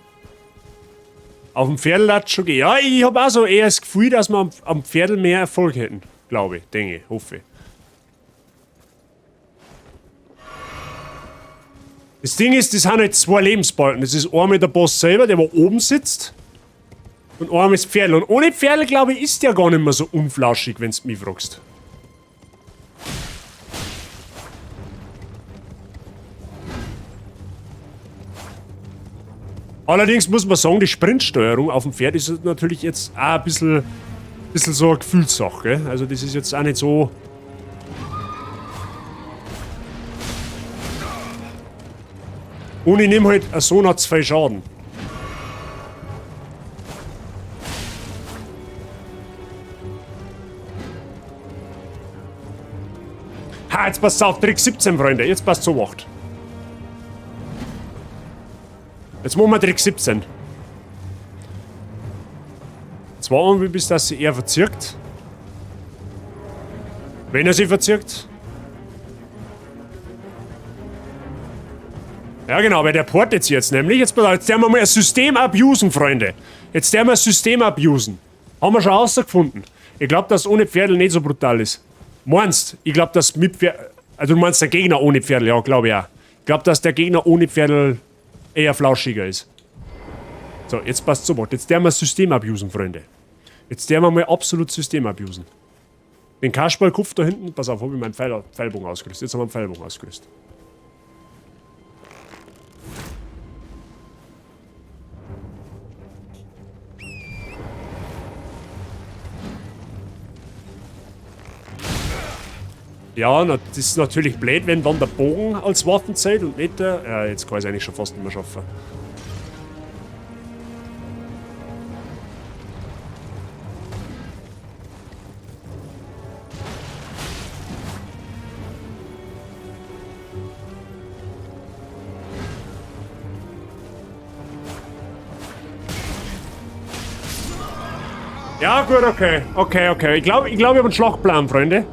[SPEAKER 1] Auf dem Pferdelatsch schon gehen. Ja, ich habe auch so eher das Gefühl, dass wir am Pferdl mehr Erfolg hätten. Glaube ich, denke ich, hoffe. Das Ding ist, das sind halt 2 Lebensbalken. Das ist einmal der Boss selber, der wo oben sitzt. Und einmal das Pferdl. Und ohne Pferdl, glaube ich, ist der gar nicht mehr so unflauschig, wenn du mich fragst. Allerdings muss man sagen, die Sprintsteuerung auf dem Pferd ist natürlich jetzt auch ein bisschen so eine Gefühlssache. Gell? Also das ist jetzt auch nicht so... Und ich nehme halt so noch 2 Schaden. Ha, jetzt passt auf, Trick 17, Freunde. Jetzt passt so 8. Jetzt machen wir Trick 17. Jetzt warten wir, bis das sich er verzirkt. Wenn er sich verzirkt. Ja genau, weil der portet jetzt nämlich. Jetzt werden wir mal ein System abusen, Freunde. Jetzt werden wir ein System abusen. Haben wir schon rausgefunden. Ich glaube, dass ohne Pferdl nicht so brutal ist. Meinst? Ich glaube, dass mit Pferdl... Also du meinst der Gegner ohne Pferdl, ja, glaube ich auch. Ich glaube, dass der Gegner ohne Pferdl eher flauschiger ist. So, jetzt passt so was. Jetzt werden wir System abusen, Freunde. Jetzt werden wir mal absolut System abusen. Den Kasperlkopf da hinten, pass auf, habe ich meinen Pfeilbogen ausgerüstet. Jetzt haben wir einen Pfeilbogen ausgerüstet. Ja, das ist natürlich blöd, wenn dann der Bogen als Waffen zählt und nicht der... Ja, jetzt kann ich es eigentlich schon fast nicht mehr schaffen. Ja, gut, okay. Okay. Ich glaube, ich habe einen Schlachtplan, Freunde.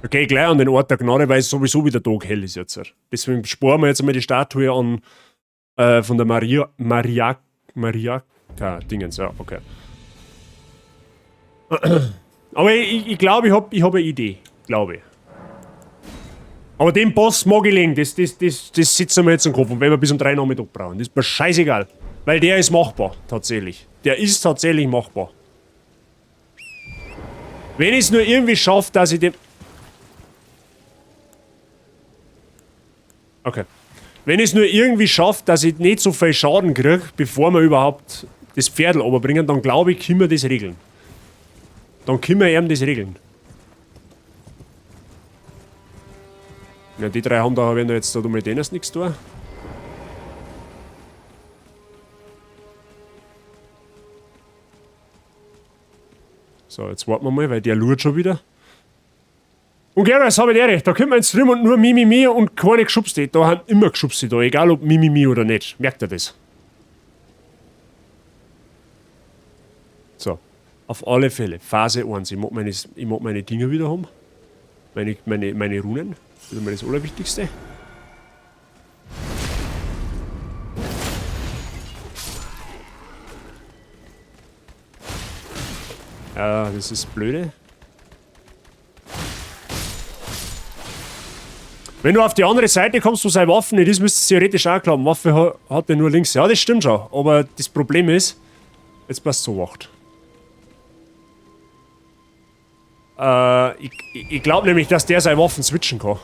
[SPEAKER 1] Okay, gleich an den Ort der Gnade, weil es sowieso wieder taghell ist jetzt. Deswegen sparen wir jetzt einmal die Statue an von der Mariaka-Dingens. Ja, okay. Aber ich glaube, ich hab eine Idee. Glaube ich. Aber den Boss mag ich legen, das sitzen wir jetzt im Kopf. Und wenn wir bis um 3 Nachmittag brauchen, das ist mir scheißegal. Weil der ist machbar, tatsächlich. Der ist tatsächlich machbar. Wenn ich es nur irgendwie schaffe, dass ich den... Okay. Wenn ich es nur irgendwie schaffe, dass ich nicht so viel Schaden kriege, bevor wir überhaupt das Pferdl runterbringen, dann glaube ich, können wir das regeln. Dann können wir eben das regeln. Ja, die 3 haben da, wenn da jetzt da mit denen nichts tun. So, jetzt warten wir mal, weil der lurt schon wieder. Und Geralt, das habe ich dir recht, da kommt man ins Stream und nur Mimimi und keine Geschubste. Da haben immer Geschubste da, egal ob Mimimi oder nicht. Merkt ihr das? So, auf alle Fälle, Phase 1. Ich mag meine Dinger wieder haben. Meine Runen. Das ist mal das Allerwichtigste. Ja, das ist blöde. Wenn du auf die andere Seite kommst, wo seine Waffen nicht ist, müsstest du theoretisch auch glauben. Waffe hat er nur links. Ja, das stimmt schon. Aber das Problem ist, jetzt passt so wacht. Ich glaube nämlich, dass der seine Waffen switchen kann.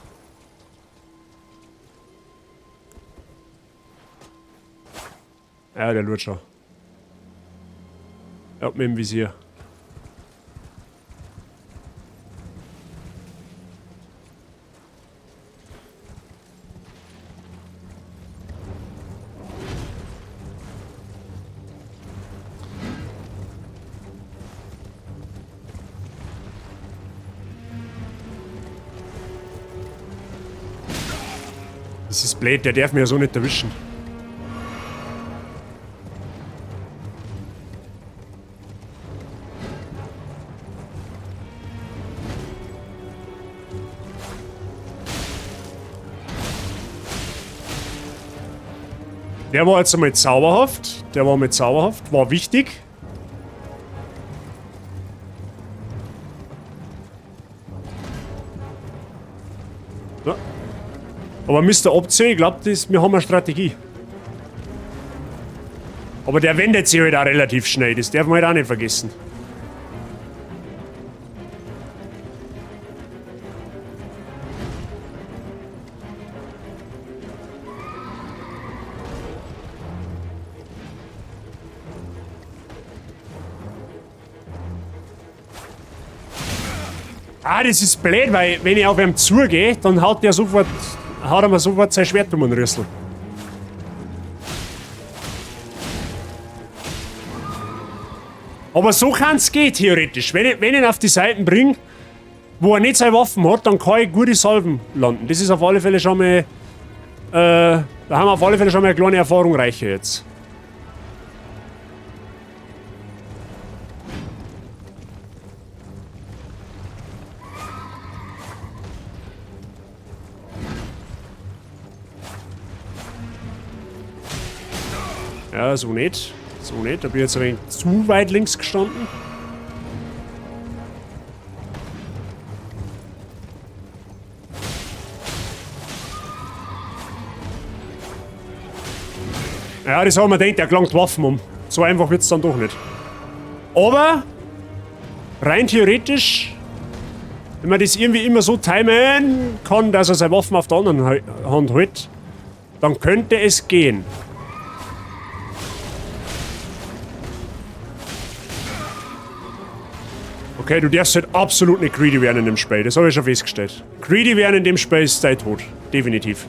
[SPEAKER 1] Ja, der lurt schon. Ja, mit dem Visier. Das ist blöd, der darf mir ja so nicht erwischen. Der war jetzt einmal zauberhaft. War wichtig. Ja. Aber Mr. Option, ich glaube, wir haben eine Strategie. Aber der wendet sich halt auch relativ schnell, das darf man halt auch nicht vergessen. Ah, das ist blöd, weil wenn ich auf ihn zugehe, dann haut er mir sofort sein Schwert um den Rüssel. Aber so kann es gehen, theoretisch. Wenn ich ihn auf die Seiten bringe, wo er nicht seine Waffen hat, dann kann ich gute Salven landen. Das ist auf alle Fälle schon mal... da haben wir auf alle Fälle schon mal eine kleine Erfahrung reicher jetzt. Ja, so nicht. So nicht. Da bin ich jetzt ein wenig zu weit links gestanden. Ja, das haben wir gedacht, der gelangt Waffen um. So einfach wird es dann doch nicht. Aber, rein theoretisch, wenn man das irgendwie immer so timen kann, dass er seine Waffen auf der anderen Hand hält, dann könnte es gehen. Okay, du darfst halt absolut nicht greedy werden in dem Spiel, das habe ich schon festgestellt. Greedy werden in dem Spiel ist dein Tod. Definitiv.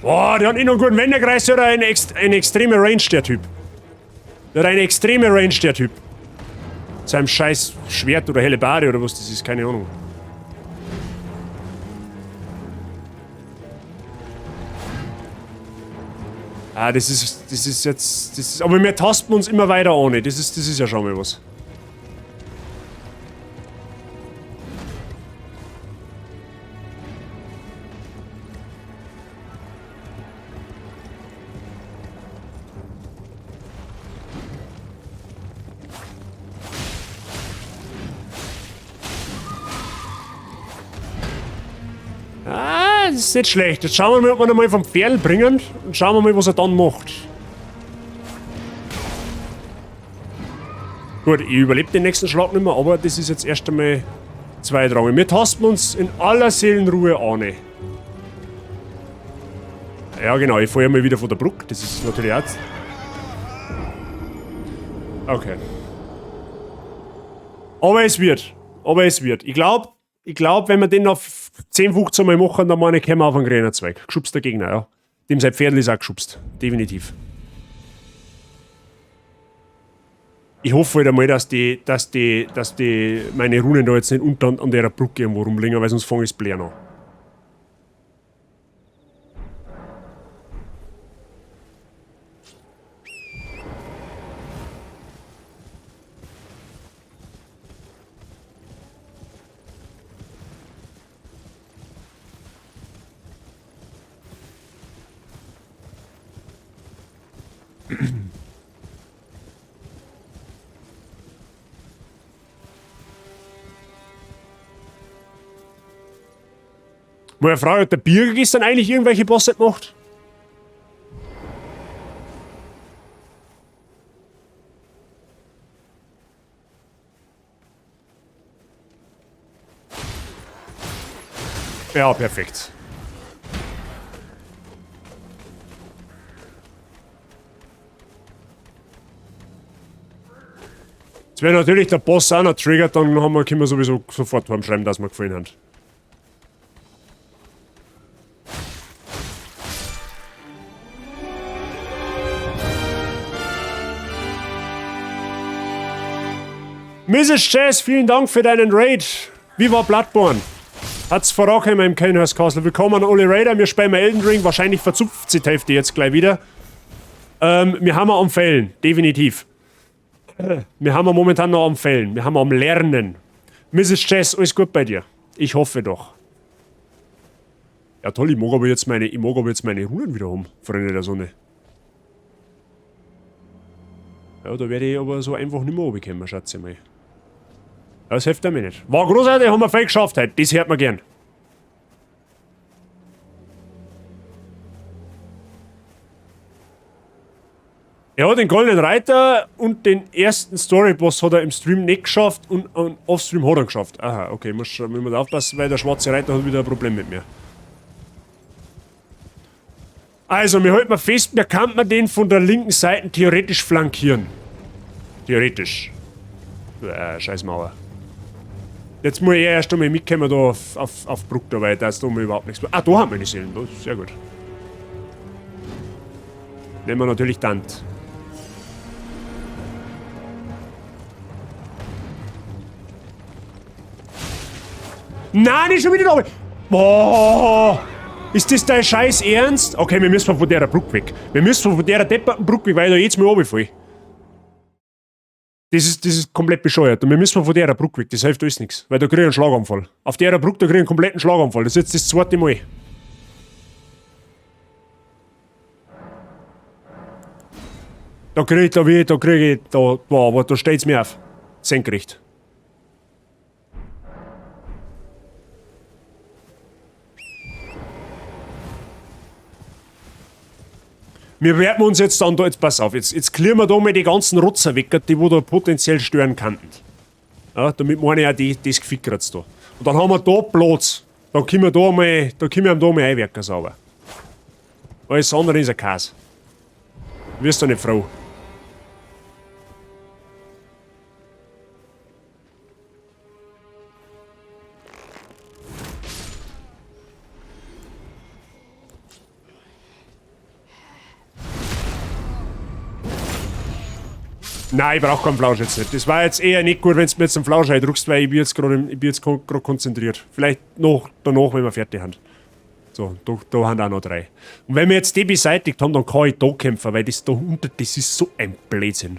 [SPEAKER 1] Boah, der hat nicht nur einen guten Wendekreis, der hat eine extreme Range, der Typ. Der hat eine extreme Range, der Typ. Seinem scheiß Schwert oder Hellebarde oder was das ist, keine Ahnung. Ah, das ist jetzt... aber wir tasten uns immer weiter ohne. Das ist ja schon mal was. Ah, das ist nicht schlecht. Jetzt schauen wir mal, ob wir ihn mal vom Pferd bringen und schauen wir mal, was er dann macht. Gut, ich überlebe den nächsten Schlag nicht mehr, aber das ist jetzt erst einmal zweitrangig. Wir tasten uns in aller Seelenruhe an. Ja genau, ich fahre ja mal wieder von der Brücke, das ist natürlich auch... Okay. Aber es wird. Ich glaube, wenn wir den noch 10, 15 Mal machen, dann meine ich, kommen wir auf einen grünen Zweig. Geschubster Gegner, ja. Dem sein Pferdl ist auch geschubst. Definitiv. Ich hoffe halt einmal, dass meine Runen da jetzt nicht unter an der Brücke irgendwo rumliegen, weil sonst fange ich das Blären an. Meine Frau hat der Birger gestern eigentlich irgendwelche Bosse gemacht? Ja, perfekt. Jetzt wäre natürlich der Boss auch noch triggert, dann können wir sowieso sofort schreiben, dass wir gefallen haben. Mrs. Jazz, vielen Dank für deinen Raid. Wie war Bloodborne? Hat's vorangekommen im Kenhurst Castle. Willkommen an alle Raider. Wir spielen mal Elden Ring. Wahrscheinlich verzupft sich die Hälfte jetzt gleich wieder. Wir haben am Fällen. Definitiv. Wir haben momentan noch am Fällen. Wir haben am Lernen. Mrs. Jazz, alles gut bei dir? Ich hoffe doch. Ja toll, ich mag aber jetzt meine Runen wieder haben, Freunde der Sonne. Ja, da werde ich aber so einfach nicht mehr runterkommen, schätze ich mal. Das hilft mir nicht. War großartig, haben wir viel geschafft heute. Das hört man gern. Er hat den Goldenen Reiter und den ersten Storyboss hat er im Stream nicht geschafft und Offstream hat er geschafft. Aha, okay, muss aufpassen, weil der schwarze Reiter hat wieder ein Problem mit mir. Also, wir halten mal fest, wir kann den von der linken Seite theoretisch flankieren. Theoretisch. Scheiß Mauer. Jetzt muss ich erst einmal mitkommen da auf Bruck da, weil da ist da mal überhaupt nichts. Ah, da haben wir die Seelen. Das ist sehr gut. Nehmen wir natürlich Tant. Nein, nicht schon wieder da. Boah! Ist das dein Scheiß Ernst? Okay, wir müssen von der Brücke weg. Wir müssen von der depperten Brücke weg, weil da jetzt mal runterfallen. Das ist komplett bescheuert. Und wir müssen von der Brücke weg. Das hilft alles nichts. Weil da kriege ich einen Schlaganfall. Auf der Brücke, da kriege ich einen kompletten Schlaganfall. Das ist jetzt das zweite Mal. Da steht's mir auf. Senkrecht. Wir werden uns jetzt dann da, jetzt pass auf, jetzt clearen wir da mal die ganzen Rotzer weg, die wo da potenziell stören könnten. Ja, damit meine ich auch das Gefickert da. Und dann haben wir da Platz. Dann können wir da mal einwerken sauber. Alles andere ist ein Käse. Wirst du nicht froh. Nein, ich brauch keinen Flausch jetzt nicht. Das war jetzt eher nicht gut, wenn du mir jetzt einen Flausch eindruckst, weil ich bin jetzt gerade konzentriert. Vielleicht noch danach, wenn wir fertig haben. So, da haben auch noch 3. Und wenn wir jetzt die beseitigt haben, dann kann ich da kämpfen, weil das da unten, das ist so ein Blödsinn.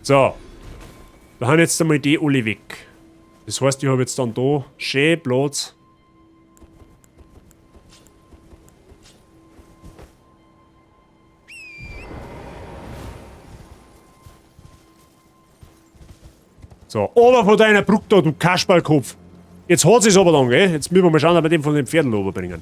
[SPEAKER 1] So, da haben jetzt einmal die alle weg. Das heißt, ich habe jetzt dann da schön Platz. So, aber von deiner Brücke da, du Kasperlkopf. Jetzt hat es aber dann, gell? Jetzt müssen wir mal schauen, ob wir den von den Pferden überbringen.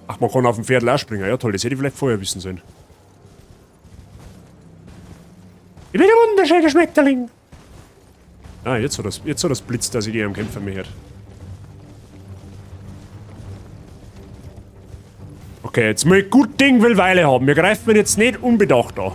[SPEAKER 1] Ach, man kann auf dem Pferd auch springen. Ja toll, das hätte ich vielleicht vorher wissen sollen. Ich bin ein wunderschöner Schmetterling. Ah, jetzt hat das Blitz, dass ich die am Kämpfer mehr hört. Okay, jetzt mal gut Ding will Weile haben. Wir greifen mir jetzt nicht unbedacht an.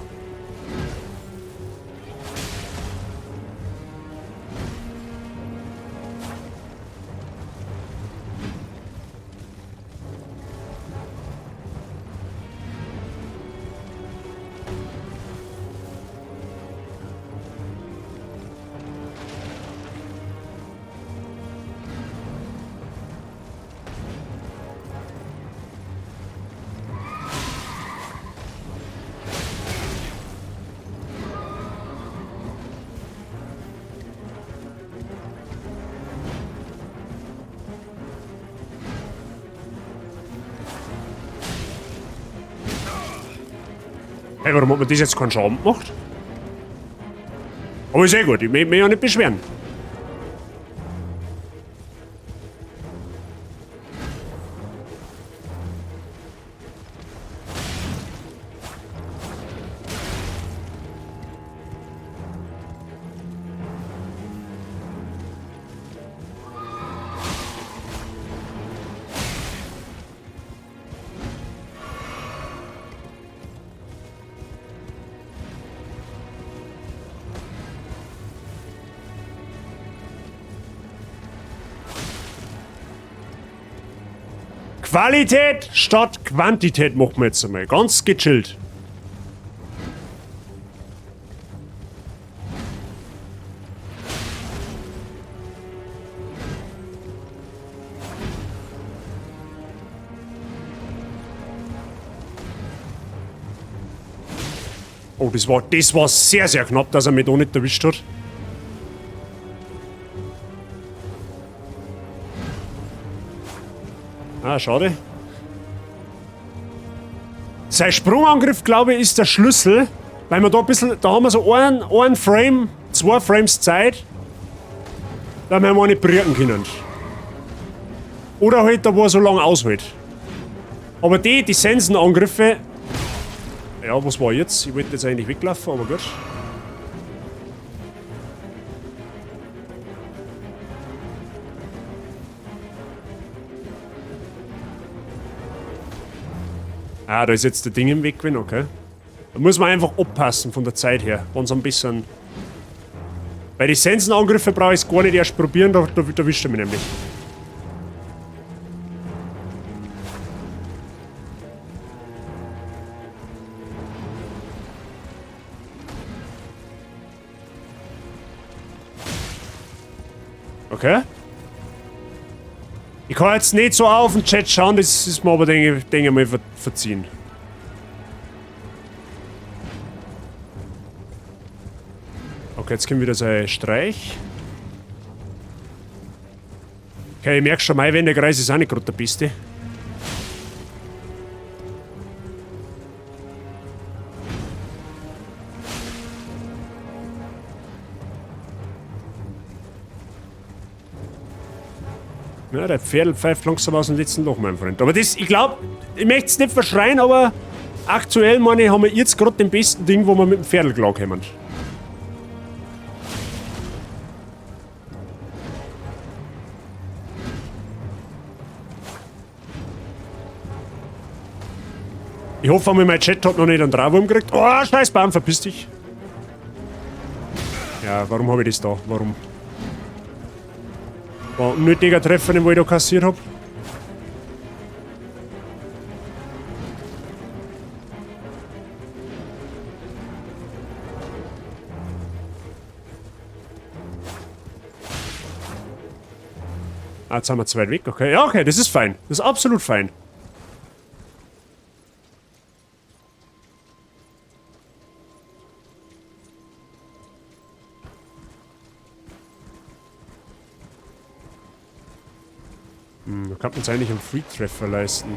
[SPEAKER 1] Hey, warum hat man das jetzt keinen Schaden gemacht? Aber ist eh gut, ich will mich ja nicht beschweren. Qualität statt Quantität machen wir jetzt einmal. Ganz gechillt. Oh, das war sehr, sehr knapp, dass er mich da nicht erwischt hat. Ah, schade. Sein Sprungangriff, glaube ich, ist der Schlüssel, Weil wir da ein bisschen, da haben wir so einen Frame, 2 Frames Zeit, da wir mal nicht bricken können. Oder halt da, wo er so lange aushält. Aber die Sensenangriffe. Ja, was war jetzt? Ich wollte jetzt eigentlich weglaufen, aber gut. Ah, da ist jetzt der Ding im Weg gewesen, okay. Da muss man einfach aufpassen von der Zeit her, wenn es ein bisschen... Bei den Sensenangriffe brauche ich es gar nicht erst probieren, da erwischt er mich nämlich. Okay. Ich kann jetzt nicht so auf den Chat schauen, das ist mir aber, denke ich mal, verziehen. Okay, jetzt kommt wieder so ein Streich. Okay, ich merke schon, mein Wendekreis ist auch nicht gerade der beste. Ja, der Pferd pfeift langsam aus dem letzten Loch, mein Freund. Aber das, ich glaube, ich möchte es nicht verschreien, aber aktuell, meine ich, haben wir jetzt gerade den besten Ding, wo wir mit dem Pferd klarkommen. Ich hoffe, mein Chat hat noch nicht einen Trauwurm gekriegt. Oh, scheiß Baum, verpiss dich. Ja, warum habe ich das da? Warum? War ein unnötiger Treffer, den ich da kassiert habe. Ah, jetzt haben wir zu weit weg, okay. Ja, okay, das ist fein. Das ist absolut fein. Da kann man uns eigentlich einen Free-Treffer leisten.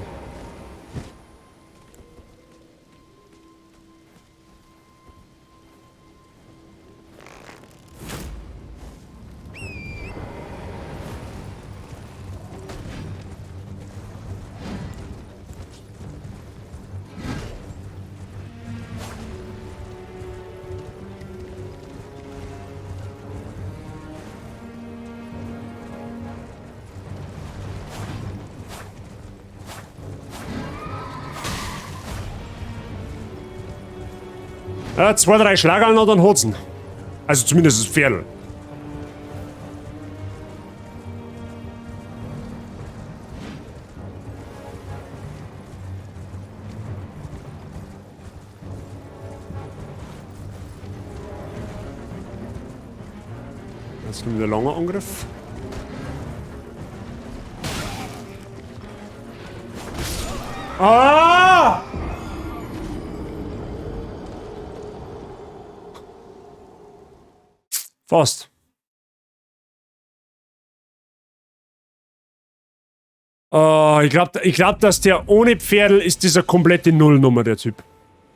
[SPEAKER 1] Ja, 2, 3 Schlagerl noch, dann hat's ihn. Also zumindest das Pferdl. Jetzt kommt der lange Angriff. Ah! Fast. Ich glaub, dass der ohne Pferdl ist dieser komplette Nullnummer, der Typ.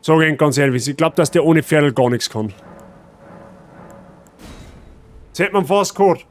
[SPEAKER 1] Sag ich Ihnen ganz ehrlich, ich glaube, dass der ohne Pferdl gar nichts kann. Jetzt hätte man fast gehört.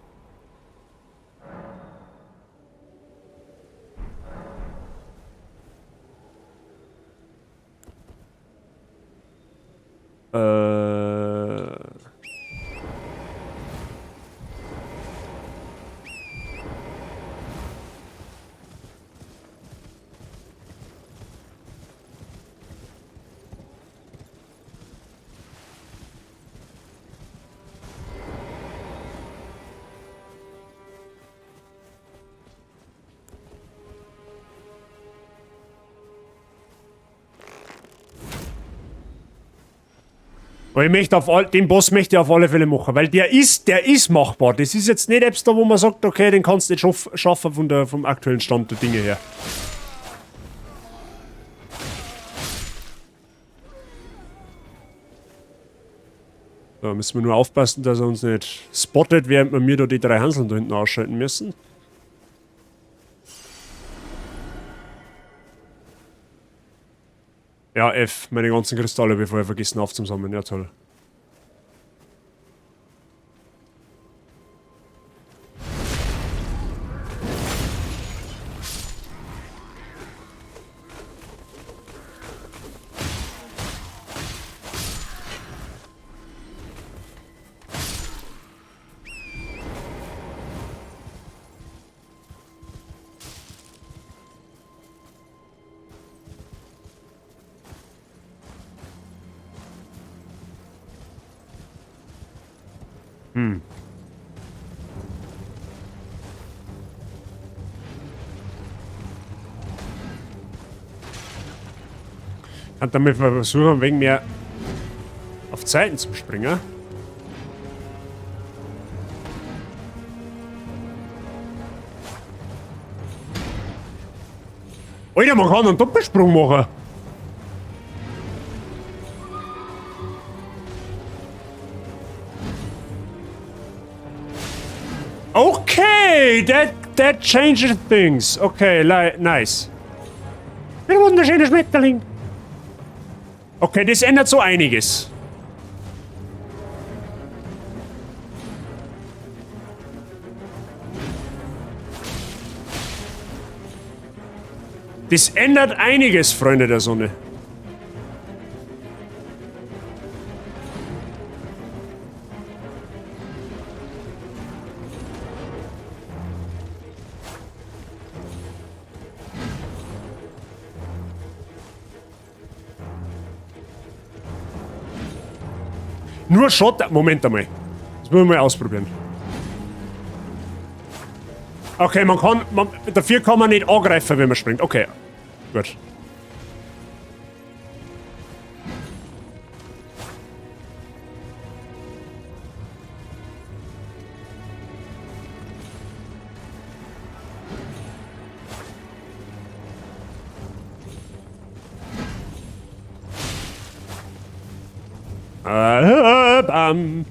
[SPEAKER 1] Aber ich möchte den Boss möchte ich auf alle Fälle machen, weil der ist machbar. Das ist jetzt nicht etwas da, wo man sagt, okay, den kannst du nicht schaffen vom aktuellen Stand der Dinge her. Da müssen wir nur aufpassen, dass er uns nicht spottet, während wir mir da die 3 Hanseln da hinten ausschalten müssen. Ja, F. Meine ganzen Kristalle, bevor ich vergessen aufzusammeln. Ja, toll. Kann damit versuchen, wegen mehr auf Zeiten zu springen. Alter, man kann einen Doppelsprung machen. Okay, that changes things. Okay, nice. Ein wunderschöner Schmetterling. Okay, das ändert so einiges. Das ändert einiges, Freunde der Sonne. Nur Schotter. Moment einmal. Das müssen wir mal ausprobieren. Okay, dafür kann man nicht angreifen, wenn man springt. Okay, gut. Bam.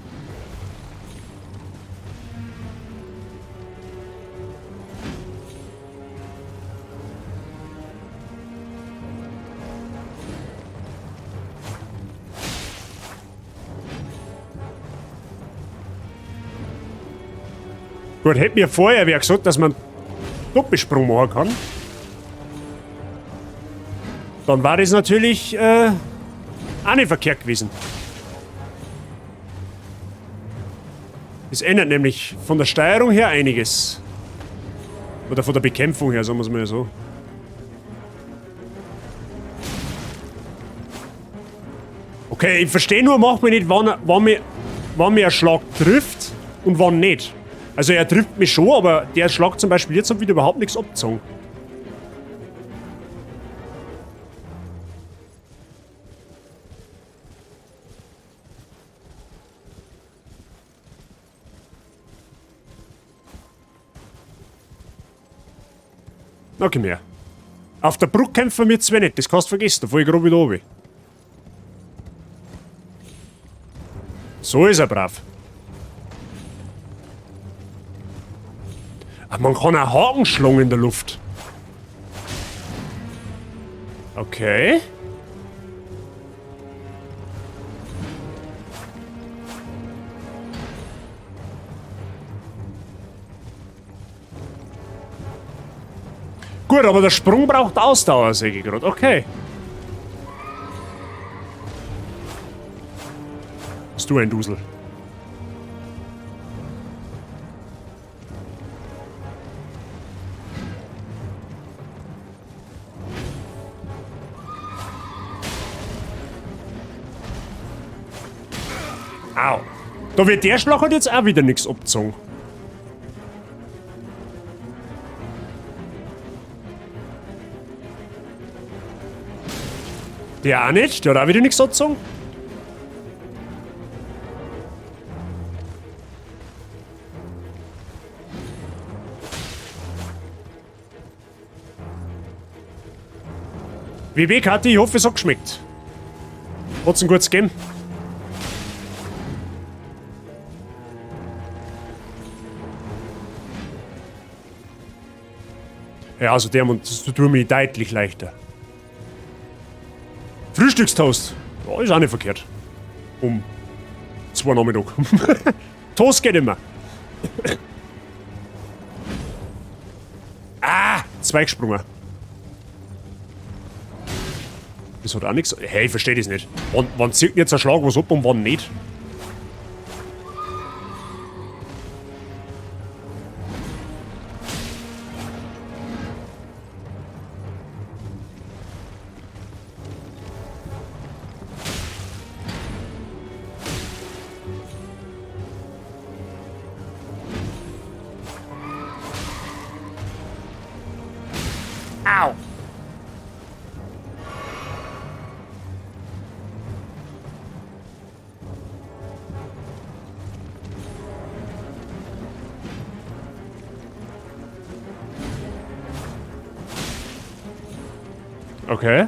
[SPEAKER 1] Gut, hätte mir vorher wer gesagt, dass man Doppelsprung machen kann. Dann war das natürlich auch nicht verkehrt gewesen. Das ändert nämlich von der Steuerung her einiges. Oder von der Bekämpfung her, sagen wir es mal so. Okay, ich verstehe nur, macht mich nicht, wann mir ein Schlag trifft und wann nicht. Also er trifft mich schon, aber der Schlag zum Beispiel jetzt hat wieder überhaupt nichts abgezogen. Okay, mehr. Auf der Brücke kämpfen wir zwei nicht, das kannst du vergessen, da fahr ich grob wieder runter. So ist er brav. Aber man kann auch Haken schlagen in der Luft. Okay. Gut, aber der Sprung braucht Ausdauer, sehe ich gerade. Okay. Bist du ein Dusel? Au. Da wird der Schlag halt jetzt auch wieder nichts abgezogen. Der auch nicht? Der hat auch wieder nichts abgezogen? WB Kati, ich hoffe, es hat geschmeckt. Hat's ein gutes Game? Ja, also der tut mir deutlich leichter. Frühstückstoast. Ja, ist auch nicht verkehrt. Um 2 Nachmittag. Toast geht immer. Ah, 2 gesprungen. Das hat auch nichts. Hey, ich verstehe das nicht. Wann zieht jetzt ein Schlag was ab und wann nicht? Au! Okay.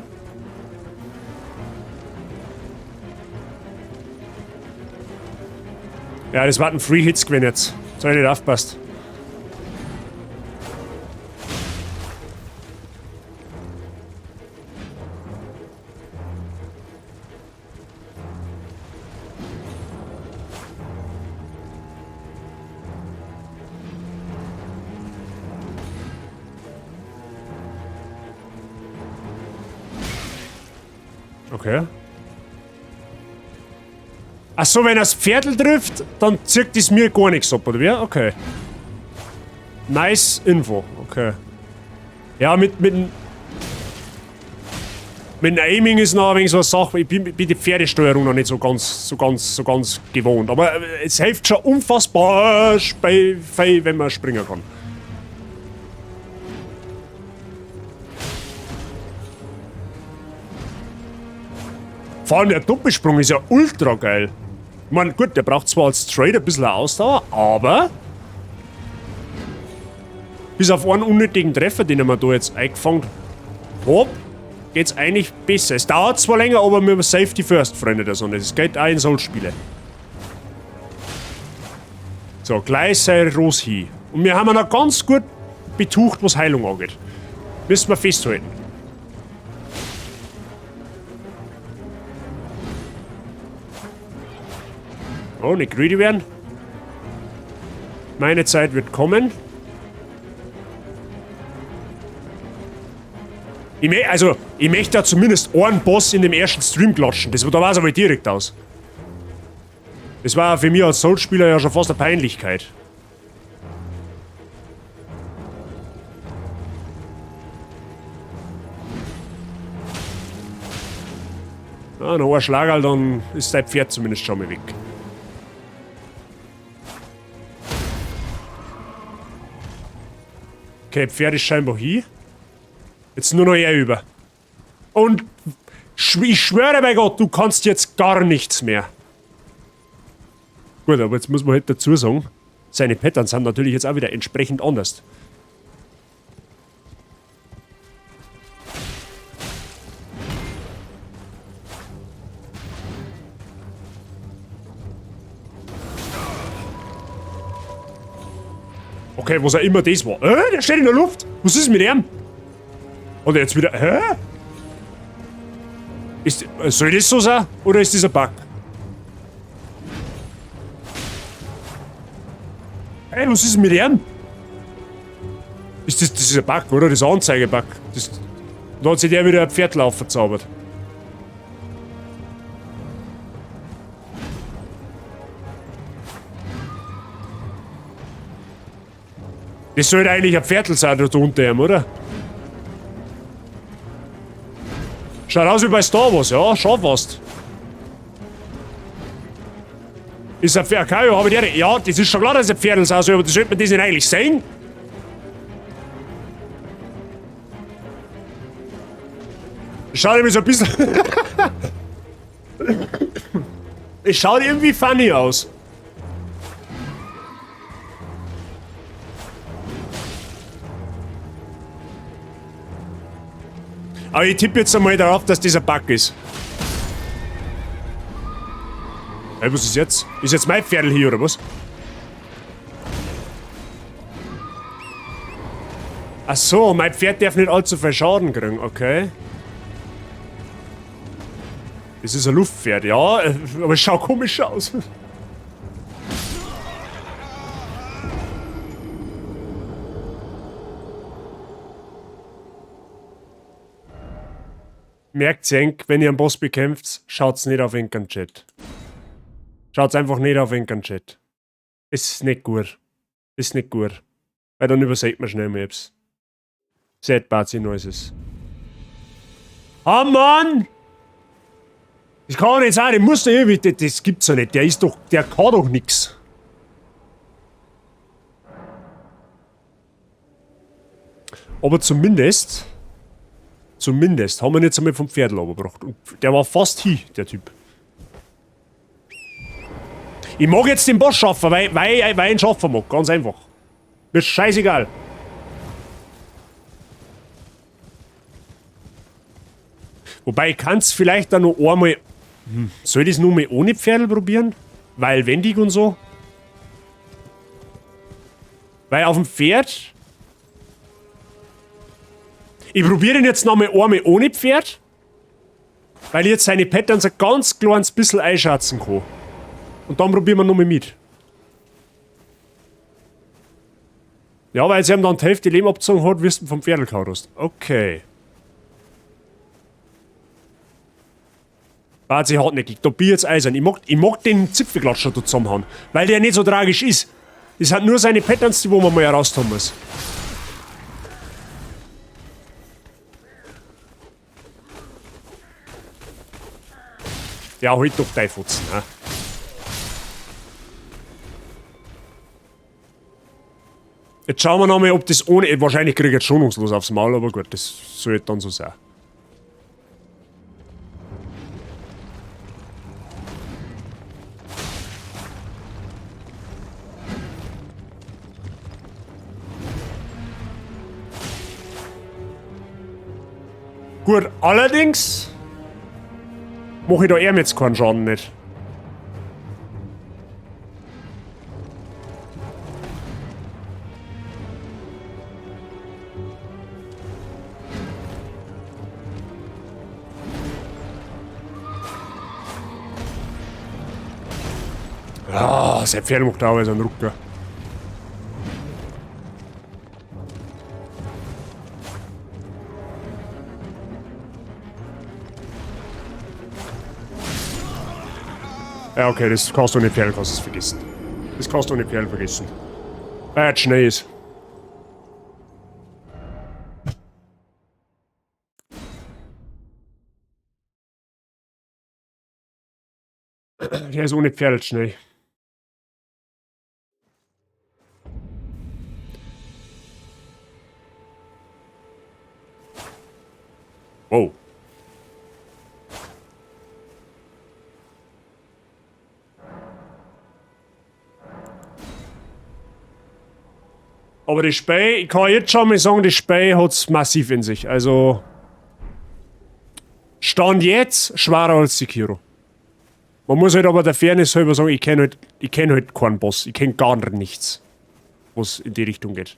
[SPEAKER 1] Ja, das war ein Free Hits gewesen jetzt. Soll ich nicht aufpasst. Okay. Achso, wenn er das Pferdl trifft, dann zirkt es mir gar nichts ab, oder wie? Okay. Nice Info, okay. Ja, mit dem Aiming ist noch ein wenig so eine Sache. Ich bin die Pferdesteuerung noch nicht so ganz gewohnt. Aber es hilft schon unfassbar, wenn man springen kann. Vor allem der Doppelsprung ist ja ultra geil. Ich meine, gut, der braucht zwar als Trade ein bisschen Ausdauer, aber bis auf einen unnötigen Treffer, den ich mir da jetzt eingefangen habe, geht's eigentlich besser. Es dauert zwar länger, aber wir haben Safety First, Freunde der Sonne. Das geht auch in Soul-Spiele. So, gleich sei Ros hin. Und wir haben noch ganz gut betucht, was Heilung angeht. Müssen wir festhalten. Oh, nicht greedy werden. Meine Zeit wird kommen. Ich möchte ja zumindest einen Boss in dem ersten Stream klatschen. Da war es aber direkt aus. Das war für mich als Soul-Spieler ja schon fast eine Peinlichkeit. Ja, noch ein Schlagerl, dann ist dein Pferd zumindest schon mal weg. Okay, Pferd ist scheinbar hier. Jetzt nur noch er über. Und ich schwöre bei Gott, du kannst jetzt gar nichts mehr. Gut, aber jetzt muss man halt dazu sagen, seine Patterns sind natürlich jetzt auch wieder entsprechend anders. Okay, was auch immer das war. Der steht in der Luft. Was ist mit ihm? Oder jetzt wieder. Soll das so sein? Oder ist das ein Bug? Hey, was ist mit ihm? Das ist ein Bug, oder? Das ist ein Anzeigebug. Da hat sich der wieder ein Pferdlauf verzaubert. Das sollte eigentlich ein Pferdl sein, da unter ihm, oder? Schaut aus wie bei Star Wars, ja, schon fast. Ist ein Pferd, okay, habe ich ja, das ist schon klar, dass ein Pferdl sein soll, aber sollte man das nicht eigentlich sehen? Schaut irgendwie so ein bisschen. Es schaut irgendwie funny aus. Aber ich tippe jetzt einmal darauf, dass das ein Bug ist. Hey, was ist jetzt? Ist jetzt mein Pferdl hier, oder was? Ach so, mein Pferd darf nicht allzu viel Schaden kriegen, okay. Das ist ein Luftpferd, ja, aber es schaut komisch aus. Merkt Senk, wenn ihr einen Boss bekämpft, schaut's nicht auf Chat. Schaut's einfach nicht auf Chat. Es ist nicht gut. Ist nicht gut. Weil dann übersieht man schnell Maps. Seht Bazi Noises. Ah Mann! Das kann doch nicht sein, der muss doch irgendwie. Das gibt's ja nicht. Der ist doch. Der kann doch nix. Aber zumindest haben wir ihn jetzt einmal vom Pferd runtergebracht. Und der war fast hin, der Typ. Ich mag jetzt den Boss schaffen, weil ich ihn schaffen mag. Ganz einfach. Mir ist scheißegal. Wobei, ich kann es vielleicht dann noch einmal... Soll ich das nur mal ohne Pferdl probieren? Weil wendig und so. Weil auf dem Pferd... Ich probiere ihn jetzt nochmal einmal ohne Pferd. Weil ich jetzt seine Patterns ein ganz kleines bisschen einschätzen kann. Und dann probieren wir nochmal mit. Ja, weil sie ihm dann die Hälfte Leben abgezogen hat, wirst du vom Pferdl gehauen hast. Okay. Bazi hartnäckig, da bin ich jetzt eisern. Ich mag den Zipfelklatscher da zusammenhauen. Weil der nicht so tragisch ist. Das hat nur seine Patterns, die wo man mal heraus tun muss. Ja, halt doch dein Futzen, ne? Jetzt schauen wir nochmal, ob das ohne... Wahrscheinlich kriege ich jetzt schonungslos aufs Maul, aber gut, das soll dann so sein. Gut, allerdings mache ich da eher jetzt keinen Schaden nicht. Ah, sein Pferd macht auch so einen Rucker. Ja, okay, das kannst du ohne Perl, kannst du es vergessen. Das kannst du ohne Perl vergessen. Weil er schnell ist. Der ist ohne Pferd schnell. Wow. Aber das Spiel, ich kann jetzt schon mal sagen, das Spiel hat es massiv in sich. Also. Stand jetzt schwerer als Sekiro. Man muss halt aber der Fairness halber sagen, ich kenne halt keinen Boss. Ich kenne gar nichts, was in die Richtung geht.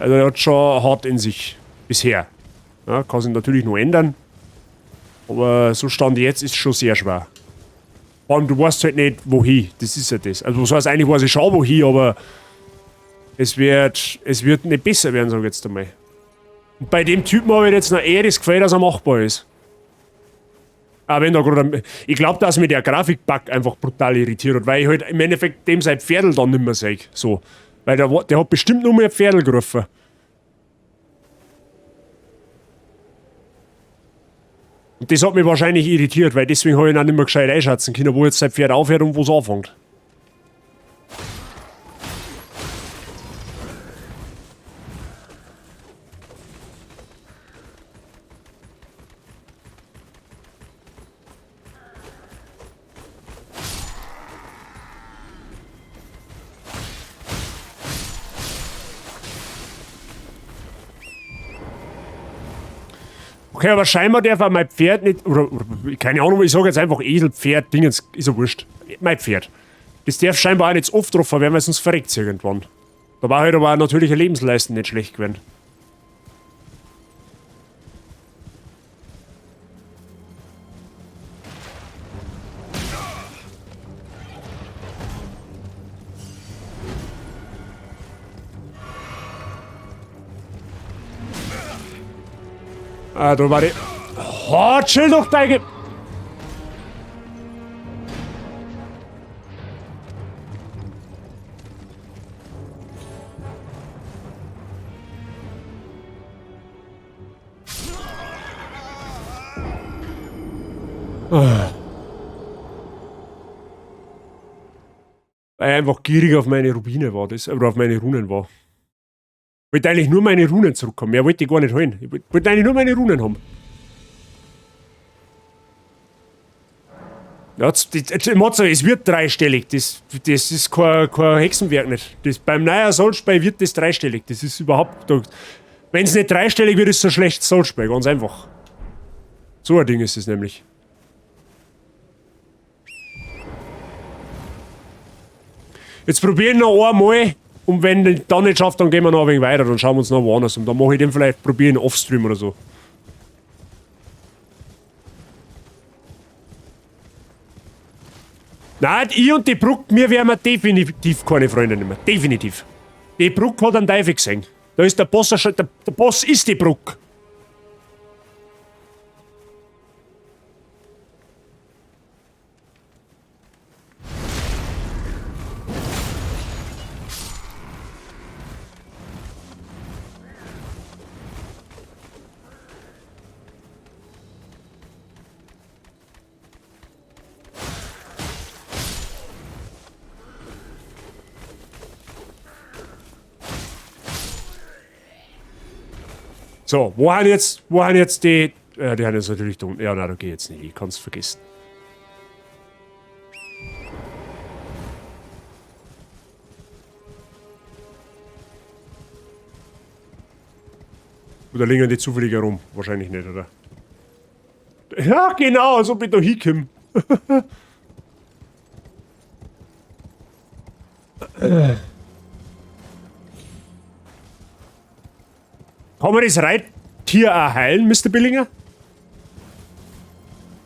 [SPEAKER 1] Also er hat schon hart in sich. Bisher. Ja, kann sich natürlich noch ändern. Aber so Stand jetzt ist es schon sehr schwer. Vor allem, du weißt halt nicht, wohin. Das ist ja das. Also das heißt, eigentlich weiß ich schon, wohin, aber es wird nicht besser werden, sag ich jetzt einmal. Und bei dem Typen habe ich jetzt noch eher das Gefühl, dass er machbar ist. Aber wenn da gerade... Ich glaube, dass mir der Grafikbug einfach brutal irritiert hat, weil ich halt im Endeffekt dem sein Pferdl dann nicht mehr sehe. So. Weil der hat bestimmt nur mehr Pferdl gerufen. Und das hat mich wahrscheinlich irritiert, weil deswegen habe ich ihn auch nicht mehr gescheit einschätzen können, wo jetzt sein Pferd aufhört und wo es anfängt. Okay, aber scheinbar darf auch mein Pferd nicht, oder keine Ahnung, ich sage jetzt einfach Esel, Pferd, Dingens, ist ja wurscht. Mein Pferd. Das darf scheinbar auch nicht so oft getroffen werden, weil sonst verreckt es irgendwann. Da war halt aber auch natürliche Lebensleisten nicht schlecht gewesen. Ah, da war die... Oh, chill doch, Teige! Weil ich einfach gierig auf meine Rubine war, das, oder auf meine Runen war. Ich wollte eigentlich nur meine Runen zurückhaben. Mehr wollte ich gar nicht holen. Ich wollte eigentlich nur meine Runen haben. Ja, Mozart, es wird dreistellig. Das ist kein Hexenwerk nicht. Beim neuen Soulspiel wird das dreistellig. Das ist überhaupt... Wenn es nicht dreistellig wird, ist es ein schlechtes Soulspiel. Ganz einfach. So ein Ding ist es nämlich. Jetzt probieren wir noch einmal. Und wenn ich dann nicht schafft, dann gehen wir noch ein wenig weiter. Dann schauen wir uns noch woanders um. Dann mache ich den vielleicht probieren Offstream oder so. Nein, ich und die Bruck, wir wären definitiv keine Freunde mehr. Definitiv. Die Bruck hat einen Teufel gesehen. Da ist der Boss, der Boss ist die Bruck. So, wo haben jetzt die... Ja, die haben jetzt natürlich da unten. Ja, nein, da geh jetzt nicht. Ich kann's vergessen. Oder liegen die zufällig herum? Wahrscheinlich nicht, oder? Ja, genau, als ob ich da hinkomme. Kann man das Reittier auch heilen, Mr. Billinger?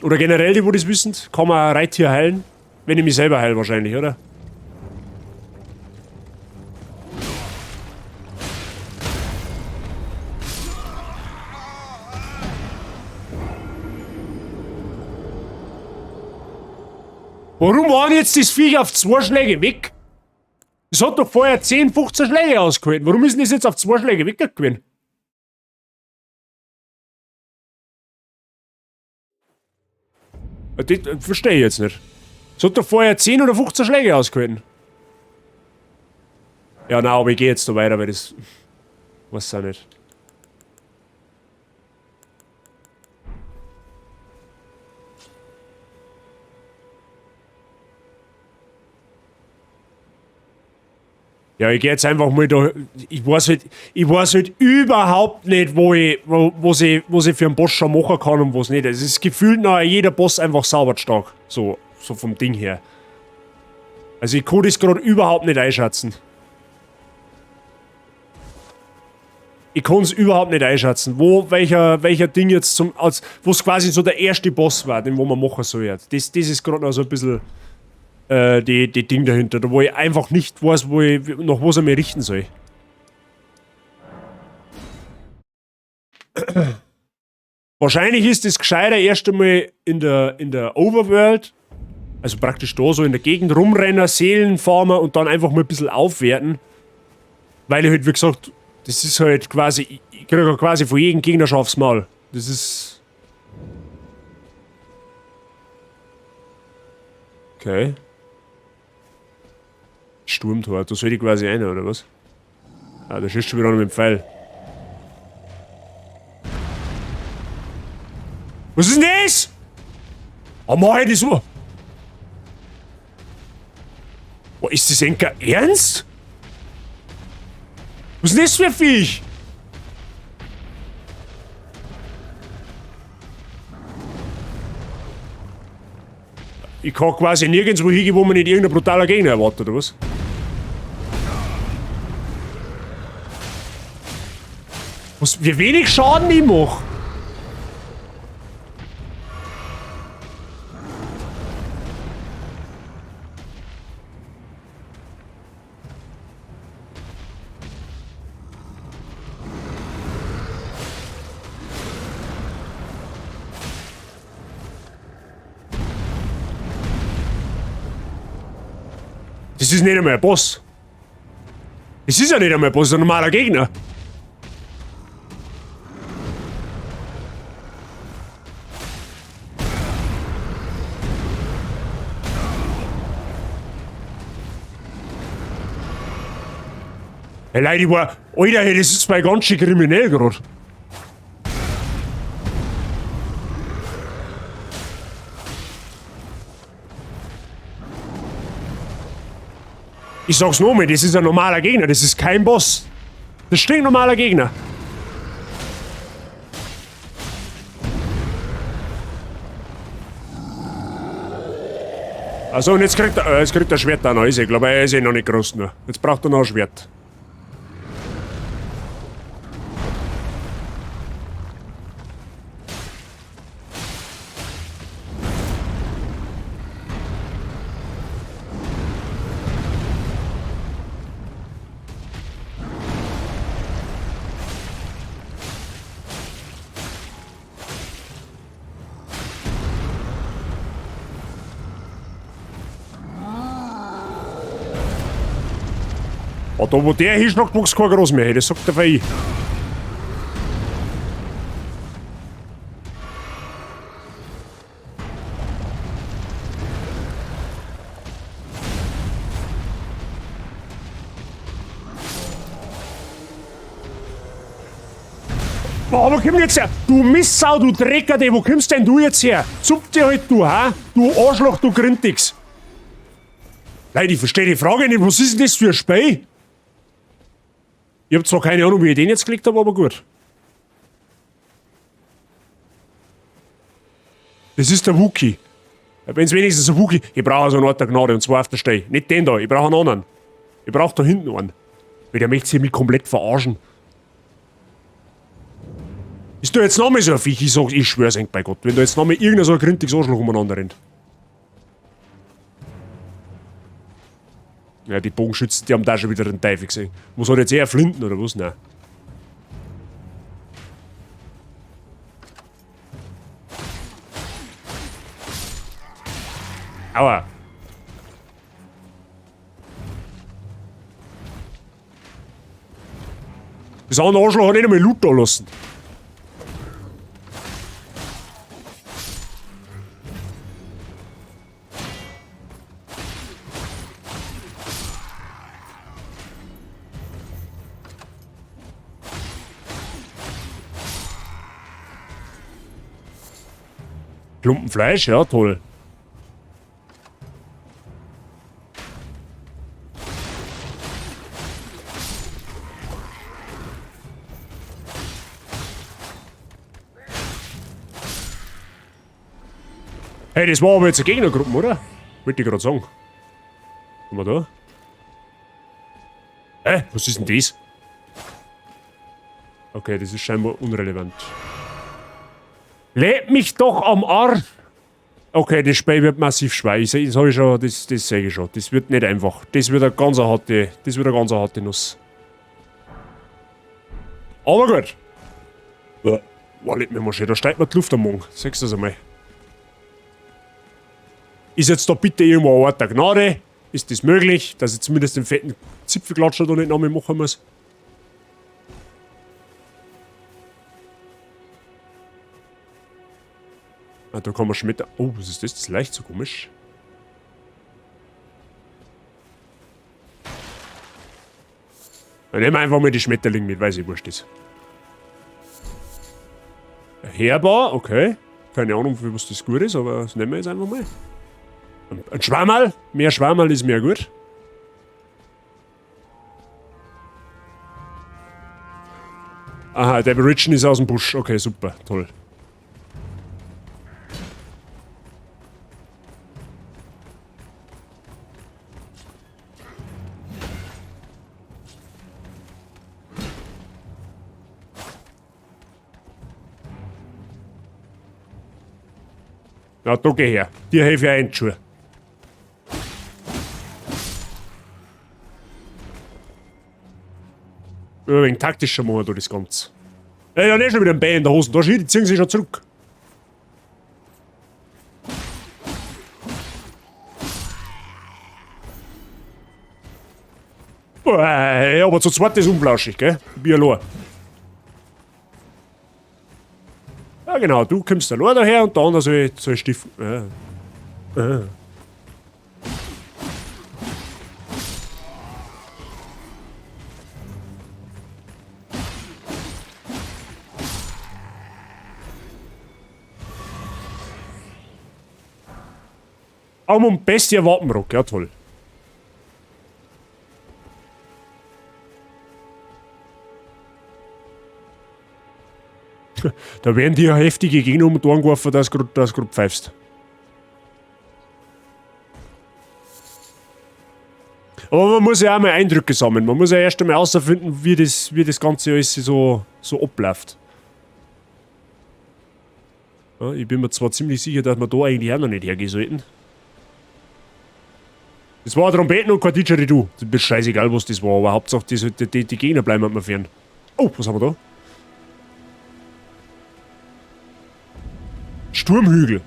[SPEAKER 1] Oder generell, die wo das wissen, kann man ein Reittier heilen? Wenn ich mich selber heile wahrscheinlich, oder? Warum waren jetzt das Viech auf 2 Schläge weg? Das hat doch vorher 10, 15 Schläge ausgehalten. Warum ist denn das jetzt auf 2 Schläge weggegangen? Das verstehe ich jetzt nicht. Es hat doch vorher 10 oder 15 Schläge ausgehalten. Ja, nein, aber ich gehe jetzt da weiter, weil das... Weiß auch nicht. Ja, ich gehe jetzt einfach mal da... Ich weiß halt überhaupt nicht, was ich für einen Boss schon machen kann und was nicht. Es ist gefühlt noch jeder Boss einfach sauber stark. So vom Ding her. Also ich kann das gerade überhaupt nicht einschätzen. Ich kann es überhaupt nicht einschätzen, welcher Ding jetzt wo es quasi so der erste Boss war, den wo man machen soll. Das ist gerade noch so ein bisschen... die Ding dahinter, wo ich einfach nicht weiß, nach was er mir richten soll. Wahrscheinlich ist es gescheiter erst einmal in der Overworld, also praktisch da so in der Gegend rumrennen, Seelen farmen und dann einfach mal ein bisschen aufwerten. Weil ich halt, wie gesagt, das ist halt quasi, ich kriege quasi von jedem Gegner schon aufs Maul. Das ist... Okay. Sturmtor, da soll ich quasi rein, oder was? Ah, da schießt schon wieder noch mit dem Pfeil. Was ist denn das? Oh, mach ich das so? Oh, ist das Enker ernst? Was ist denn das für ein Viech? Ich kann quasi nirgendwo hingehen, wo man nicht irgendein brutaler Gegner erwartet, oder was? Wie wenig Schaden ich mache. Das ist nicht einmal ein Boss. Das ist ja nicht einmal ein Boss, das ist ein normaler Gegner. Hey Leute, ich war... Alter, hey, das ist zwei ganz schön kriminell gerade. Ich sag's nochmal, das ist ein normaler Gegner, das ist kein Boss. Das ist ein normaler Gegner. Also und jetzt kriegt er Schwert auch noch, ist ich glaube, er ist noch nicht groß nur. Jetzt braucht er noch ein Schwert. Oh, da wo der hinschlägt, wächst kein Gras mehr, das sagt der Fei. Oh, wo kommst du jetzt her? Du Mistsau, du Drecker, wo kommst denn du jetzt her? Zupf dir halt du, ha? Du Arschloch, du Grintix. Leute, ich verstehe die Frage nicht, was ist denn das für ein Spei? Ich hab zwar keine Ahnung, wie ich den jetzt geklickt habe, aber gut. Das ist der Wookie. Wenn es wenigstens ein Wookie... Ich brauche also einen Ort der Gnade, und zwar auf der Stelle. Nicht den da, ich brauche einen anderen. Ich brauche da hinten einen. Weil der möchte sich mich komplett verarschen. Ist da jetzt nochmal so ein Viech? Ich sag's, ich schwör's eng bei Gott. Wenn da jetzt nochmal irgendein so ein grintiges Arschloch umeinander rennt. Ja, die Bogenschützen, die haben da schon wieder den Teufel gesehen. Was hat jetzt eher Flinten oder was? Nein. Aua. Das andere Arschloch hat nicht einmal Loot da lassen. Klumpen Fleisch, ja, toll. Hey, das war aber jetzt eine Gegnergruppe, oder? Wollte ich gerade sagen. Guck mal da. Hä? Was ist denn das? Okay, das ist scheinbar unrelevant. Lebt mich doch am Arsch! Okay, das Spiel wird massiv schwer. Das habe ich schon, das sehe ich schon. Das wird nicht einfach. Das wird eine ganz harte Nuss. Aber gut. Ja. Lebt mir mal schön, da steigt mir die Luft am Morgen. Sagst du das einmal? Ist jetzt da bitte irgendwo ein Ort der Gnade? Ist das möglich, dass ich zumindest den fetten Zipfelklatscher da nicht noch mehr machen muss? Ah, da kann man Schmetter... Oh, was ist das? Das ist leicht so komisch. Dann nehmen wir einfach mal die Schmetterlinge mit, weil sie wurscht ist. Herbar, okay. Keine Ahnung, für was das gut ist, aber das nehmen wir jetzt einfach mal. Ein Schwammerl. Mehr Schwammerl ist mehr gut. Aha, der Aborigine ist aus dem Busch. Okay, super, toll. Na, da geh her. Dir helfe ich ein, Schuhe. Ein wenig taktischer machen wir das Ganze. Ja, ja, nicht schon wieder ein Bein in der Hose. Da ziehen sie schon zurück. Ja, aber zu zweit ist unblauschig, gell? Bialo. Ja, genau, du kommst allein daher und der andere soll stiften. Ja. Um Bestia Wapenrock, ja toll. Da werden dir heftige Gegner um die Ohren geworfen, dass du gerade pfeifst. Aber man muss ja auch mal Eindrücke sammeln. Man muss ja erst einmal herausfinden, wie das Ganze alles so abläuft. Ja, ich bin mir zwar ziemlich sicher, dass wir da eigentlich auch noch nicht hergehen sollten. Das war Trompeten und kein Didgeridoo. Das ist scheißegal, was das war, aber Hauptsache die Gegner bleiben mir fern. Oh, was haben wir da? Sturmhügel.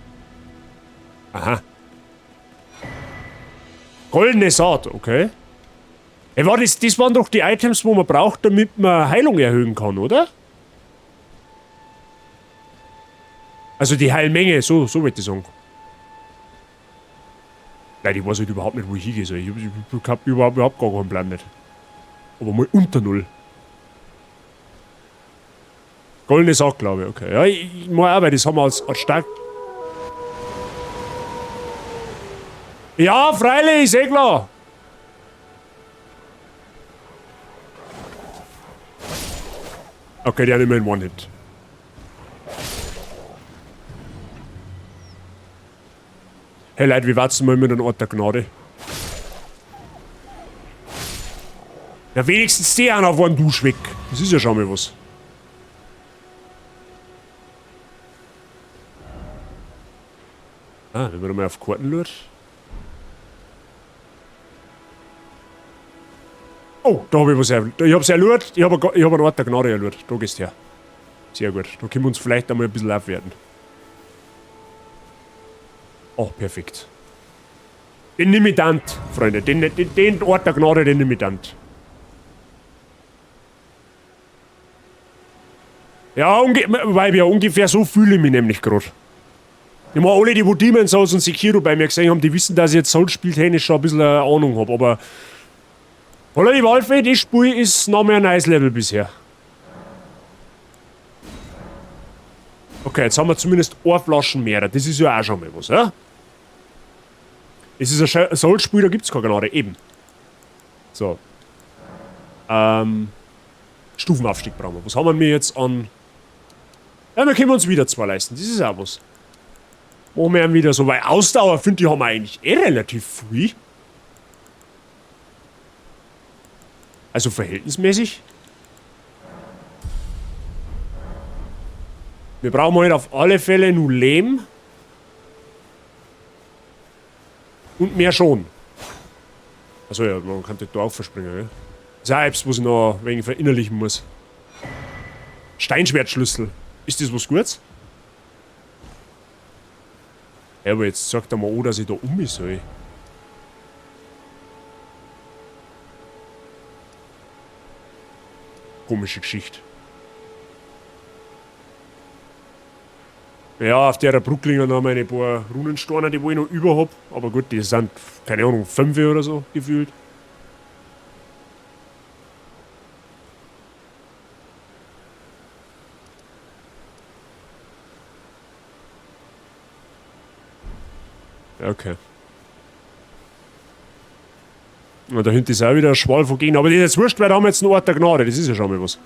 [SPEAKER 1] Aha. Goldene Saat, okay. Ey, das waren doch die Items, wo man braucht, damit man Heilung erhöhen kann, oder? Also die Heilmenge, so wollte ich sagen. Nein, ich weiß halt überhaupt nicht, wo ich hingehen soll. Ich hab überhaupt gar keinen Plan nicht. Aber mal unter Null. Goldene Saat, glaube ich, okay. Ja, ich muss auch, weil das haben wir als stark... Ja, freilich, ist eh klar. Okay, die haben immer in One-Hit. Hey Leute, wie war's mal mit einem Ort der Gnade? Ja, wenigstens die einer waren Dusch weg. Das ist ja schon mal was. Ah, wenn man mal auf Karten schaut. Oh, da habe ich was erlurt. Ich hab's erlurt. Ich hab einen Ort der Gnade erlurt. Da gehst du her. Sehr gut. Da können wir uns vielleicht einmal ein bisschen aufwerten. Oh, perfekt. Den nehme ich dann, Freunde. Den Ort der Gnade, den nehme ich dann. Ja, ungefähr so fühle ich mich nämlich gerade. Ich meine, alle, die wo Demon's Souls und Sekiro bei mir gesehen haben, die wissen, dass ich jetzt Souls-Spieltechnisch schon ein bisschen eine Ahnung habe, aber... Hallo, die Walfe, das Spiel ist noch mehr ein neues Level bisher. Okay, jetzt haben wir zumindest eine Flaschen mehr. Das ist ja auch schon mal was, ja? Es ist ein Souls-Spiel, da gibt es keine Gnade, eben. So. Stufenaufstieg brauchen wir. Was haben wir jetzt an... Ja, wir können uns wieder zwei leisten, das ist auch was. Machen wir wieder so, weil Ausdauer, finde ich, haben wir eigentlich relativ viel. Also verhältnismäßig. Wir brauchen halt auf alle Fälle nur Lehm. Und mehr schon. Also ja, man kann das da auch verspringen, gell? Das ist auch etwas, was ich noch ein wenig verinnerlichen muss. Steinschwertschlüssel. Ist das was Gutes? Ja, aber jetzt sagt er mal, dass ich da um soll. Komische Geschichte. Ja, auf der Brücke liegen noch ein paar Runensteine, die ich noch über habe. Aber gut, die sind, keine Ahnung, 5 oder so gefühlt. Okay. Und da hinten ist auch wieder ein Schwall von Gegner. Aber das ist jetzt wurscht, weil da haben wir jetzt einen Ort der Gnade. Das ist ja schon mal was.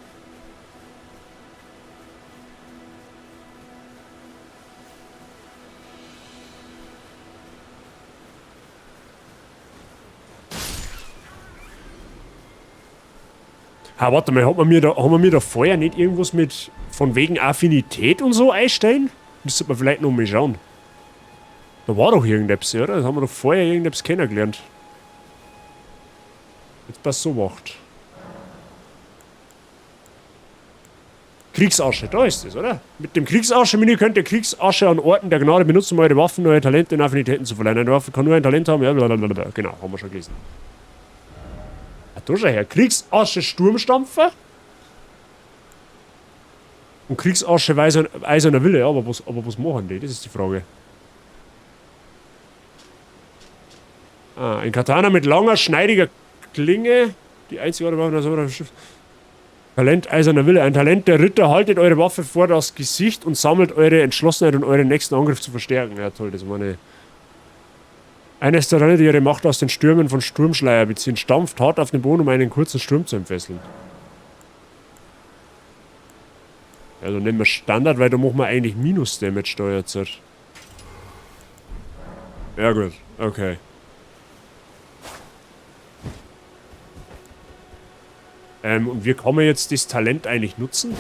[SPEAKER 1] Ah, warte mal, haben wir mir da vorher nicht irgendwas mit von wegen Affinität und so einstellen? Müsste man vielleicht noch mal schauen. Da war doch irgendetwas, oder? Das haben wir doch vorher irgendetwas kennengelernt. Jetzt was so macht. Kriegsasche, da ist es, oder? Mit dem Kriegsasche-Menü könnt ihr Kriegsasche an Orten der Gnade benutzen, um eure Waffen, neue Talente und Affinitäten zu verleihen. Eine Waffe kann nur ein Talent haben, ja, blablabla. Genau, haben wir schon gelesen. da schau her. Kriegsasche Sturmstampfer. Und Kriegsasche Eiserner Wille. Ja, aber was machen die? Das ist die Frage. Ah, ein Katana mit langer, schneidiger Klinge. Die einzige Waffe. Talent Eiserner Wille. Ein Talent der Ritter. Haltet eure Waffe vor das Gesicht und sammelt eure Entschlossenheit, um euren nächsten Angriff zu verstärken. Ja, toll, das war eine. Eines der Talente, die ihre Macht aus den Stürmen von Sturmschleier beziehen. Stampft hart auf den Boden, um einen kurzen Sturm zu entfesseln. Also nehmen wir Standard, weil da machen wir eigentlich Minus-Damage steuert. Ja gut, okay. Und wie kann man jetzt das Talent eigentlich nutzen?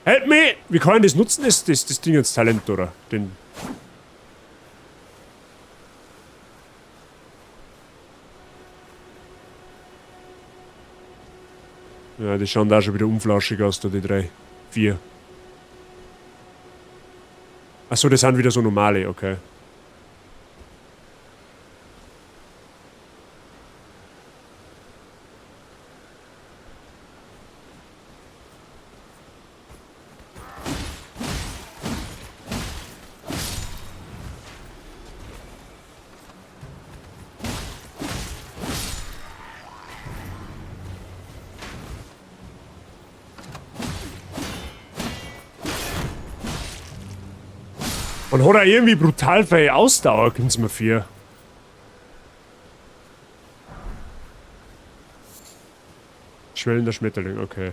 [SPEAKER 1] Help me! Wie kann man das nutzen, das Ding als Talent, oder? Den... Ja, die schauen da schon wieder unflauschig aus, da die 3. 4. Achso, das sind wieder so normale, okay. Und hat er irgendwie brutal viel Ausdauer, können Sie mir für. Schwellender Schmetterling, okay.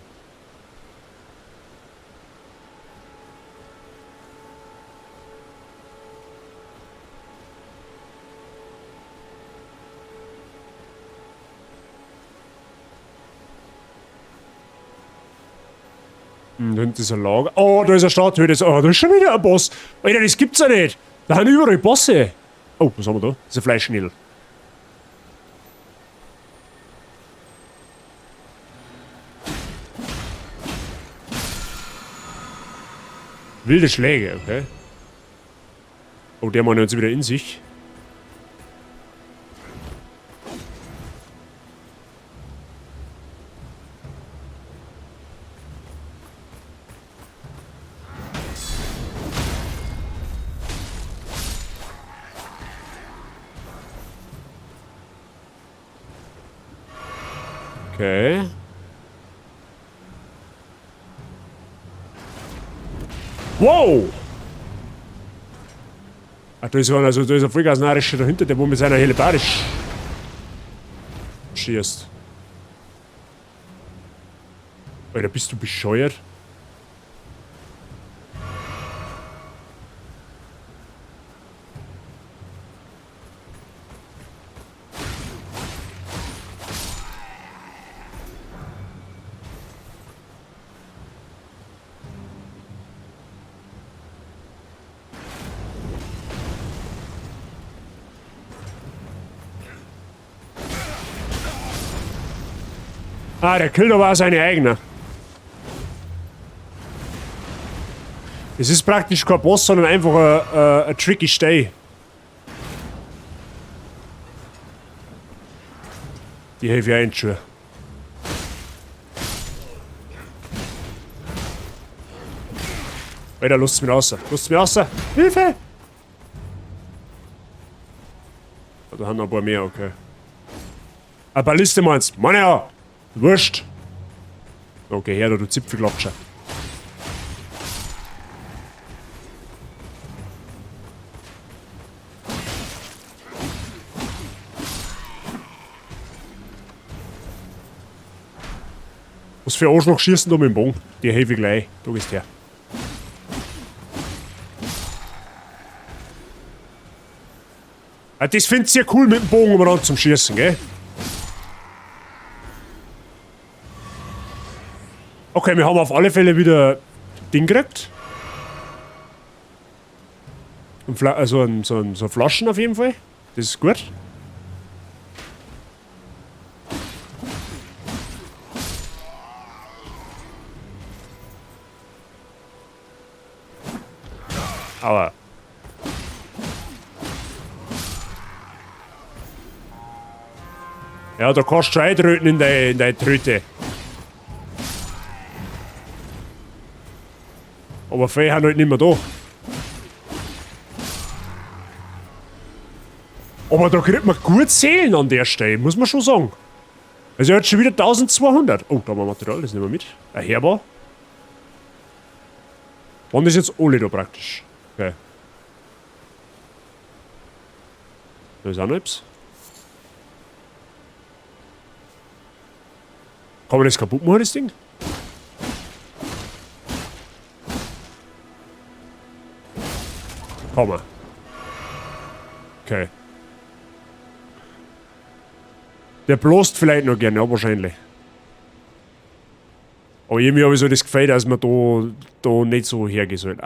[SPEAKER 1] Da hinten ist ein Lager. Oh, da ist eine Statue. Oh, da ist schon wieder ein Boss. Alter, das gibt's ja nicht. Da sind überall Bosse. Oh, was haben wir da? Das ist ein Fleischschnittel. Wilde Schläge, okay. Oh, der Mann hat uns wieder in sich. Okay. Wow! Ach, da ist ein Vollgas-Narischer dahinter, der wo mit seiner Hellebarde schießt. Alter, bist du bescheuert? Ah, der killt aber auch seine eigene. Es ist praktisch kein Boss, sondern einfach ein tricky Stay. Die helfe ich auch schon. Alter, lasst mich raus. Lasst mich raus. Hilfe! Da haben noch ein paar mehr, okay. Eine Balliste meinst du? Mann ja! Wurscht. Okay, her, du Zipfelklatscher. Was für Arschloch schießen da mit dem Bogen? Die helfe ich gleich. Da gehst her. Das findest du ja cool mit dem Bogen umeinander zum Schießen, gell? Okay, wir haben auf alle Fälle wieder Ding gekriegt. Also so Flaschen auf jeden Fall. Das ist gut. Aber Ja, da kannst du eintröten in deine Tröte. Aber Fee haben halt nicht mehr da. Aber da kriegt man gut Seelen an der Stelle, muss man schon sagen. Also er hat schon wieder 1200. Oh, da haben wir Material, das nehmen wir mit. Ein Herber. Wann ist jetzt alle da praktisch? Okay. Da ist auch noch etwas. Kann man das kaputt machen, das Ding? Kann man. Okay. Der bloßt vielleicht noch gerne, ja, wahrscheinlich. Aber irgendwie habe ich so das Gefühl, dass wir da nicht so hergehen sollen.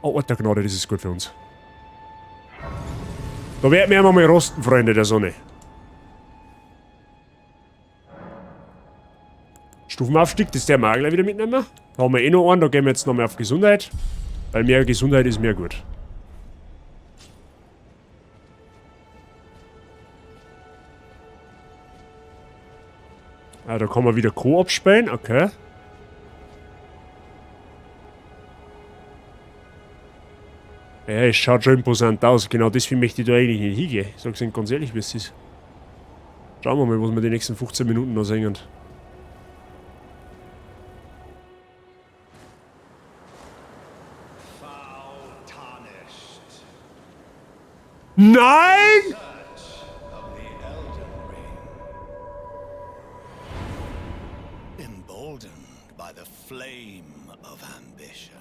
[SPEAKER 1] Oh, Alter Gnade, das ist gut für uns. Da werden wir mal rosten, Freunde der Sonne. Stufenaufstieg, das der wir auch gleich wieder mitnehmen. Da haben wir eh noch einen, da gehen wir jetzt nochmal auf Gesundheit. Weil mehr Gesundheit ist mehr gut. Ah, da kann man wieder Koop spielen, okay. Ja, es schaut schon imposant aus. Genau deswegen möchte ich da eigentlich nicht hingehen. Ich sag's Ihnen ganz ehrlich, wie es ist. Schauen wir mal, was wir die nächsten 15 Minuten noch singen. Nein!
[SPEAKER 2] Emboldened by the flame of ambition.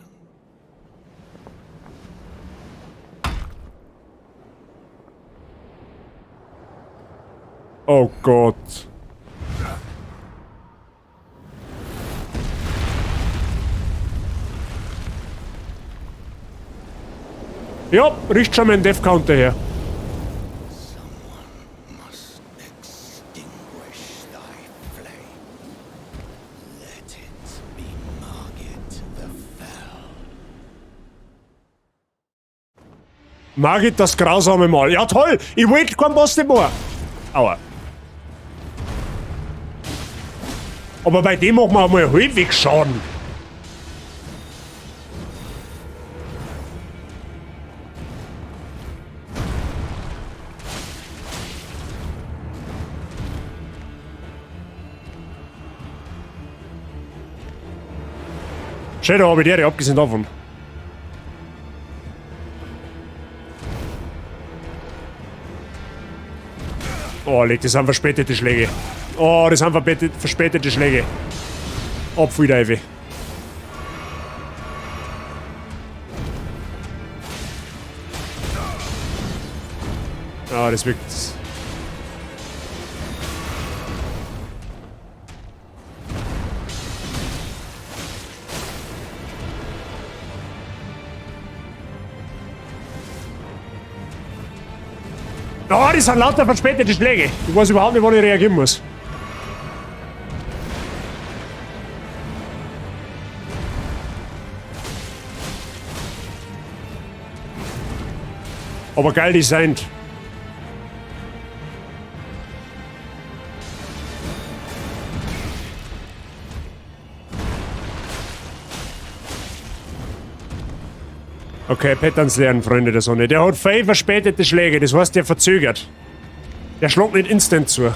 [SPEAKER 1] Oh Gott. Ja, riecht schon mein Death-Counter her.
[SPEAKER 2] Someone must extinguish thy flame. Let it be Margit the Fell.
[SPEAKER 1] Margit, das grausame Mal. Ja toll, ich wollte keinen Boss nicht mehr. Aua. Aber bei dem machen wir mal halbwegs Schaden. Schön, da habe ich die, abgesehen davon. Oh, leg, das sind verspätete Schläge. Oh, das sind verspätete Schläge. Abfüllteife. Ah, das wirkt. Oh, das sind lauter verspätete Schläge. Ich weiß überhaupt nicht, wann ich reagieren muss. Aber geil designt. Okay, Patterns lernen, Freunde der Sonne. Der hat 5 verspätete Schläge, das heißt, der verzögert. Der schlägt nicht instant zu.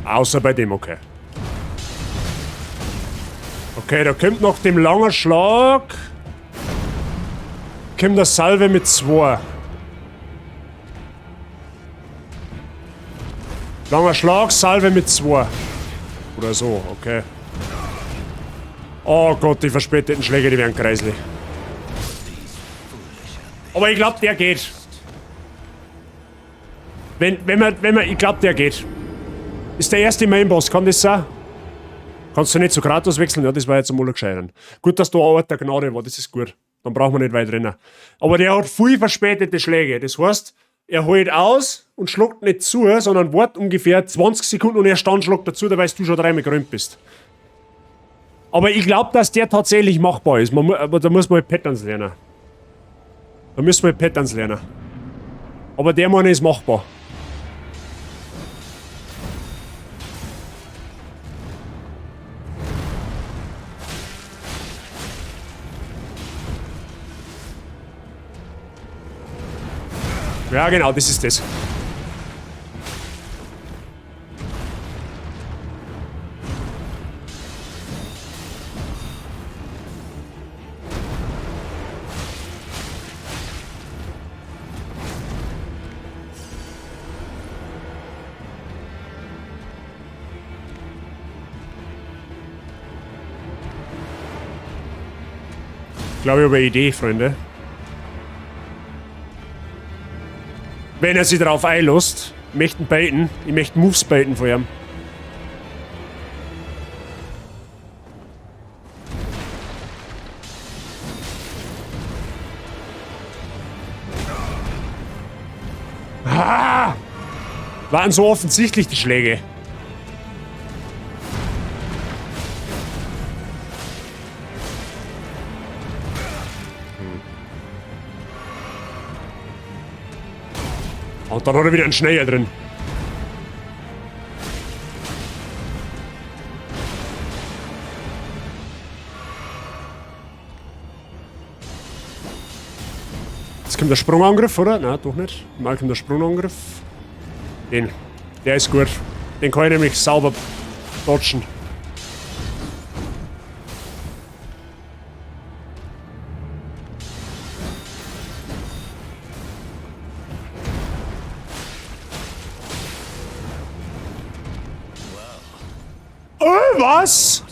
[SPEAKER 1] Außer bei dem, okay. Okay, da kommt nach dem langen Schlag. Kommt der Salve mit 2. Langer Schlag, Salve mit 2. Oder so, okay. Oh Gott, die verspäteten Schläge, die werden kreislich. Aber ich glaube, der geht. Ich glaube, der geht. Ist der erste Mainboss, kann das sein? Kannst du nicht zu Kratos wechseln? Ja, das war jetzt einmal gescheitert. Gut, dass da ein Ort der Gnade war, das ist gut. Dann brauchen wir nicht weit rennen. Aber der hat viel verspätete Schläge. Das heißt, er holt aus und schluckt nicht zu, sondern wartet ungefähr 20 Sekunden und erst dann schluckt dazu, da weißt du schon dreimal gerühmt bist. Aber ich glaube, dass der tatsächlich machbar ist. Aber da muss man halt Patterns lernen. Da müssen wir halt Patterns lernen. Aber der Mann ist machbar. Ja, genau, das ist das. Ich glaube, ich habe eine Idee, Freunde. Wenn er sich darauf einlässt, möchte ihn baiten. Ich möchte Moves baiten von ihm. Ah! Waren so offensichtlich die Schläge. Und dann hat er wieder einen Schneller drin. Jetzt kommt der Sprungangriff, oder? Nein, doch nicht. Mal kommt der Sprungangriff. Den. Der ist gut. Den kann ich nämlich sauber dodgen. Was?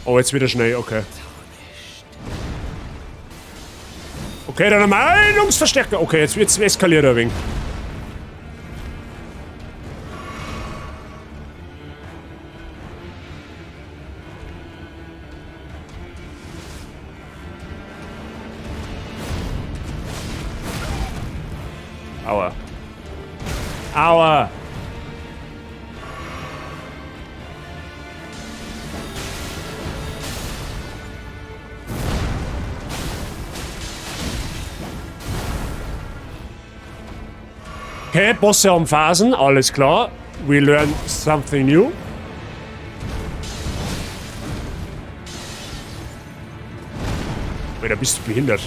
[SPEAKER 1] Oh, jetzt wieder schnell, okay. Okay, dann ein Meinungsverstärker. Okay, jetzt eskaliert er ein wenig. Aua. Aua. Okay, Bosse haben Phasen, alles klar. We learn something new. Alter, bist du behindert?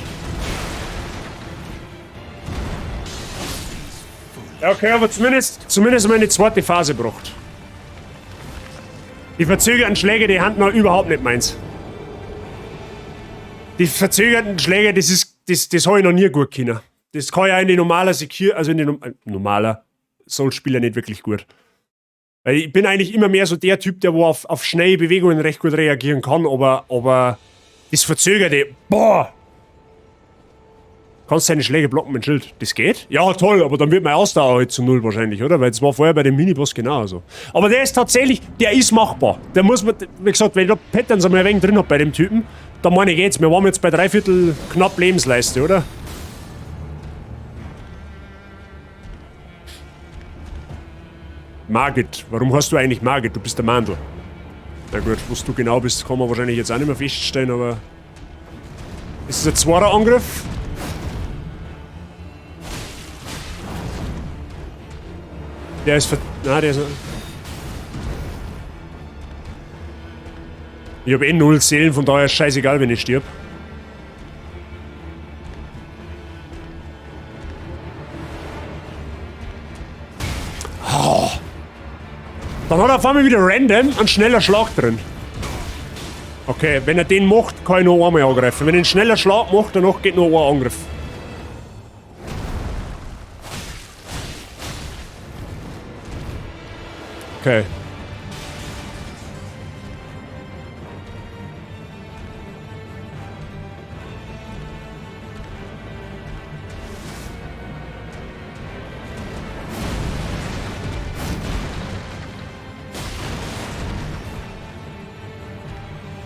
[SPEAKER 1] Ja, okay, aber zumindest meine zweite Phase braucht. Die verzögerten Schläge, die Hand noch überhaupt nicht meins. Die verzögerten Schläge, das habe ich noch nie gut können. Das kann ja in die normaler Secure, also in die normaler Soul-Spieler nicht wirklich gut. Weil ich bin eigentlich immer mehr so der Typ, der wo auf schnelle Bewegungen recht gut reagieren kann, aber das Verzögerte, boah! Kannst deine Schläge blocken mit dem Schild. Das geht? Ja, toll, aber dann wird meine Ausdauer halt zu null wahrscheinlich, oder? Weil das war vorher bei dem Miniboss genauso. Aber der ist tatsächlich, der ist machbar. Der muss man, wie gesagt, wenn ich da Patterns einmal ein wenig drin hab bei dem Typen, dann meine ich geht's. Wir waren jetzt bei 3/4 knapp Lebensleiste, oder? Margit. Warum hast du eigentlich Margit? Du bist der Mandel. Na gut, was du genau bist, kann man wahrscheinlich jetzt auch nicht mehr feststellen, aber... Ist es ein zweiter Angriff? Der ist der ist... Ich hab eh 0 Seelen, von daher ist scheißegal, wenn ich stirb. Oh. Dann hat er auf einmal wieder random einen schneller Schlag drin. Okay, wenn er den macht, kann ich noch einmal angreifen. Wenn er einen schneller Schlag macht, danach geht noch ein Angriff. Okay.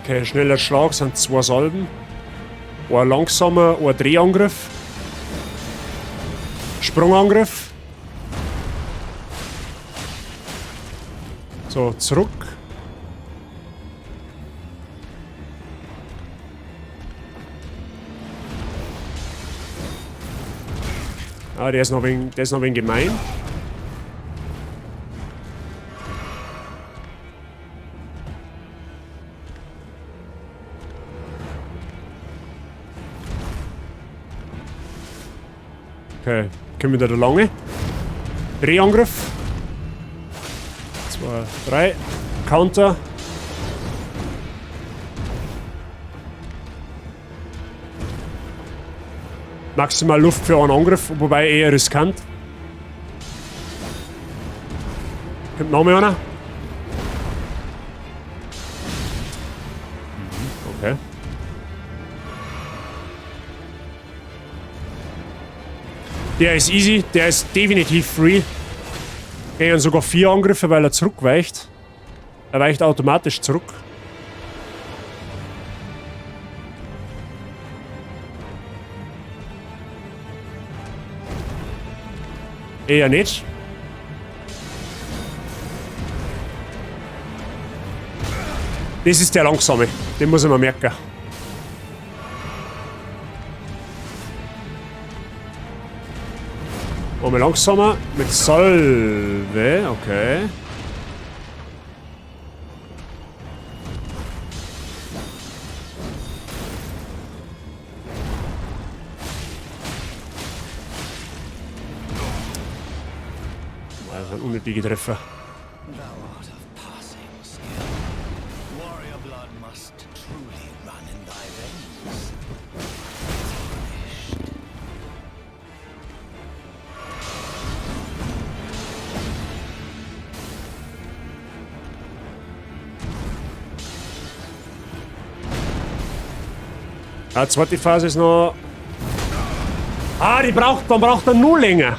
[SPEAKER 1] Okay, schneller Schlag sind 2 Salben. Ein langsamer, ein Drehangriff. Sprungangriff. So, zurück. Ah, der ist noch ein wenig gemein. Okay, können wir da lange. Drehangriff. 2, 3. Counter. Maximal Luft für einen Angriff, wobei eher riskant. Kommt noch mehr einer. Okay. Der ist easy, der ist definitiv free. Gehen sogar 4 Angriffe, weil er zurückweicht. Er weicht automatisch zurück. Eher nicht. Das ist der Langsame. Den muss ich mir merken. Einmal langsamer. Mit Salve. Okay. Das sind unnötige Treffer.
[SPEAKER 2] Thou art of passing skill. Warrior blood must truly run in thy veins. Tarnished.
[SPEAKER 1] Die zweite Phase ist noch... Ah, man braucht er nur länger.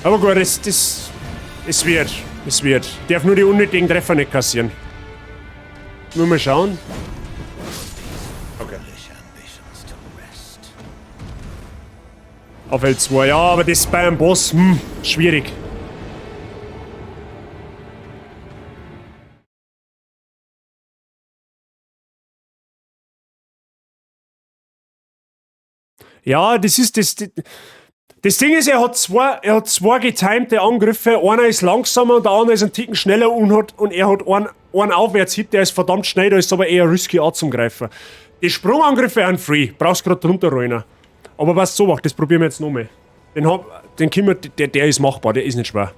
[SPEAKER 1] Aber gut, es wird. Es wird. Darf nur die unnötigen Treffer nicht kassieren. Nur mal schauen. Okay. Auf L2, ja, aber das bei einem Boss, schwierig. Ja, das ist das. Das Ding ist, er hat zwei getimte Angriffe. Einer ist langsamer und der andere ist einen Ticken schneller und er hat einen Aufwärtshit, der ist verdammt schnell, da ist aber eher risky anzugreifen. Die Sprungangriffe sind free, brauchst gerade drunter rollen. Aber was so macht, das probieren wir jetzt noch mal. Der ist machbar, der ist nicht schwer.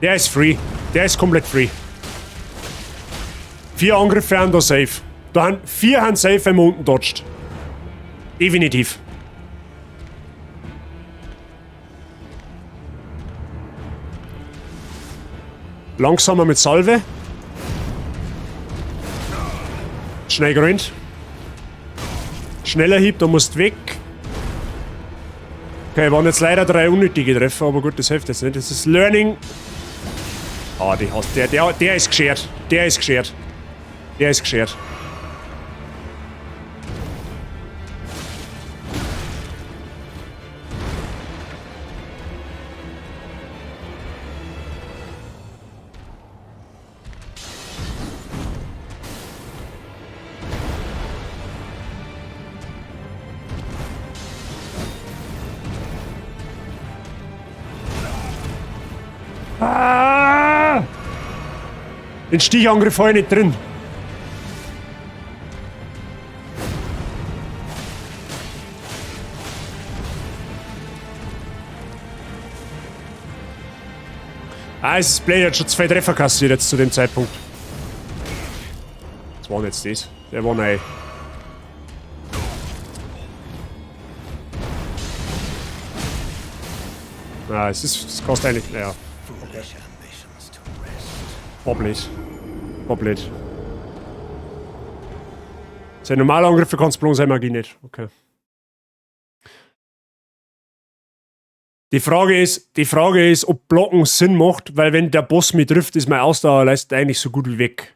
[SPEAKER 1] Der ist free. Der ist komplett free. 4 Angriffe haben da safe. Da haben 4 haben safe, wenn man unten dodgt. Definitiv. Langsamer mit Salve. Schnell gerannt. Schneller Hieb, da musst du weg. Okay, waren jetzt leider 3 unnötige Treffer, aber gut, das hilft jetzt nicht. Das ist Learning. Ah, der ist geschert. Der ist geschert. Der ist geschert. Ah! Den Stichangriff war ich nicht drin. Es Blade hat schon 2 Treffer kassiert jetzt zu dem Zeitpunkt. Das war jetzt das. Der war neu. Es kostet eigentlich. Ja. Okay. War blöd. Seine normale Angriffe kannst du bloß seine Magie nicht. Okay. Die Frage ist, ob Blocken Sinn macht, weil wenn der Boss mich trifft, ist meine Ausdauer eigentlich so gut wie weg.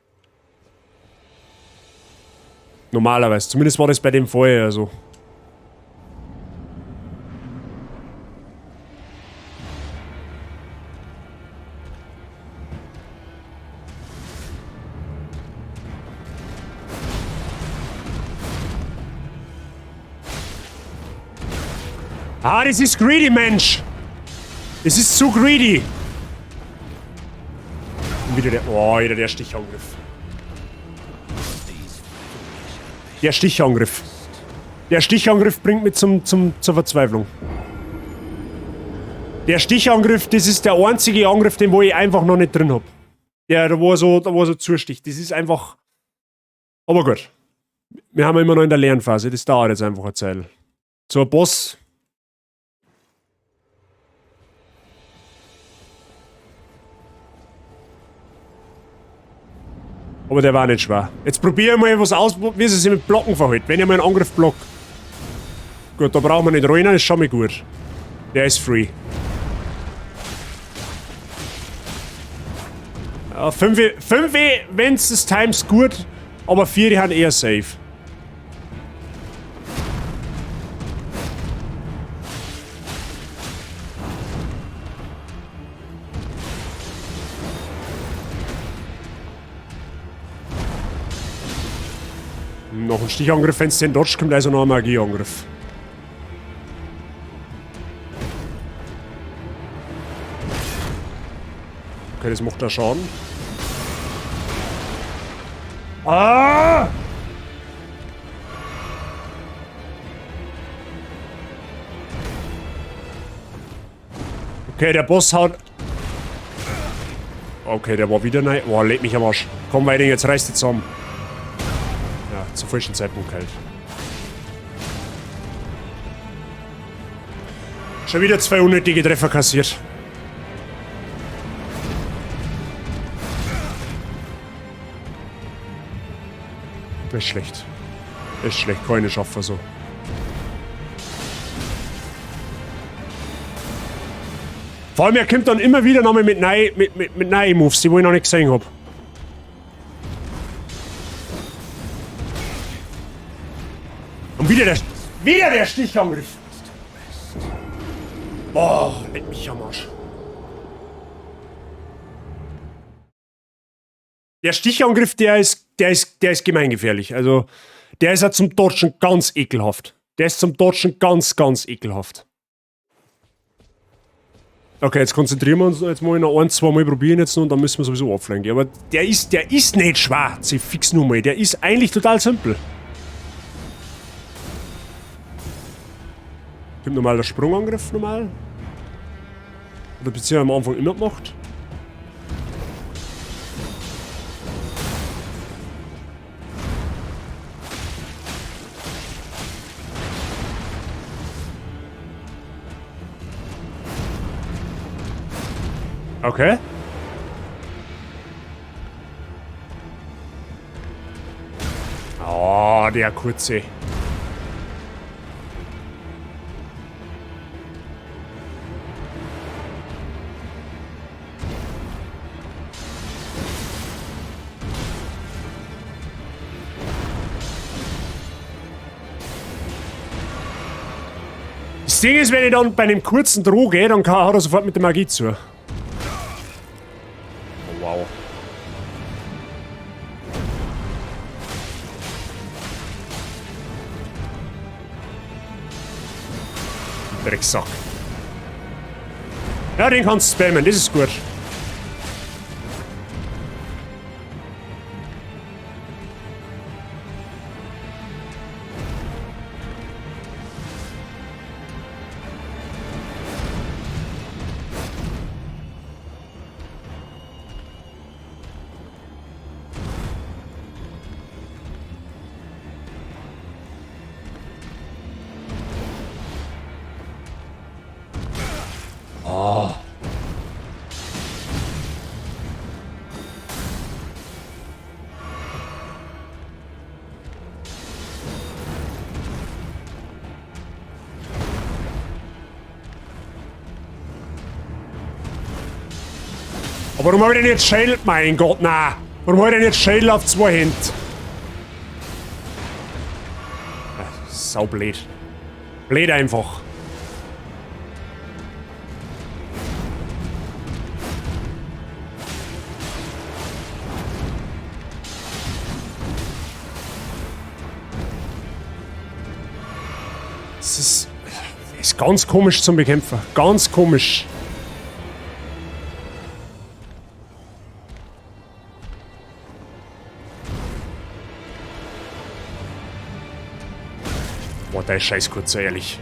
[SPEAKER 1] Normalerweise. Zumindest war das bei dem vorher so. Ah, das ist greedy, Mensch. Das ist zu greedy. Und wieder wieder der Stichangriff. Der Stichangriff. Der Stichangriff bringt mich zur Verzweiflung. Der Stichangriff, das ist der einzige Angriff, den wo ich einfach noch nicht drin hab. Da wo er so zusticht. Das ist einfach... Aber gut. Wir haben immer noch in der Lernphase. Das dauert jetzt einfach eine Zeit. So ein Boss... Aber der war nicht schwer. Jetzt probieren wir mal was aus, wie sie sich mit Blocken verhält. Wenn ich mal einen Angriff block. Gut, da brauchen wir nicht rein, das ist schon mal gut. Der ist free. Ja, 5, wenn es das Times gut, aber 4 haben eher safe. Noch ein Stichangriff, wenn es den Dodge kommt, also noch ein Magieangriff. Okay, das macht da Schaden. Ah! Okay, der Boss haut... Okay, der war wieder rein. Boah, leg mich am Arsch. Komm, Weiding, jetzt reißt die zusammen. Ja, zum falschen Zeitpunkt halt. Schon wieder 2 unnötige Treffer kassiert. Das ist schlecht. Das ist schlecht, keine Schaffer so. Vor allem, er kommt dann immer wieder nochmal mit neuen Moves, die ich noch nicht gesehen habe. Und wieder der Stichangriff. Boah, leck mich am Arsch. Der Stichangriff, der ist gemeingefährlich. Also, der ist ja zum Dodgen ganz ekelhaft. Der ist zum Dodgen ganz, ganz ekelhaft. Okay, jetzt konzentrieren wir uns. Jetzt mal noch 1, 2 Mal probieren jetzt noch und dann müssen wir sowieso abflanken. Aber der ist nicht schwer. Sie fix nur mal. Der ist eigentlich total simpel. Kommt normal der Sprungangriff normal. Oder beziehungsweise am Anfang immer gemacht. Okay. Oh, der kurze. Das Ding ist, wenn ich dann bei einem kurzen Droh gehe, dann hat er sofort mit der Magie zu. Oh, wow. Drecksack. Ja, den kannst du spammen, das ist gut. Aber warum habe ich denn jetzt Shell? Mein Gott, na! Warum habe ich denn jetzt Shell auf 2 Hände? Saublöd. Blöd einfach. Ist ganz komisch zum Bekämpfen. Ganz komisch. Boah, der ist scheiß kurz, so ehrlich.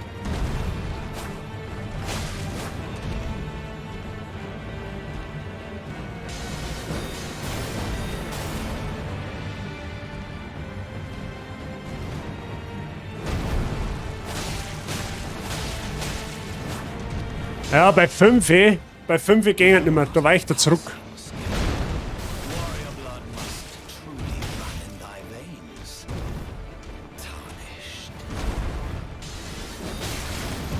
[SPEAKER 1] Ja, bei 5, bei 5 ging es nicht mehr. Da weicht er zurück.
[SPEAKER 2] Warrior blood must truly run in thy veins. Tarnished.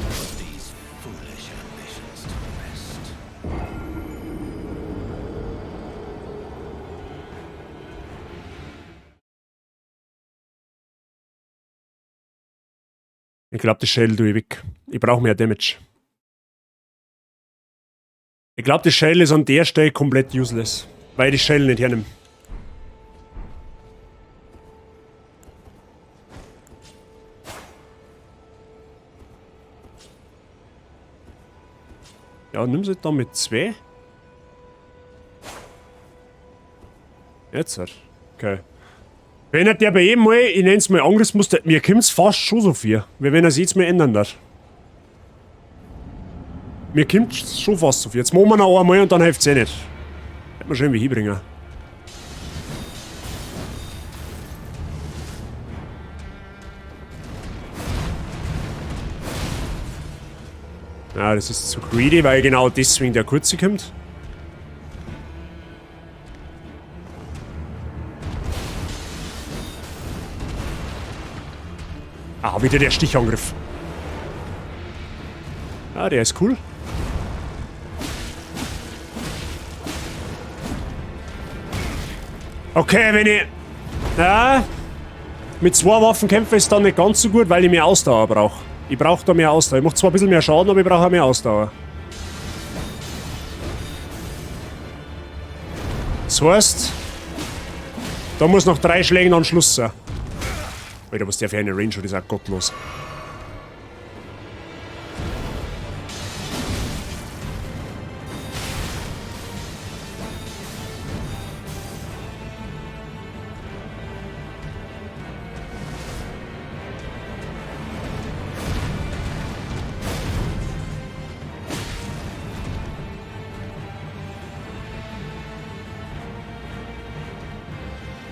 [SPEAKER 2] Put these foolish ambitions to rest.
[SPEAKER 1] Ich glaube, das Shell tue ich weg. Ich brauche mehr Damage. Ich glaube, das Shell ist an der Stelle komplett useless. Weil ich das Shell nicht hernehme. Ja, nimm sie dann mit 2. Jetzt halt. Okay. Wenn er der bei jedem Mal, ich nenne es mal Angriffsmuster, mir kommt es fast schon so viel. Wie wenn er sich jetzt mal ändern darf. Mir kommt es schon fast so viel. Jetzt machen wir noch einmal und dann hilft es eh nicht. Hätten wir schon irgendwie hinbringen. Ja, das ist zu greedy, weil genau deswegen der kurze kommt. Ah, wieder der Stichangriff. Ah, der ist cool. Okay, wenn ich... Ja, mit 2 Waffen kämpfe ist dann nicht ganz so gut, weil ich mehr Ausdauer brauche. Ich brauche da mehr Ausdauer. Ich mache zwar ein bisschen mehr Schaden, aber ich brauche auch mehr Ausdauer. Das heißt, da muss nach 3 Schlägen am Schluss sein. Alter, was der für eine Range hat, ist auch gottlos.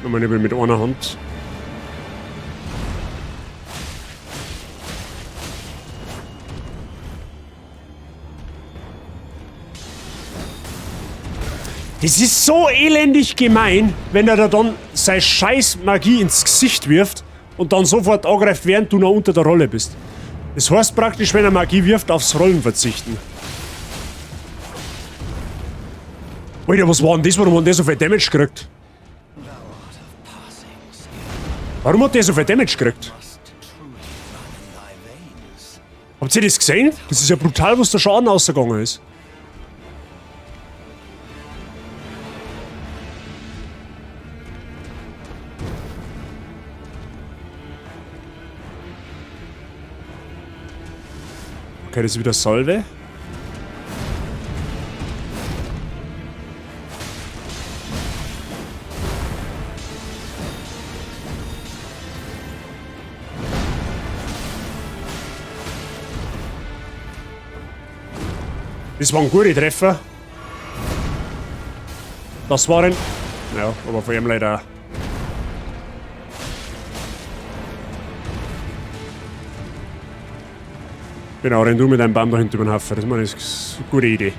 [SPEAKER 1] Nochmal mit einer Hand. Das ist so elendig gemein, wenn er da dann seine scheiß Magie ins Gesicht wirft und dann sofort angreift, während du noch unter der Rolle bist. Das heißt praktisch, wenn er Magie wirft, aufs Rollen verzichten. Alter, was war denn das? Warum hat der so viel Damage gekriegt? Warum hat der so viel Damage gekriegt? Habt ihr das gesehen? Das ist ja brutal, was der Schaden ausgegangen ist. Okay, das ist wieder Salve. Das waren gute Treffer. Das waren... Ja, aber von ihm leider auch. Genau, renn du mit einem Baum da hinten über den Haufen. Das ist eine gute Idee.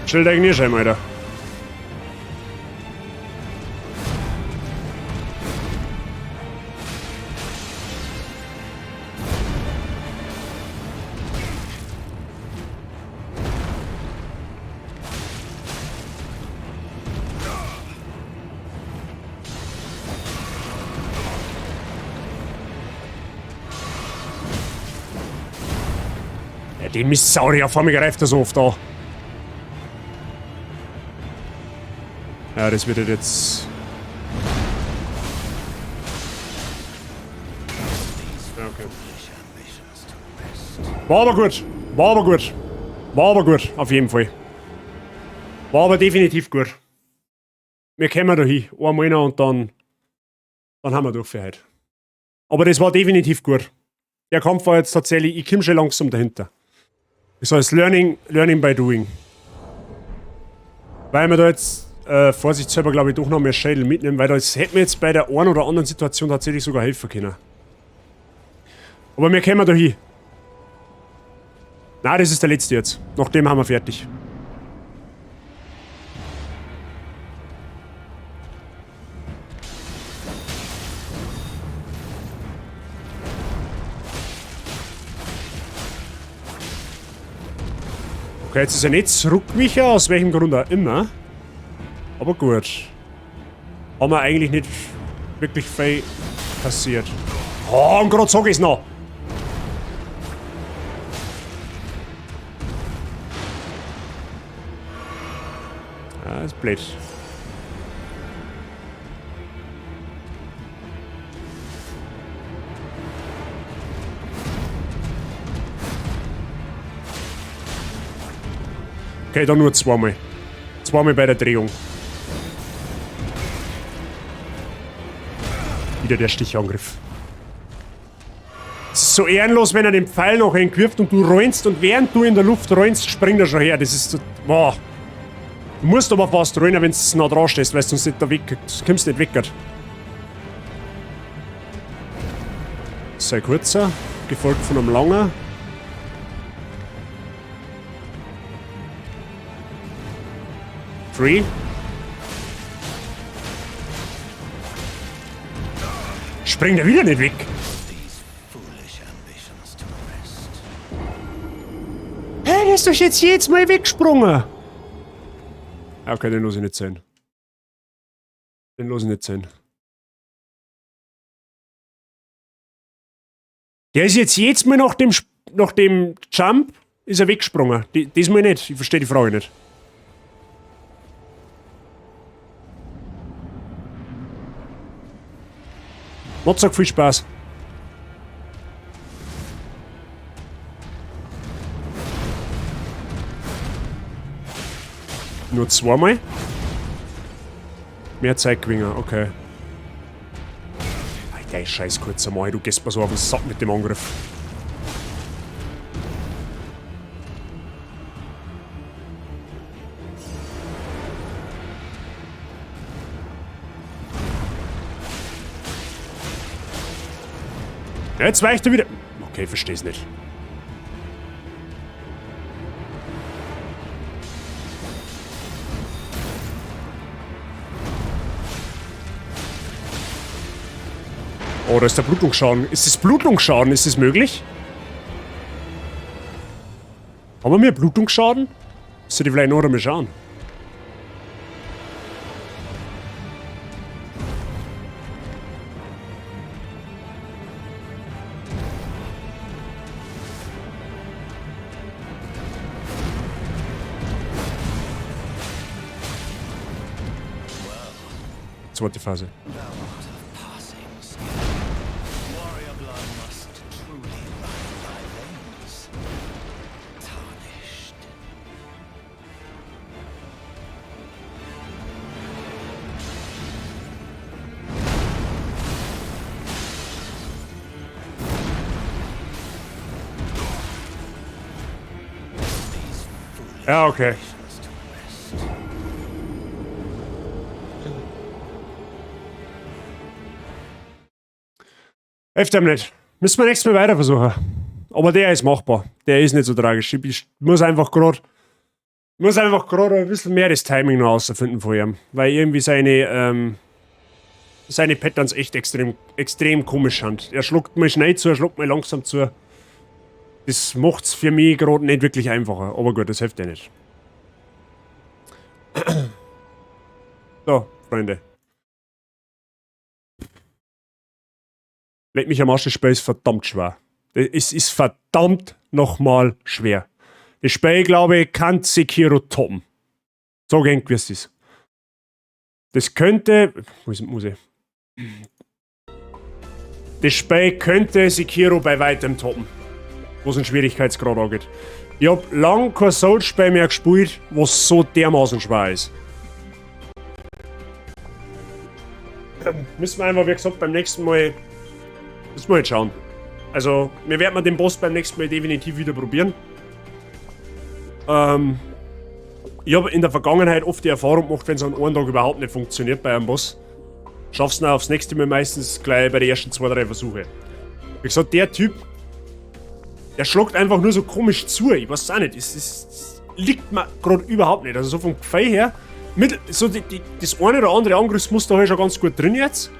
[SPEAKER 1] Schild eigentlich schon, Alter. Die Mistsaurier vor mir greift er so oft an. Ja, das wird jetzt... Ja, okay. War aber gut. War aber gut. War aber gut, auf jeden Fall. War aber definitiv gut. Wir kommen da hin. Einmal noch und dann haben wir durch für heute. Aber das war definitiv gut. Der Kampf war jetzt tatsächlich, ich komme schon langsam dahinter. Das heißt Learning by Doing. Weil wir da jetzt vorsichtshalber, glaube ich, doch noch mehr Schädel mitnehmen, weil das hätte mir jetzt bei der einen oder anderen Situation tatsächlich sogar helfen können. Aber wir kommen da hin. Nein, das ist der letzte jetzt. Nach dem haben wir fertig. Okay, jetzt ist er nicht zurückgewichen, aus welchem Grund auch immer. Aber gut. Haben wir eigentlich nicht wirklich viel passiert. Oh, und gerade sag ich's noch. Ah, ist blöd. Okay, dann nur zweimal. Zweimal bei der Drehung. Wieder der Stichangriff. Es ist so ehrenlos, wenn er den Pfeil noch entwirft und du rollst und während du in der Luft rollst, springt er schon her. Das ist so... Wow. Du musst aber fast rollen, wenn du nah dran stehst, weil du sonst nicht da weg... Du kommst nicht weg. Sehr kurzer, gefolgt von einem langen. Free. Springt er wieder nicht weg. Hey, der ist doch jetzt jedes Mal weggesprungen. Okay, den los ich nicht sehen. Den los ich nicht sehen. Der ist jetzt jedes Mal nach dem Jump ist er weggesprungen. Diesmal nicht. Ich verstehe die Frage nicht. Macht sagt viel Spaß. Nur zweimal? Mehr Zeit gewinnen, okay. Alter, scheiß kurzer Mal, du gehst mal so auf den Sack mit dem Angriff. Ja, jetzt weicht er wieder. Okay, versteh's nicht. Oh, da ist der Blutungsschaden. Ist das Blutungsschaden? Ist das möglich? Haben wir mehr Blutungsschaden? Sollte ich vielleicht noch einmal schauen. Zweite Phase. Ja, okay. Öfter nicht. Müssen wir nächstes Mal weiter versuchen. Aber der ist machbar. Der ist nicht so tragisch. Ich muss einfach gerade ein bisschen mehr das Timing noch herausfinden von ihm. Weil irgendwie seine Patterns echt extrem komisch sind. Er schluckt mal schnell zu, er schluckt mal langsam zu. Das macht's für mich gerade nicht wirklich einfacher. Aber gut, das hilft ja nicht. So, Freunde. Leck mich am Arsch, das Spiel ist verdammt schwer. Es ist verdammt nochmal schwer. Das Spiel, glaube ich, kann Sekiro toppen. So gern wie es ist. Das könnte... Muss ich? Das Spiel könnte Sekiro bei weitem toppen. Was den Schwierigkeitsgrad angeht. Ich hab lang kein Souls-Spiel mehr gespielt, was so dermaßen schwer ist. Müssen wir einfach, wie gesagt, beim nächsten Mal... Müssen wir jetzt schauen. Also, wir werden den Boss beim nächsten Mal definitiv wieder probieren. Ich habe in der Vergangenheit oft die Erfahrung gemacht, wenn es an einem Tag überhaupt nicht funktioniert bei einem Boss. Schaffst du dann aufs nächste Mal meistens gleich bei den ersten 2, 3 Versuche. Wie gesagt, der Typ, der schlägt einfach nur so komisch zu. Ich weiß auch nicht, es liegt mir gerade überhaupt nicht. Also so vom Gefühl her, so das eine oder andere Angriffsmuster habe ich schon ganz gut drin jetzt.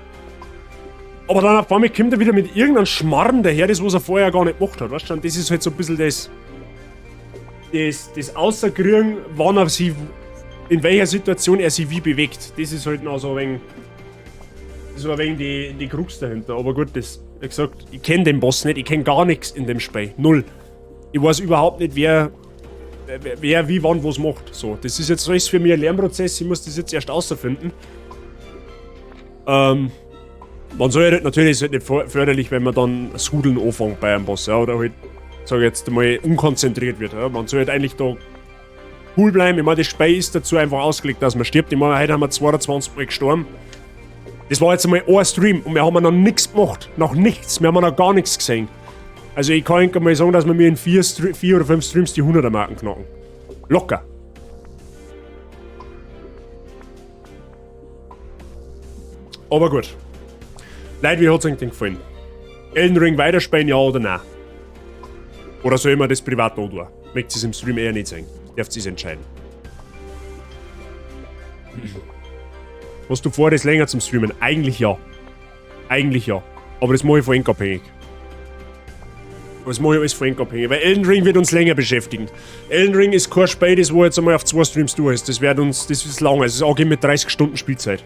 [SPEAKER 1] Aber dann auf einmal kommt er wieder mit irgendeinem Schmarrn daher, das was er vorher gar nicht gemacht hat. Weißt du? Und das ist halt so ein bisschen das Außerkriegen, wann er sich, in welcher Situation er sich wie bewegt. Das ist halt noch so ein wenig die Krux dahinter. Aber gut, das, wie gesagt, ich kenne den Boss nicht, ich kenne gar nichts in dem Spiel. Null. Ich weiß überhaupt nicht, wer wie wann was macht. So, das ist jetzt alles für mich ein Lernprozess, ich muss das jetzt erst außerfinden. Man soll halt natürlich, ist halt nicht förderlich, wenn man dann das Hudeln anfängt bei einem Boss, ja, oder halt, sag ich jetzt mal, unkonzentriert wird. Ja. Man soll halt eigentlich da cool bleiben. Ich meine, das Spiel ist dazu einfach ausgelegt, dass man stirbt. Ich meine, heute haben wir 22 Mal gestorben. Das war jetzt einmal ein Stream und wir haben noch nichts gemacht. Noch nichts. Wir haben noch gar nichts gesehen. Also ich kann nicht mal sagen, dass wir mir in 4 oder 5 Streams die 100er Marken knacken. Locker. Aber gut. Leute, wie hat es euch denn gefallen? Elden Ring weiterspielen, ja oder nein? Oder soll man das privat noch tun? Möchtet ihr es im Stream eher nicht sehen? Dürft ihr es entscheiden. Hast du vor, das länger zum Streamen? Eigentlich ja. Eigentlich ja. Aber das mache ich von Enk abhängig. Das mache ich alles von Enk abhängig. Weil Elden Ring wird uns länger beschäftigen. Elden Ring ist kein Spiel, das wo jetzt einmal auf 2 Streams durch ist. Das ist lang. Also es ist mit 30 Stunden Spielzeit.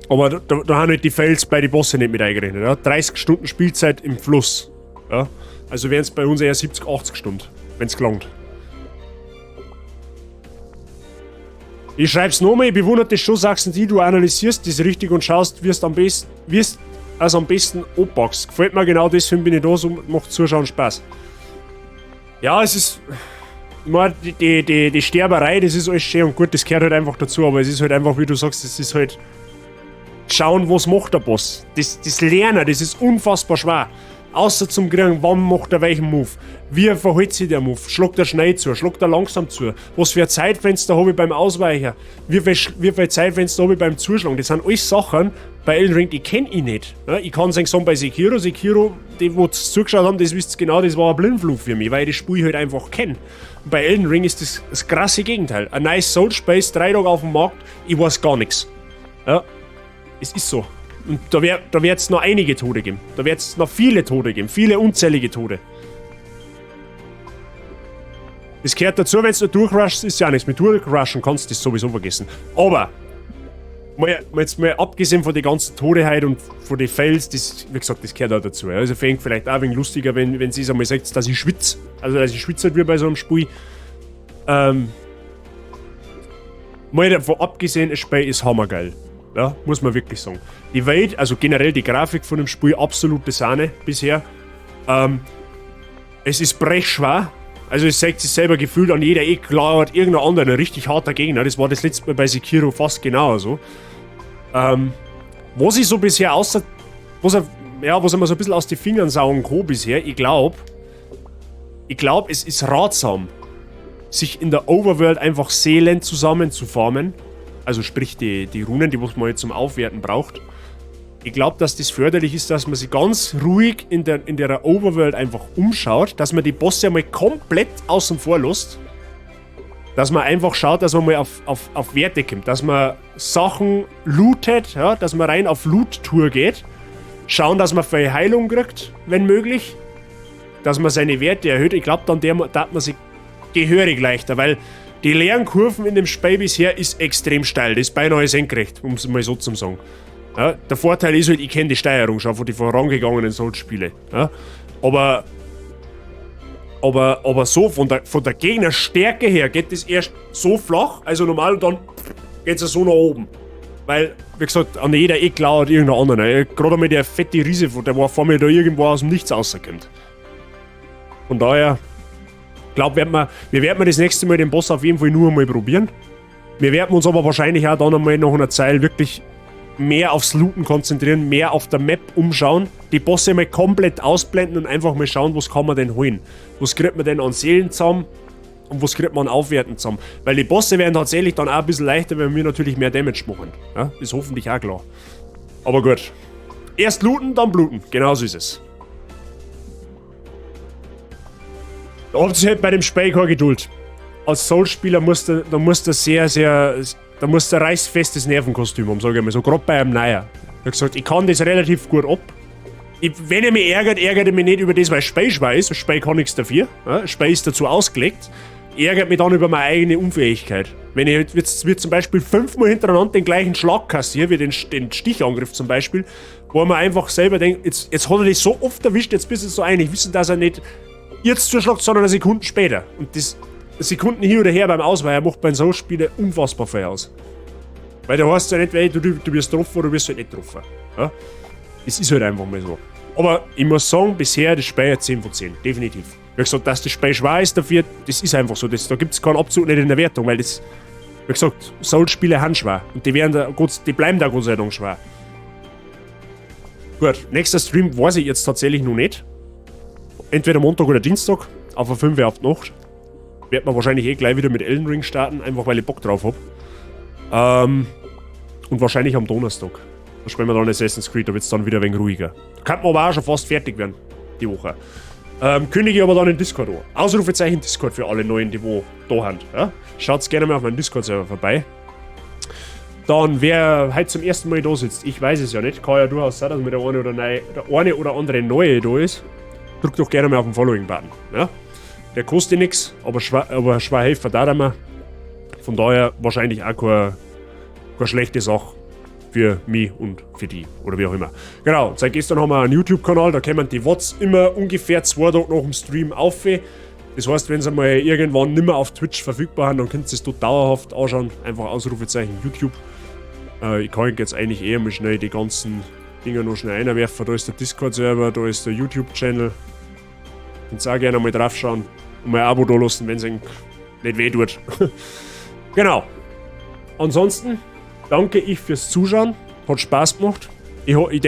[SPEAKER 1] Aber da haben halt die Fails bei den Bossen nicht mit eingerechnet. Ja? 30 Stunden Spielzeit im Fluss. Ja? Also wären es bei uns eher 70, 80 Stunden, wenn es gelangt. Ich schreib's nochmal, ich bewundere das schon, sagst du analysierst das richtig und schaust, wie es am besten abpackst. Gefällt mir genau, deswegen bin ich da, so macht Zuschauen Spaß. Ja, es ist... Ich meine, die Sterberei, das ist alles schön und gut, das gehört halt einfach dazu, aber es ist halt einfach, wie du sagst, es ist halt... Schauen, was macht der Boss. Das Lernen, das ist unfassbar schwer. Außer zum Kriegen, wann macht er welchen Move. Wie verhält sich der Move? Schlägt er schnell zu? Schlägt er langsam zu? Was für ein Zeitfenster habe ich beim Ausweichen? Wie viel Zeitfenster habe ich beim Zuschlagen? Das sind alles Sachen bei Elden Ring, die kenne ich nicht. Ja, ich kann sagen, bei Sekiro, die wo zugeschaut haben, das wisst ihr genau, das war ein Blindflug für mich, weil ich das Spiel halt einfach kenne. Bei Elden Ring ist das krasse Gegenteil. Ein nice Soul Space, 3 Tage auf dem Markt, ich weiß gar nichts. Ja. Es ist so. Und da wird es noch einige Tode geben. Da wird es noch viele Tode geben. Viele unzählige Tode. Das gehört dazu, wenn du durchrushst, ist ja nichts. Mit durchrushen kannst du das sowieso vergessen. Aber, jetzt mal abgesehen von den ganzen Todeheit und von den Fails, das, wie gesagt, das gehört auch dazu. Also fängt vielleicht auch ein wenig lustiger, wenn sie es einmal sagt, dass ich schwitze. Also, dass ich schwitze halt wie bei so einem Spiel. Mal davon abgesehen, das Spiel ist hammergeil. Ja, muss man wirklich sagen. Die Welt, also generell die Grafik von dem Spiel, absolute Sahne bisher. Es ist brechschwer. Also es sagt sich selber gefühlt an jeder Ecke lauert irgendein anderer, ein richtig harter Gegner. Das war das letzte Mal bei Sekiro fast genauso. Was ich so bisher was ich mir so ein bisschen aus den Fingern saugen kann bisher, ich glaube, es ist ratsam, sich in der Overworld einfach Seelen zusammenzuformen. Also sprich die Runen, die man jetzt zum Aufwerten braucht. Ich glaube, dass das förderlich ist, dass man sich ganz ruhig in der Overworld einfach umschaut, dass man die Bosse einmal komplett außen vor lässt. Dass man einfach schaut, dass man mal auf Werte kommt, dass man Sachen lootet, ja, dass man rein auf Loot-Tour geht. Schauen, dass man für Heilung kriegt, wenn möglich. Dass man seine Werte erhöht. Ich glaube, dann darf man sich gehörig leichter, weil die Lernkurven in dem Spiel bisher ist extrem steil. Das ist beinahe senkrecht, um es mal so zu sagen. Ja, der Vorteil ist halt, ich kenne die Steuerung schon von den vorangegangenen Souls-Spielen. Ja, aber Aber so von der Gegnerstärke her geht das erst so flach, also normal, und dann geht es so nach oben. Weil, wie gesagt, an jeder Ecke lauert irgendein anderer. Gerade einmal der fette Riese, der war vor mir da irgendwo aus dem Nichts rauskommt. Von daher, glaube wir werden das nächste Mal den Boss auf jeden Fall nur einmal probieren. Wir werden uns aber wahrscheinlich auch dann einmal nach einer Zeit wirklich mehr aufs Looten konzentrieren, mehr auf der Map umschauen, die Bosse mal komplett ausblenden und einfach mal schauen, was kann man denn holen. Was kriegt man denn an Seelen zusammen und was kriegt man an Aufwerten zusammen. Weil die Bosse werden tatsächlich dann auch ein bisschen leichter, wenn wir natürlich mehr Damage machen. Ja, ist hoffentlich auch klar. Aber gut. Erst looten, dann bluten. Genauso ist es. Da habt ihr halt bei dem Spiel keine Geduld. Als Soul-Spieler musst du ein reißfestes Nervenkostüm haben, sag ich mal so, gerade bei einem Neuer. Ich hab gesagt, ich kann das relativ gut ab. Wenn er mich ärgert er mich nicht über das, weil das Spiel schwer ist. Das Spiel kann nichts dafür. Ja, das Spiel ist dazu ausgelegt. Ärgert mich dann über meine eigene Unfähigkeit. Wenn ich jetzt zum Beispiel 5-mal hintereinander den gleichen Schlag kassiere, wie den Stichangriff zum Beispiel, wo man einfach selber denkt, jetzt hat er dich so oft erwischt, jetzt bist du so einig, wissen, dass er nicht jetzt zuschlägt, sondern eine Sekunde später. Und das Sekunden hin oder her beim Ausweichen macht bei so Spielen unfassbar viel aus. Weil da heißt es ja nicht, weil du wirst getroffen oder du wirst halt nicht getroffen. Ja? Es ist halt einfach mal so. Aber ich muss sagen, bisher das Spiel 10 von 10. Definitiv. Wie gesagt, dass das Spiel schwer ist dafür, das ist einfach so. Da gibt es keinen Abzug nicht in der Wertung, weil das, wie gesagt, Soul-Spiele haben schwer. Und die bleiben da Gott sei Dank schwer. Gut, nächster Stream weiß ich jetzt tatsächlich noch nicht. Entweder Montag oder Dienstag, auf der 5 Uhr auf die Nacht. Wird man wahrscheinlich gleich wieder mit Elden Ring starten, einfach weil ich Bock drauf habe. Und wahrscheinlich am Donnerstag. Da spielen wir dann Assassin's Creed, da wird es dann wieder ein wenig ruhiger. Kann man aber auch schon fast fertig werden, die Woche. Kündige ich aber dann in Discord an. Ausrufezeichen Discord für alle Neuen, die da sind. Ja? Schaut gerne mal auf meinen Discord-Server vorbei. Dann, wer heute zum ersten Mal da sitzt, ich weiß es ja nicht, kann ja durchaus sein, dass mir der eine oder andere Neue da ist. Drückt doch gerne mal auf den Following-Button. Ja? Der kostet nichts, aber schwer helfen da immer. Von daher wahrscheinlich auch keine schlechte Sache für mich und für die. Oder wie auch immer. Genau, seit gestern haben wir einen YouTube-Kanal, da kommen die Watts immer ungefähr 2 Tage nach dem Stream auf. Das heißt, wenn sie mal irgendwann nicht mehr auf Twitch verfügbar sind, dann könnt ihr es dort dauerhaft anschauen. Einfach Ausrufezeichen YouTube. Ich kann jetzt eigentlich eher mal schnell die ganzen Dinger noch schnell einwerfen. Da ist der Discord-Server, da ist der YouTube-Channel. Könnt ihr auch gerne mal drauf schauen und mal ein Abo da lassen, wenn es nicht weh tut. Genau. Ansonsten danke ich fürs Zuschauen. Hat Spaß gemacht.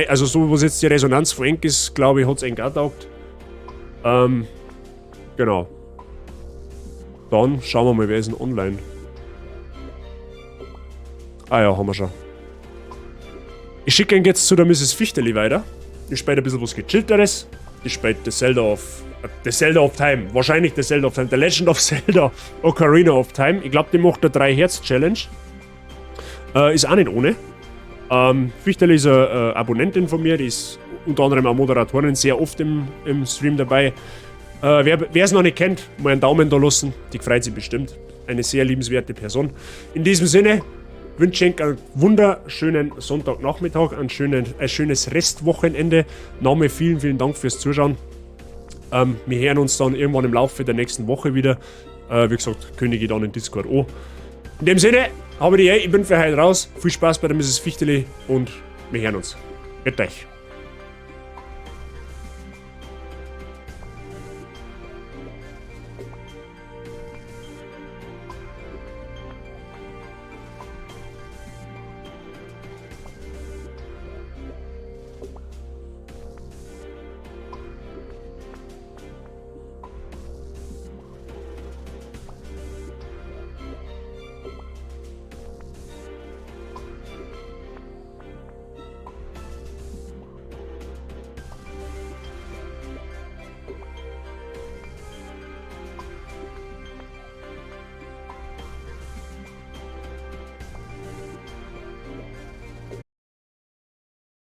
[SPEAKER 1] Also so, was jetzt die Resonanz von Enk ist, glaube ich, hat es Enk auch getaugt. Genau. Dann schauen wir mal, wer ist denn online. Ah ja, haben wir schon. Ich schicke ihn jetzt zu der Mrs. Fichterli weiter. Die spielt ein bisschen was gechillteres. Die spielt The Zelda of Time. Wahrscheinlich The Zelda of Time. The Legend of Zelda Ocarina of Time. Ich glaube, die macht eine 3-Herz-Challenge. Ist auch nicht ohne. Fichterli ist eine Abonnentin von mir. Die ist unter anderem auch Moderatorin, sehr oft im Stream dabei. Wer es noch nicht kennt, mal einen Daumen da lassen. Die freut sich bestimmt. Eine sehr liebenswerte Person. In diesem Sinne wünsche ich einen wunderschönen Sonntagnachmittag, ein schönes Restwochenende. Nochmal vielen, vielen Dank fürs Zuschauen. Wir hören uns dann irgendwann im Laufe der nächsten Woche wieder. Wie gesagt, kündige ich dann in Discord an. In dem Sinne, ich bin für heute raus. Viel Spaß bei der Mrs. Fichterli und wir hören uns. Mit euch.